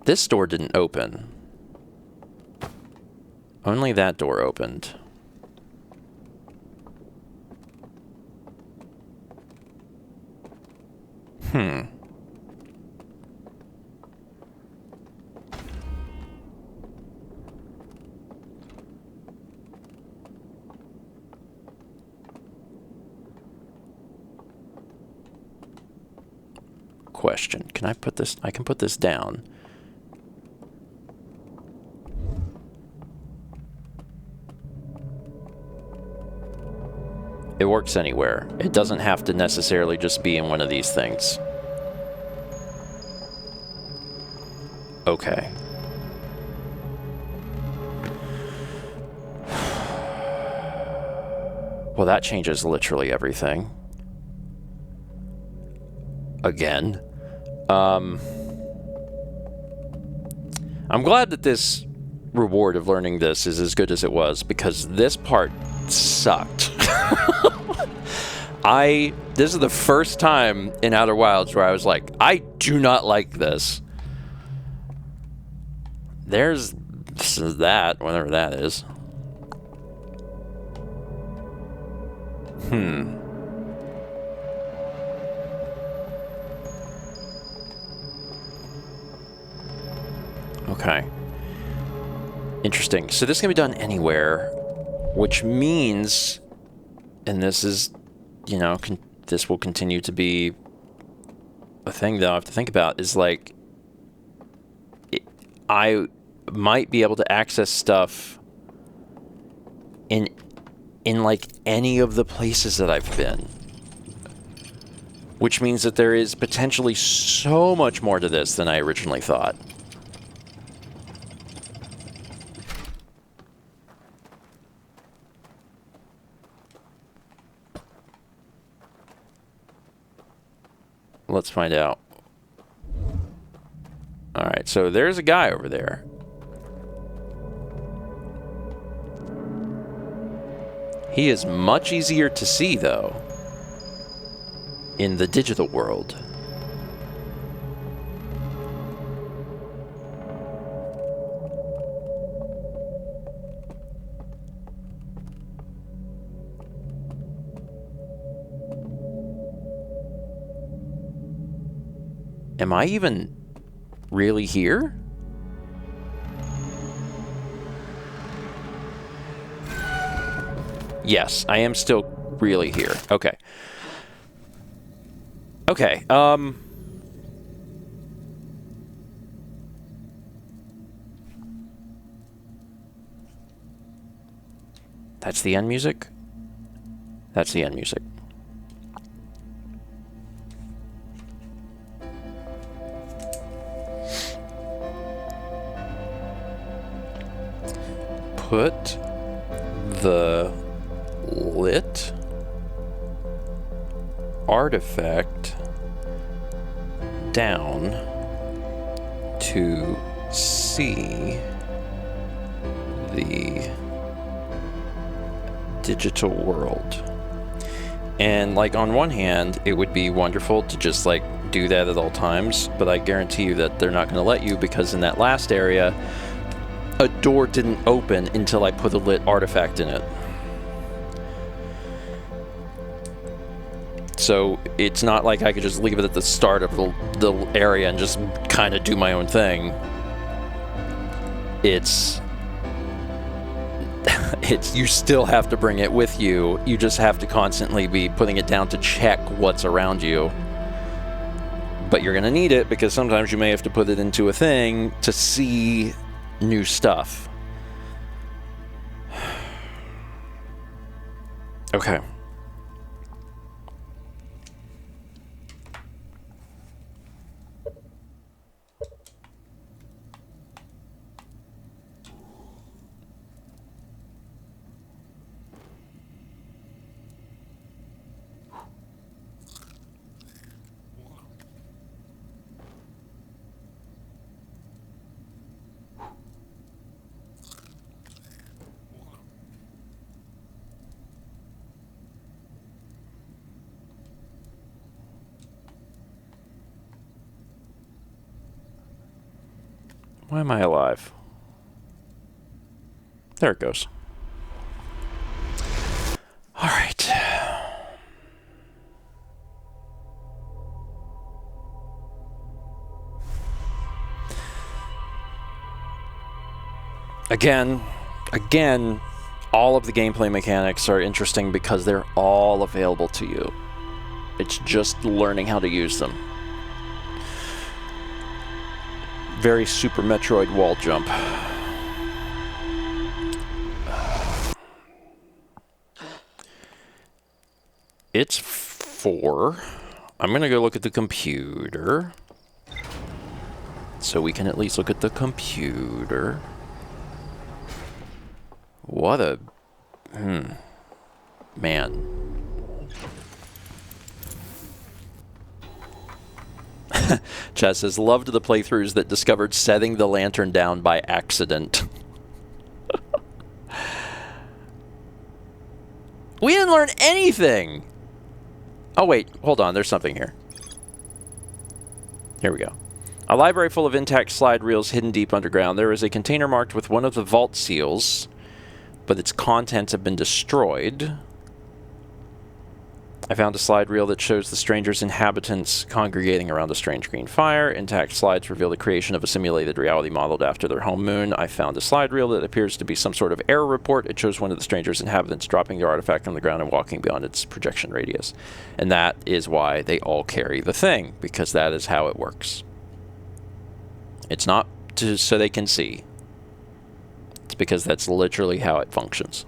This door didn't open. Only that door opened. Question. Can I put this? I can put this down. It works anywhere. It doesn't have to necessarily just be in one of these things. Okay. Well, that changes literally everything. Again. I'm glad that this reward of learning this is as good as it was, because this part sucked. This is the first time in Outer Wilds where I was like, I do not like this. There's that, whatever that is. Okay. Interesting. So this can be done anywhere, which means, and this is, you know, this will continue to be a thing that I have to think about, is like, I might be able to access stuff in like any of the places that I've been. Which means that there is potentially so much more to this than I originally thought. Let's find out. Alright, so there's a guy over there. He is much easier to see, though, in the digital world. Am I even really here? Yes, I am still really here. Okay. Okay, that's the end music? That's the end music. Put the lit artifact down to see the digital world. And like on one hand, it would be wonderful to just like do that at all times, but I guarantee you that they're not going to let you, because in that last area, a door didn't open until I put a lit artifact in it. So it's not like I could just leave it at the start of the area and just kind of do my own thing. It's you still have to bring it with you. You just have to constantly be putting it down to check what's around you. But you're going to need it, because sometimes you may have to put it into a thing to see new stuff. Okay. Why am I alive? There it goes. All right. Again, all of the gameplay mechanics are interesting because they're all available to you. It's just learning how to use them. Very Super Metroid wall jump. It's 4. I'm gonna go look at the computer, so we can at least look at the computer. What a... Man. Chaz says, loved the playthroughs that discovered setting the lantern down by accident. We didn't learn anything! Oh wait, hold on, there's something here. Here we go. A library full of intact slide reels hidden deep underground. There is a container marked with one of the vault seals, but its contents have been destroyed. I found a slide reel that shows the stranger's inhabitants congregating around a strange green fire. Intact slides reveal the creation of a simulated reality modeled after their home moon. I found a slide reel that appears to be some sort of error report. It shows one of the stranger's inhabitants dropping their artifact on the ground and walking beyond its projection radius. And that is why they all carry the thing, because that is how it works. It's not so they can see. functions, because that's literally how it functions.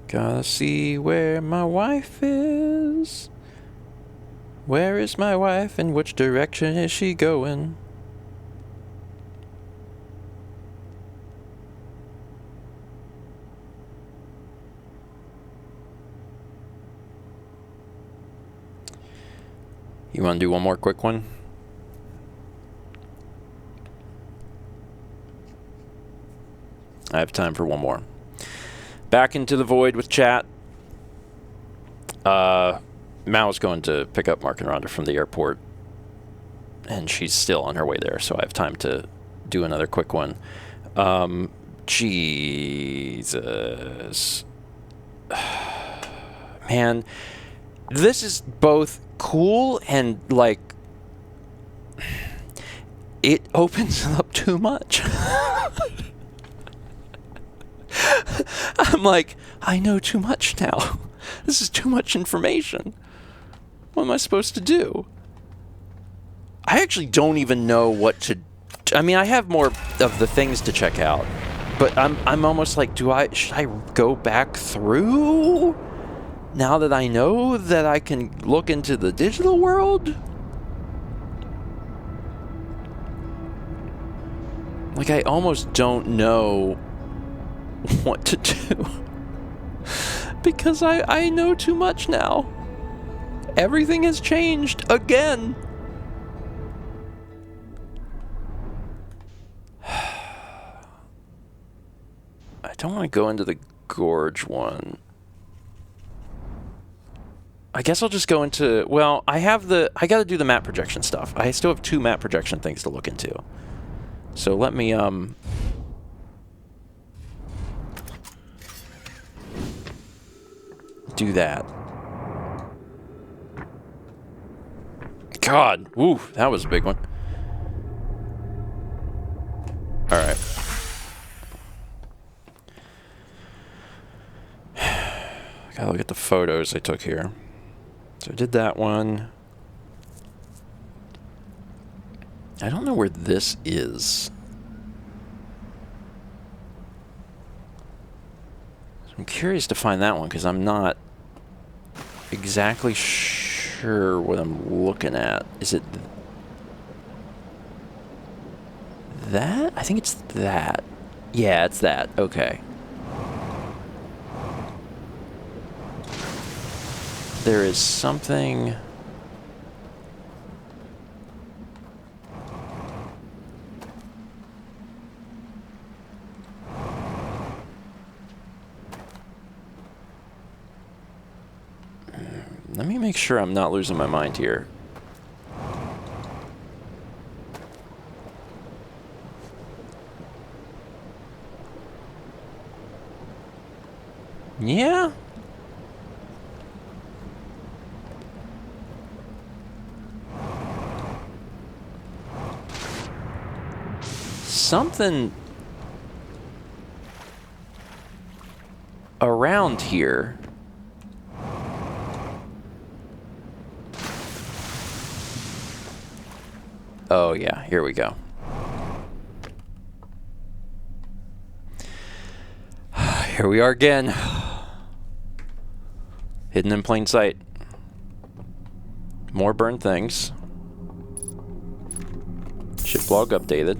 Gotta see where my wife is. Where is my wife, and which direction is she going? You want to do one more quick one? I have time for one more. Back into the void with chat. Mao's going to pick up Mark and Rhonda from the airport, and she's still on her way there, so I have time to do another quick one. Jesus. Man, this is both cool and, like, it opens up too much. I'm like, I know too much now. This is too much information. What am I supposed to do? I actually don't even know what to... I mean, I have more of the things to check out, but I'm almost like, should I go back through now that I know that I can look into the digital world? Like, I almost don't know what to do. Because I know too much now. Everything has changed again. I don't want to go into the gorge one. I guess I'll just go into... Well, I got to do the map projection stuff. I still have 2 map projection things to look into. So let me... do that. God, woo, that was a big one. All right. Gotta look at the photos I took here. So I did that one. I don't know where this is. I'm curious to find that one because I'm not exactly sure what I'm looking at. Is it that? I think it's that. Yeah, it's that. Okay. There is something... Let me make sure I'm not losing my mind here. Yeah. Something around here. Oh, yeah, here we go. Here we are again. Hidden in plain sight. More burned things. Ship log updated.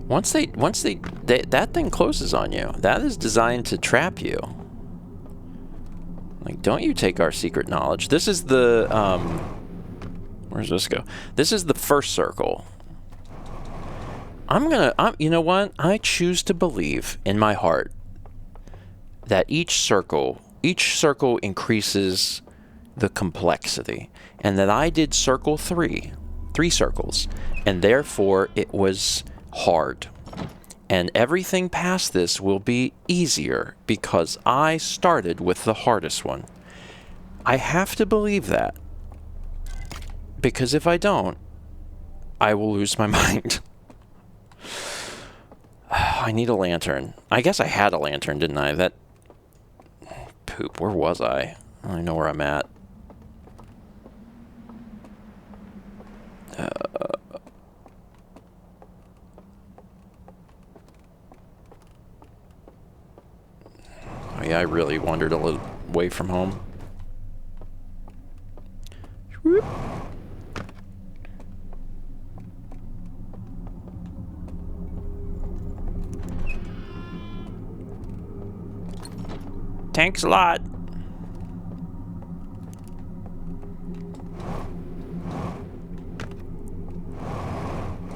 Once that thing closes on you, that is designed to trap you. Like, don't you take our secret knowledge. This is the, where's this go? This is the first circle. You know what? I choose to believe in my heart that each circle increases the complexity, and that I did circle three circles, and therefore it was hard. And everything past this will be easier because I started with the hardest one. I have to believe that, because if I don't, I will lose my mind. I need a lantern. I guess I had a lantern, didn't I? That... Poop, where was I? I know where I'm at. Oh yeah, I really wandered a little away from home. Whoop. Thanks a lot.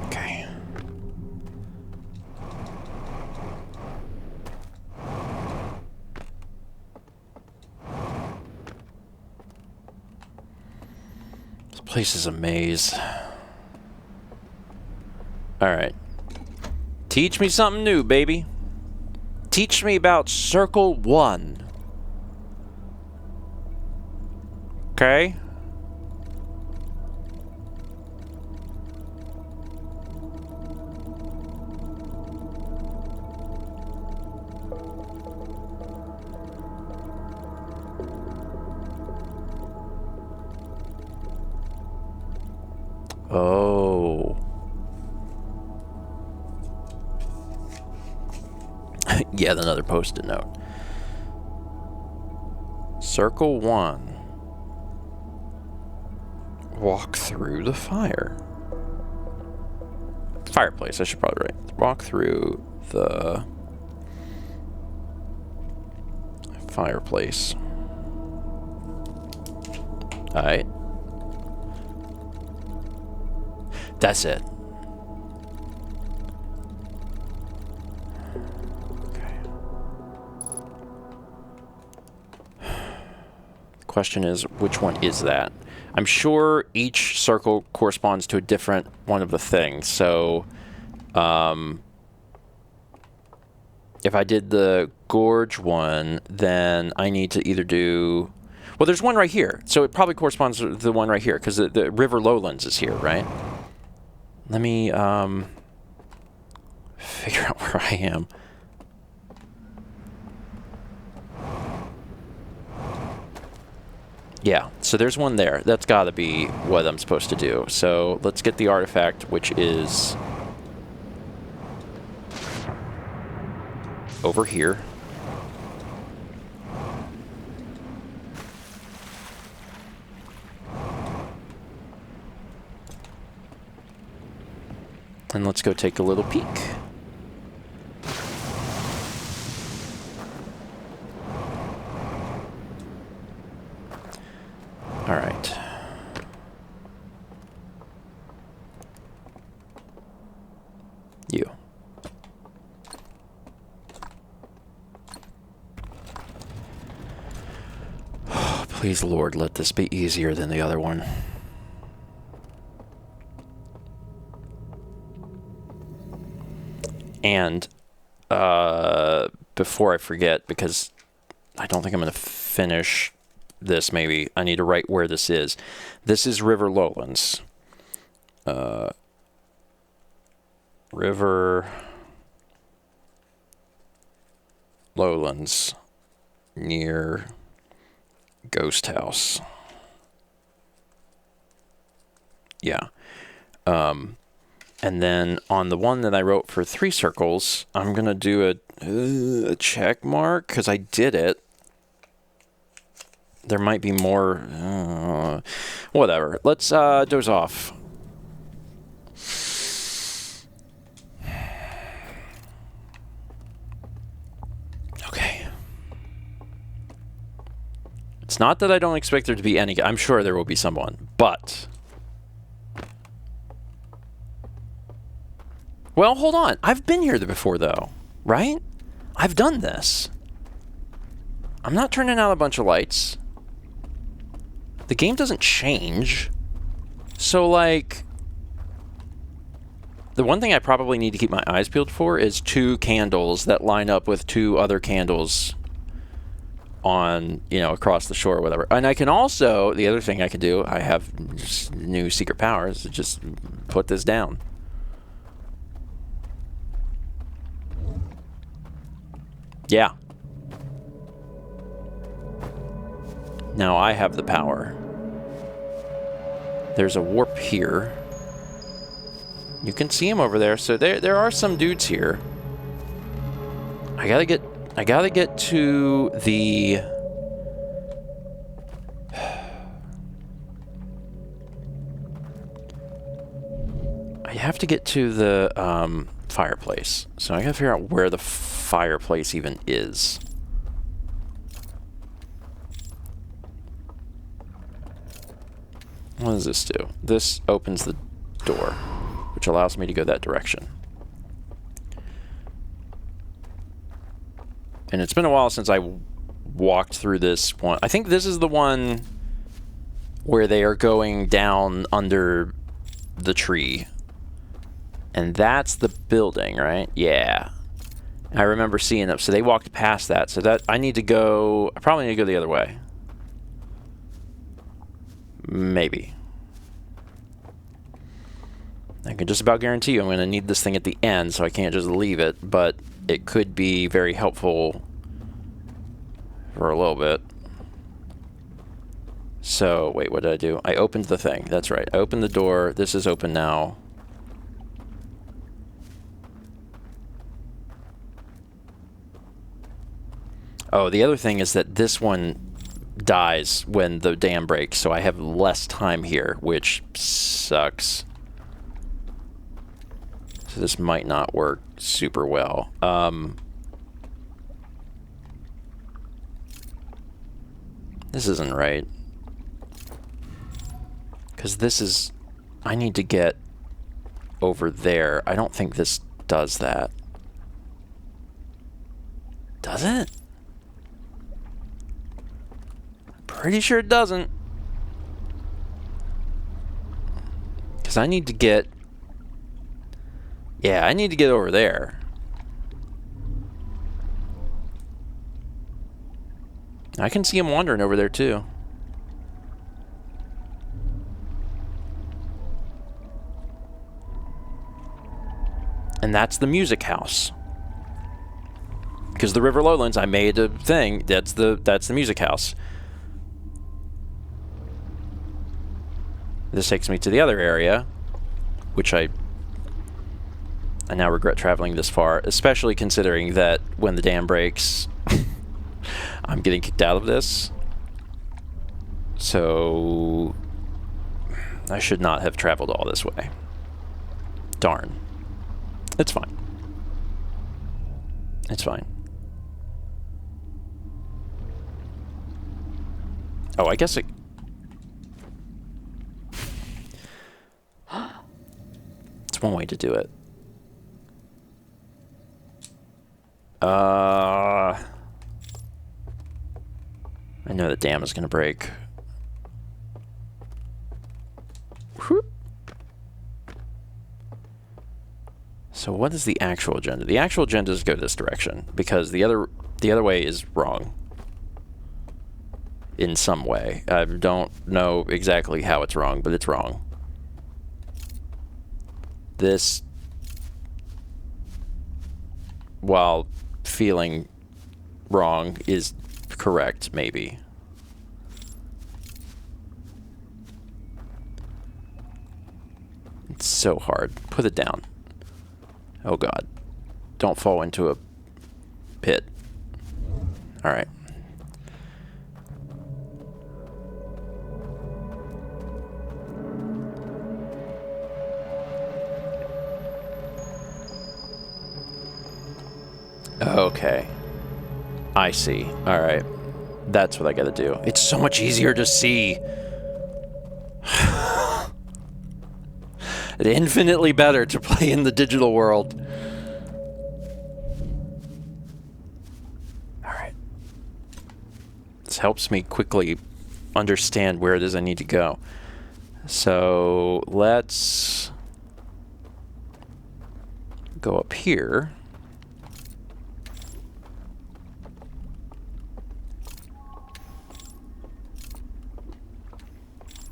Okay. This place is a maze. All right. Teach me something new, baby. Teach me about circle 1. Okay. Oh. Yeah, another post-it note. Circle 1. Walk through the fireplace, I should probably write. Walk through the fireplace. Alright. That's it. Okay. The question is, which one is that? I'm sure each circle corresponds to a different one of the things. So, if I did the gorge one, then I need to either do... Well, there's one right here. So it probably corresponds to the one right here, because the river lowlands is here, right? Let me figure out where I am. Yeah, so there's one there. That's got to be what I'm supposed to do. So let's get the artifact, which is over here. And let's go take a little peek. All right. You. Please, Lord, let this be easier than the other one. And before I forget, because I don't think I'm going to finish this, maybe I need to write where this is. This is River Lowlands. River Lowlands near Ghost House. Yeah. And then on the one that I wrote for 3 circles, I'm going to do a check mark because I did it. There might be more. Whatever. Let's doze off. Okay. It's not that I don't expect there to be any. I'm sure there will be someone, but... Well, hold on. I've been here before, though, right? I've done this. I'm not turning out a bunch of lights. the game doesn't change. So, like, the one thing I probably need to keep my eyes peeled for is 2 candles that line up with 2 other candles on, you know, across the shore or whatever. And I can also, the other thing I can do, I have new secret powers, just put this down. Yeah. Now I have the power. There's a warp here. You can see him over there. So there are some dudes here. I gotta get to the... I have to get to the fireplace. So I gotta figure out where the fireplace even is. What does this do? This opens the door, which allows me to go that direction. And it's been a while since I walked through this one. I think this is the one where they are going down under the tree. And that's the building, right? Yeah. I remember seeing them. So they walked past that. So that I need to go... I probably need to go the other way. Maybe. I can just about guarantee you I'm going to need this thing at the end, so I can't just leave it, but it could be very helpful for a little bit. So, wait, what did I do? I opened the thing. That's right. I opened the door. This is open now. Oh, the other thing is that this one dies when the dam breaks, so I have less time here, which sucks. So this might not work super well. This isn't right. Because this is... I need to get over there. I don't think this does that. Does it? Pretty sure it doesn't. Because I need to get... Yeah, I need to get over there. I can see him wandering over there too. And that's the music house. Because the River Lowlands, I made a thing. That's the music house. This takes me to the other area, which I now regret traveling this far, especially considering that when the dam breaks, I'm getting kicked out of this. So I should not have traveled all this way. Darn. It's fine. It's fine. Oh, I guess it... It's one way to do it. I know the dam is going to break. Whoop. So what is the actual agenda? The actual agenda is go this direction, because the other way is wrong. In some way. I don't know exactly how it's wrong, but it's wrong. This, while feeling wrong, is correct, maybe. It's so hard. Put it down. Oh god. Don't fall into a pit. Alright. Okay. I see. Alright. That's what I gotta do. It's so much easier to see. It's infinitely better to play in the digital world. Alright. This helps me quickly understand where it is I need to go. So let's go up here.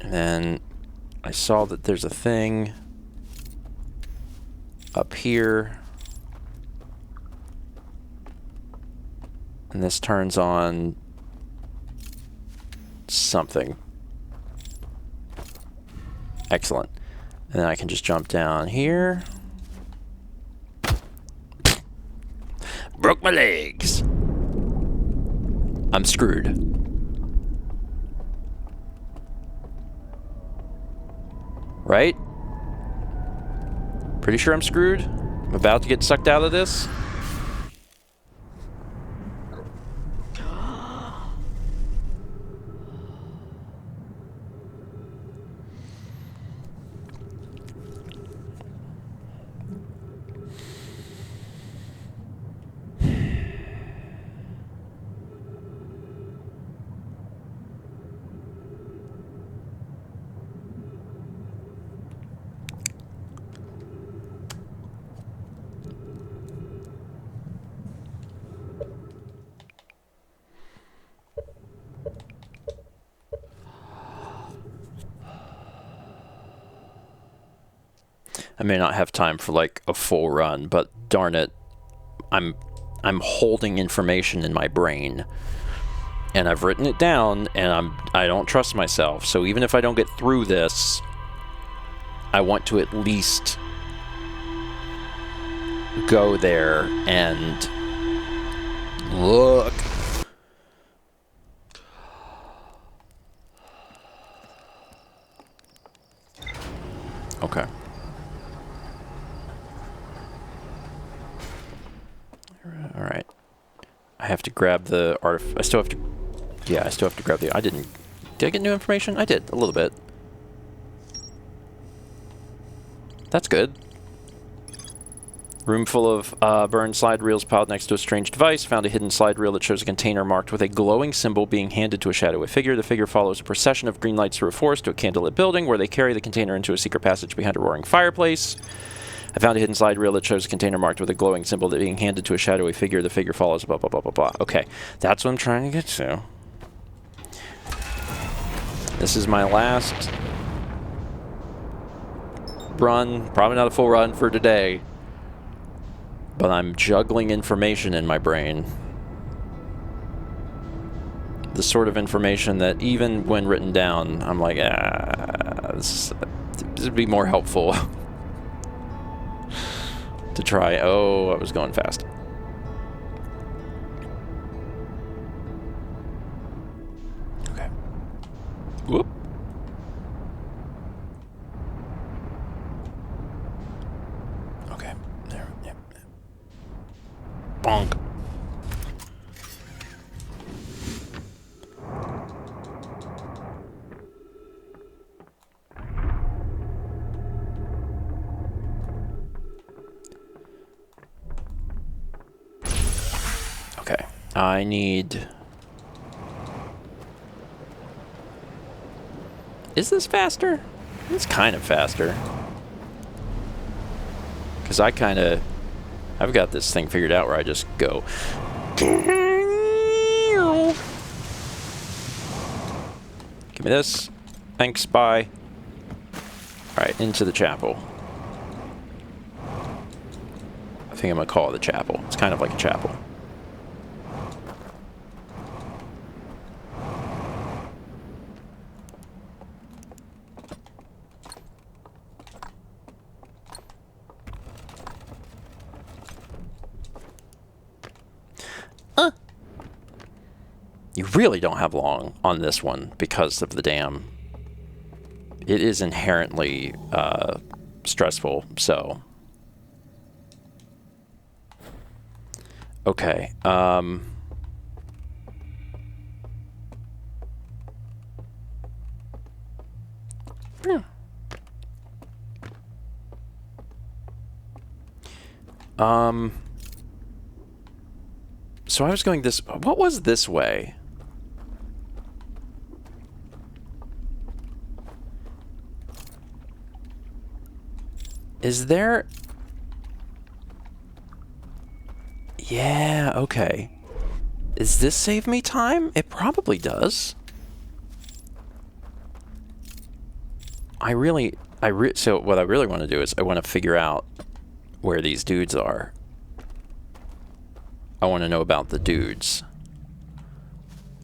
And then I saw that there's a thing up here. And this turns on something. Excellent. And then I can just jump down here. Broke my legs. I'm screwed. Right? Pretty sure I'm screwed. I'm about to get sucked out of this. I may not have time for like a full run, but darn it, I'm holding information in my brain, and I've written it down, and I don't trust myself. So even if I don't get through this, I want to at least go there and look. Okay. All right. I have to grab the I still have to. Yeah, I still have to grab the. Did I get new information? I did a little bit. That's good. Room full of burned slide reels piled next to a strange device. Found a hidden slide reel that shows a container marked with a glowing symbol being handed to a shadowy figure. The figure follows a procession of green lights through a forest to a candlelit building where they carry the container into a secret passage behind a roaring fireplace. I found a hidden slide reel that shows a container marked with a glowing symbol that being handed to a shadowy figure. The figure follows, blah, blah, blah, blah, blah. Okay, that's what I'm trying to get to. This is my last run. Probably not a full run for today. But I'm juggling information in my brain. The sort of information that even when written down, I'm like, this would be more helpful. To try. Oh, I was going fast. Okay. Whoop. Okay. There. Yep. Bonk. Okay, I need... Is this faster? It's kind of faster. Because I've got this thing figured out where I just go... Give me this. Thanks, bye. Alright, into the chapel. I think I'm going to call it the chapel. It's kind of like a chapel. You really don't have long on this one because of the dam. It is inherently stressful, so... Okay, yeah. So I was going this... What was this way? Is there... Yeah, okay. Does this save me time? It probably does. So what I really want to do is I want to figure out where these dudes are. I want to know about the dudes.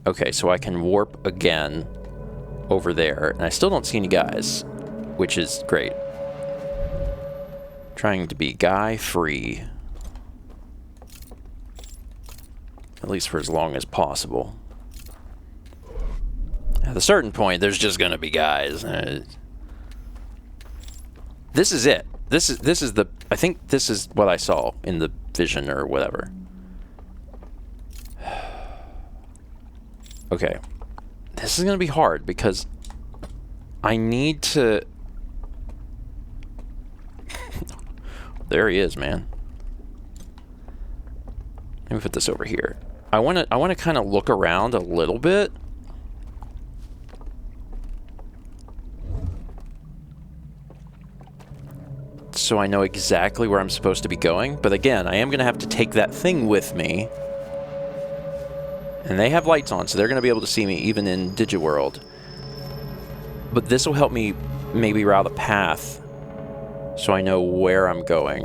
Okay, so I can warp again over there, and I still don't see any guys, which is great. Trying to be guy-free. At least for as long as possible. At a certain point, there's just gonna be guys. This is it. This is the... I think this is what I saw in the vision or whatever. Okay. This is gonna be hard because I need to... There he is, man. Let me put this over here. I want to kind of look around a little bit. So I know exactly where I'm supposed to be going. But again, I am going to have to take that thing with me. And they have lights on, so they're going to be able to see me even in Digiworld. But this will help me maybe route a path so I know where I'm going.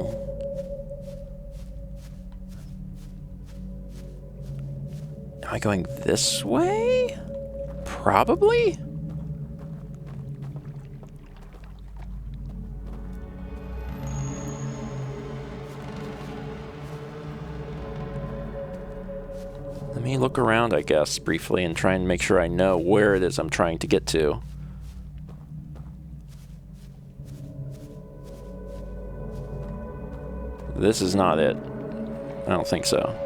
Am I going this way? Probably? Let me look around, I guess, briefly and try and make sure I know where it is I'm trying to get to. This is not it. I don't think so.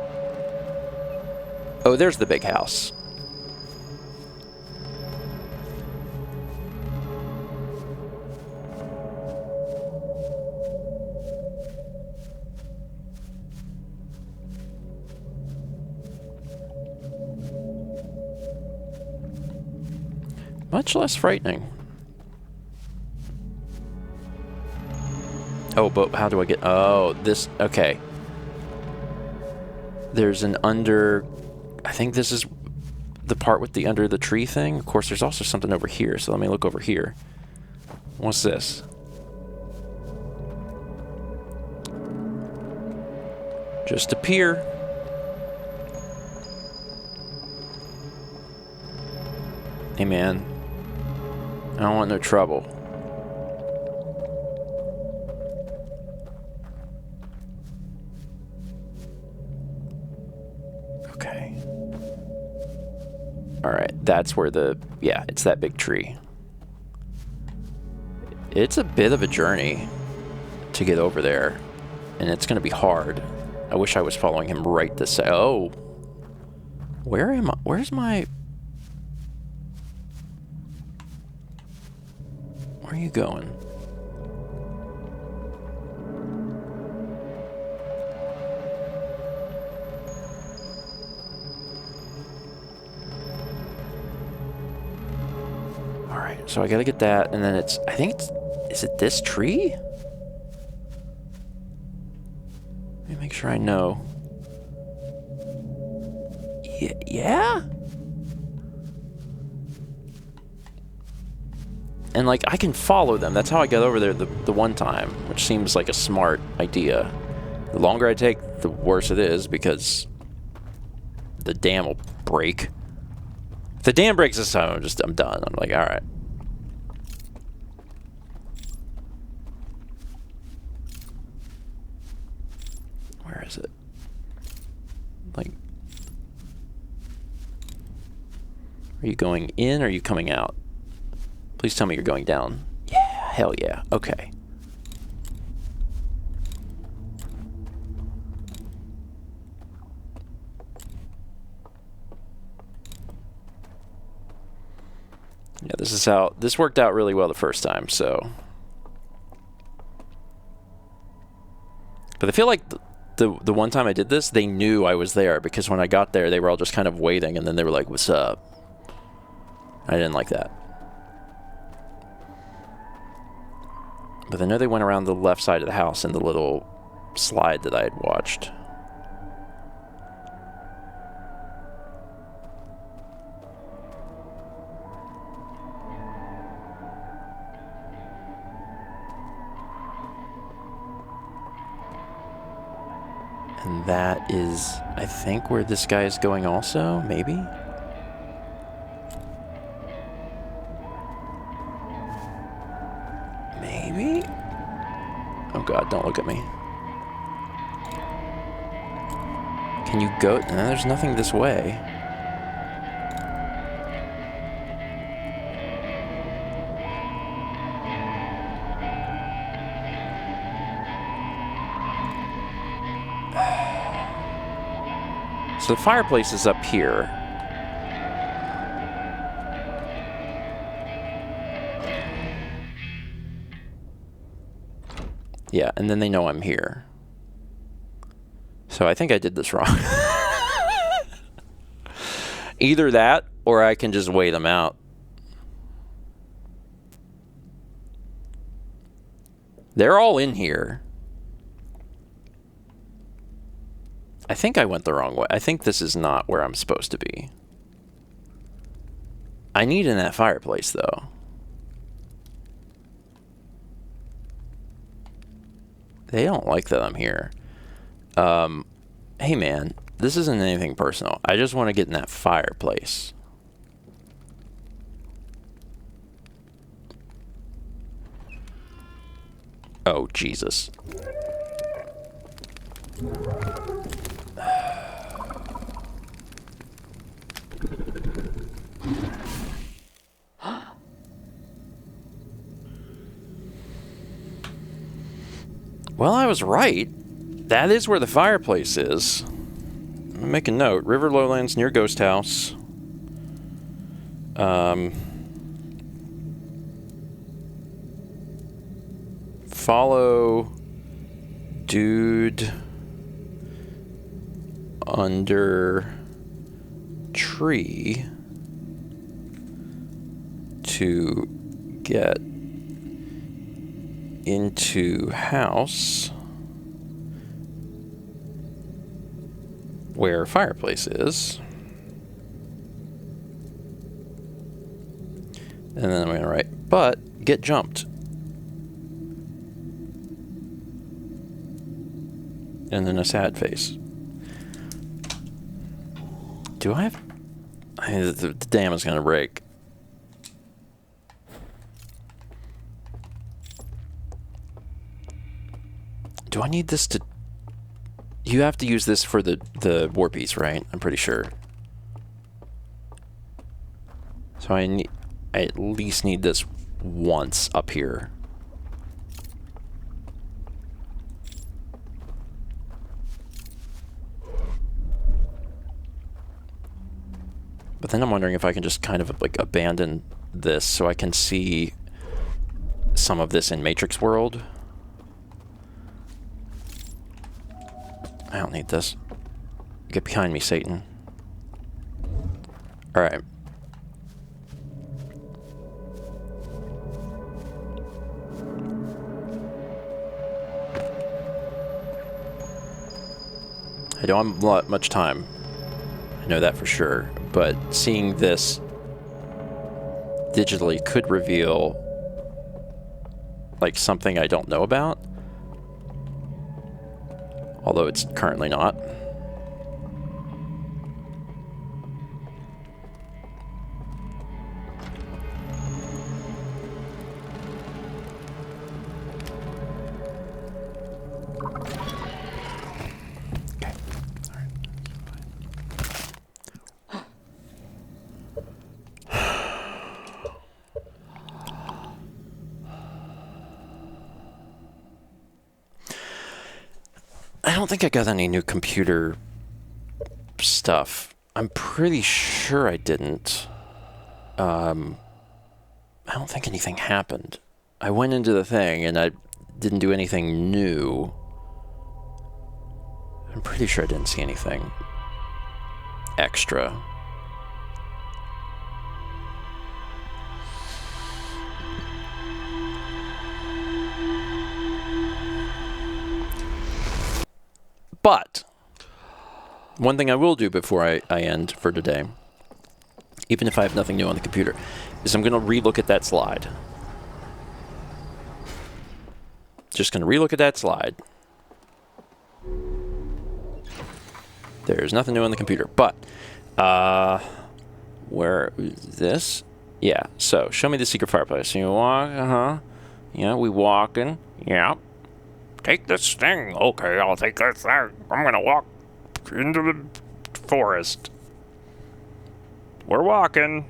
Oh, there's the big house. Much less frightening. Oh, but how do I get... Oh, this... Okay. There's an under... I think this is the part with the under the tree thing. Of course, there's also something over here, so let me look over here. What's this? Just a pier. Hey, man. I don't want no trouble. Okay. Alright, that's where the... Yeah, it's that big tree. It's a bit of a journey to get over there. And it's going to be hard. I wish I was following him right this second. Oh. Where am I? Where's my... Where are you going? Alright, so I gotta get that, and then it's... I think it's... Is it this tree? Let me make sure I know. Yeah? And, like, I can follow them. That's how I got over there the one time, which seems like a smart idea. The longer I take, the worse it is, because the dam will break. If the dam breaks this time, I'm done. I'm like, alright. Where is it? Like... Are you going in, or are you coming out? Please tell me you're going down. Yeah, hell yeah. Okay. Yeah, this is how... This worked out really well the first time, so... But I feel like the one time I did this, they knew I was there, because when I got there, they were all just kind of waiting, and then they were like, what's up? I didn't like that. But I know they went around the left side of the house in the little slide that I had watched. And that is, I think, where this guy is going also, maybe? Maybe? Oh god, don't look at me. Can you go? No, there's nothing this way. So the fireplace is up here. Yeah, and then they know I'm here. So I think I did this wrong. Either that, or I can just wait them out. They're all in here. I think I went the wrong way. I think this is not where I'm supposed to be. I need in that fireplace, though. They don't like that I'm here. Hey, man, this isn't anything personal. I just want to get in that fireplace. Oh, Jesus. Well, I was right. That is where the fireplace is. I'm gonna make a note. River Lowlands near Ghost House. Follow dude under tree to get into house where fireplace is. And then I'm going to write, but get jumped. And then a sad face. Do I have... the dam is going to break. Do I need this to... You have to use this for the warpies, right? I'm pretty sure. So I at least need this once up here. But then I'm wondering if I can just kind of like abandon this so I can see some of this in Matrix World. I don't need this. Get behind me, Satan. Alright. I don't have much time. I know that for sure. But seeing this digitally could reveal like something I don't know about. Although it's currently not. Okay. All right. I don't think I got any new computer stuff. I'm pretty sure I didn't. I don't think anything happened. I went into the thing and I didn't do anything new. I'm pretty sure I didn't see anything extra. But one thing I will do before I end for today, even if I have nothing new on the computer, is I'm going to relook at that slide. Just going to relook at that slide. There's nothing new on the computer, but where is this? Yeah, so show me the secret fireplace. You walk, yeah, we walking, yeah. Take this thing. Okay, I'll take this thing. I'm gonna walk into the forest. We're walking.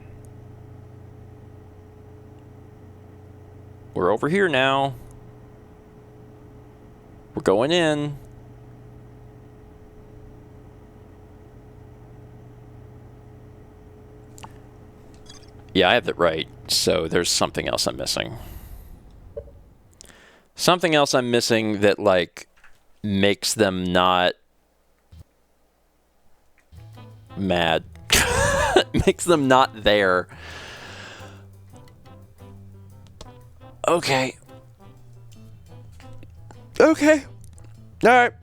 We're over here now. We're going in. Yeah, I have that right. So there's something else I'm missing. Something else I'm missing that, like, makes them not mad. Makes them not there. Okay. Okay. All right.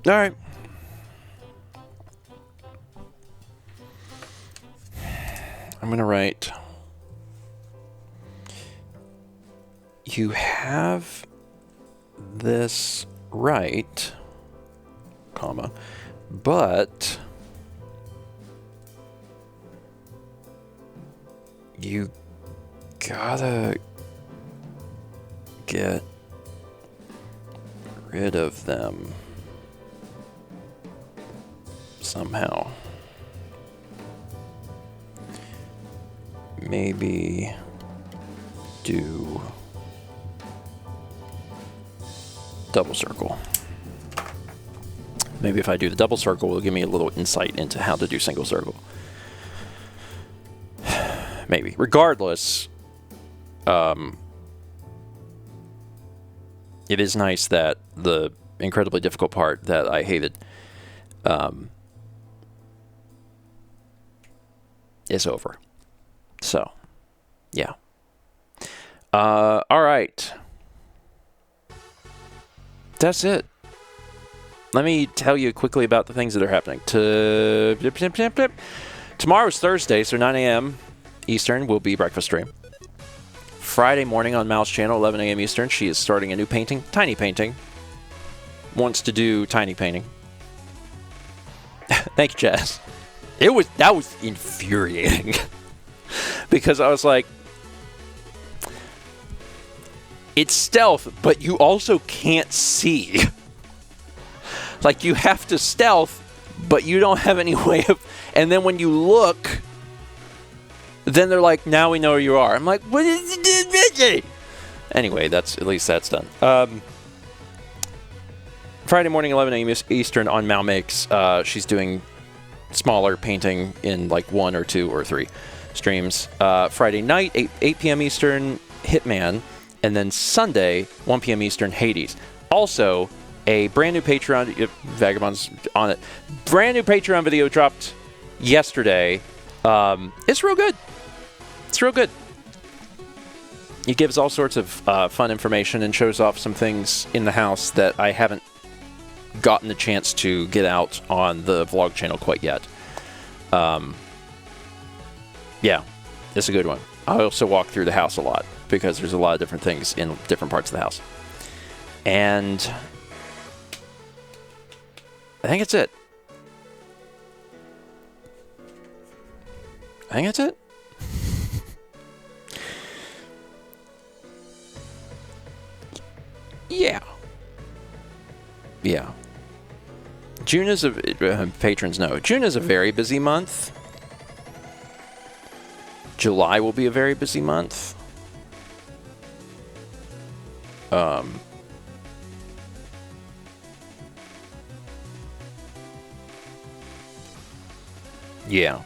All right. I'm going to write, you have this right, comma, but you gotta get rid of them somehow. Maybe do double circle. Maybe if I do the double circle, it'll give me a little insight into how to do single circle. Maybe. Regardless, it is nice that the incredibly difficult part that I hated is over. So, yeah. All right. That's it. Let me tell you quickly about the things that are happening. Tomorrow is Thursday, so 9 a.m. Eastern will be breakfast stream. Friday morning on Mal's channel, 11 a.m. Eastern, she is starting a new painting, tiny painting. Wants to do tiny painting. Thank you, Jazz. That was infuriating. Because I was like, it's stealth, but you also can't see. Like, you have to stealth, but you don't have any way of... And then when you look, then they're like, now we know where you are. I'm like, what is it? Anyway, at least that's done. Friday morning, 11 a.m. Eastern on Mal Makes. She's doing smaller painting in like 1 or 2 or 3 streams. Friday night, 8 p.m. Eastern, Hitman. And then Sunday, 1 p.m. Eastern, Hades. Also, a brand new Patreon, Vagabond's on it, brand new Patreon video dropped yesterday. It's real good. It's real good. It gives all sorts of fun information and shows off some things in the house that I haven't gotten the chance to get out on the vlog channel quite yet. Yeah, it's a good one. I also walk through the house a lot because there's a lot of different things in different parts of the house. And I think it's it. I think that's it. Yeah. Yeah. June is patrons know. June is a very busy month. July will be a very busy month. Yeah.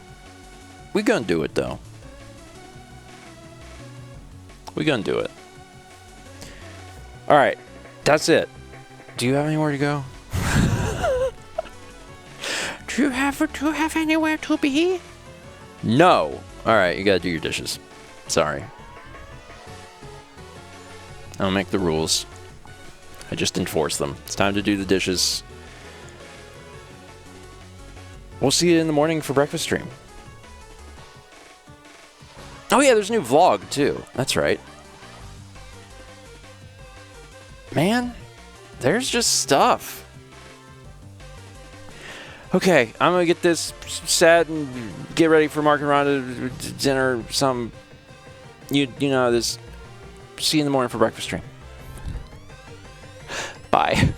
We gonna do it, though. We gonna do it. All right. That's it. Do you have anywhere to go? Do you have anywhere to be? No. All right, you gotta do your dishes. Sorry. I don't make the rules. I just enforce them. It's time to do the dishes. We'll see you in the morning for breakfast stream. Oh yeah, there's a new vlog too. That's right. Man, there's just stuff. Okay, I'm gonna get this set and get ready for Mark and Rhonda dinner. You know this. See you in the morning for breakfast stream. Bye.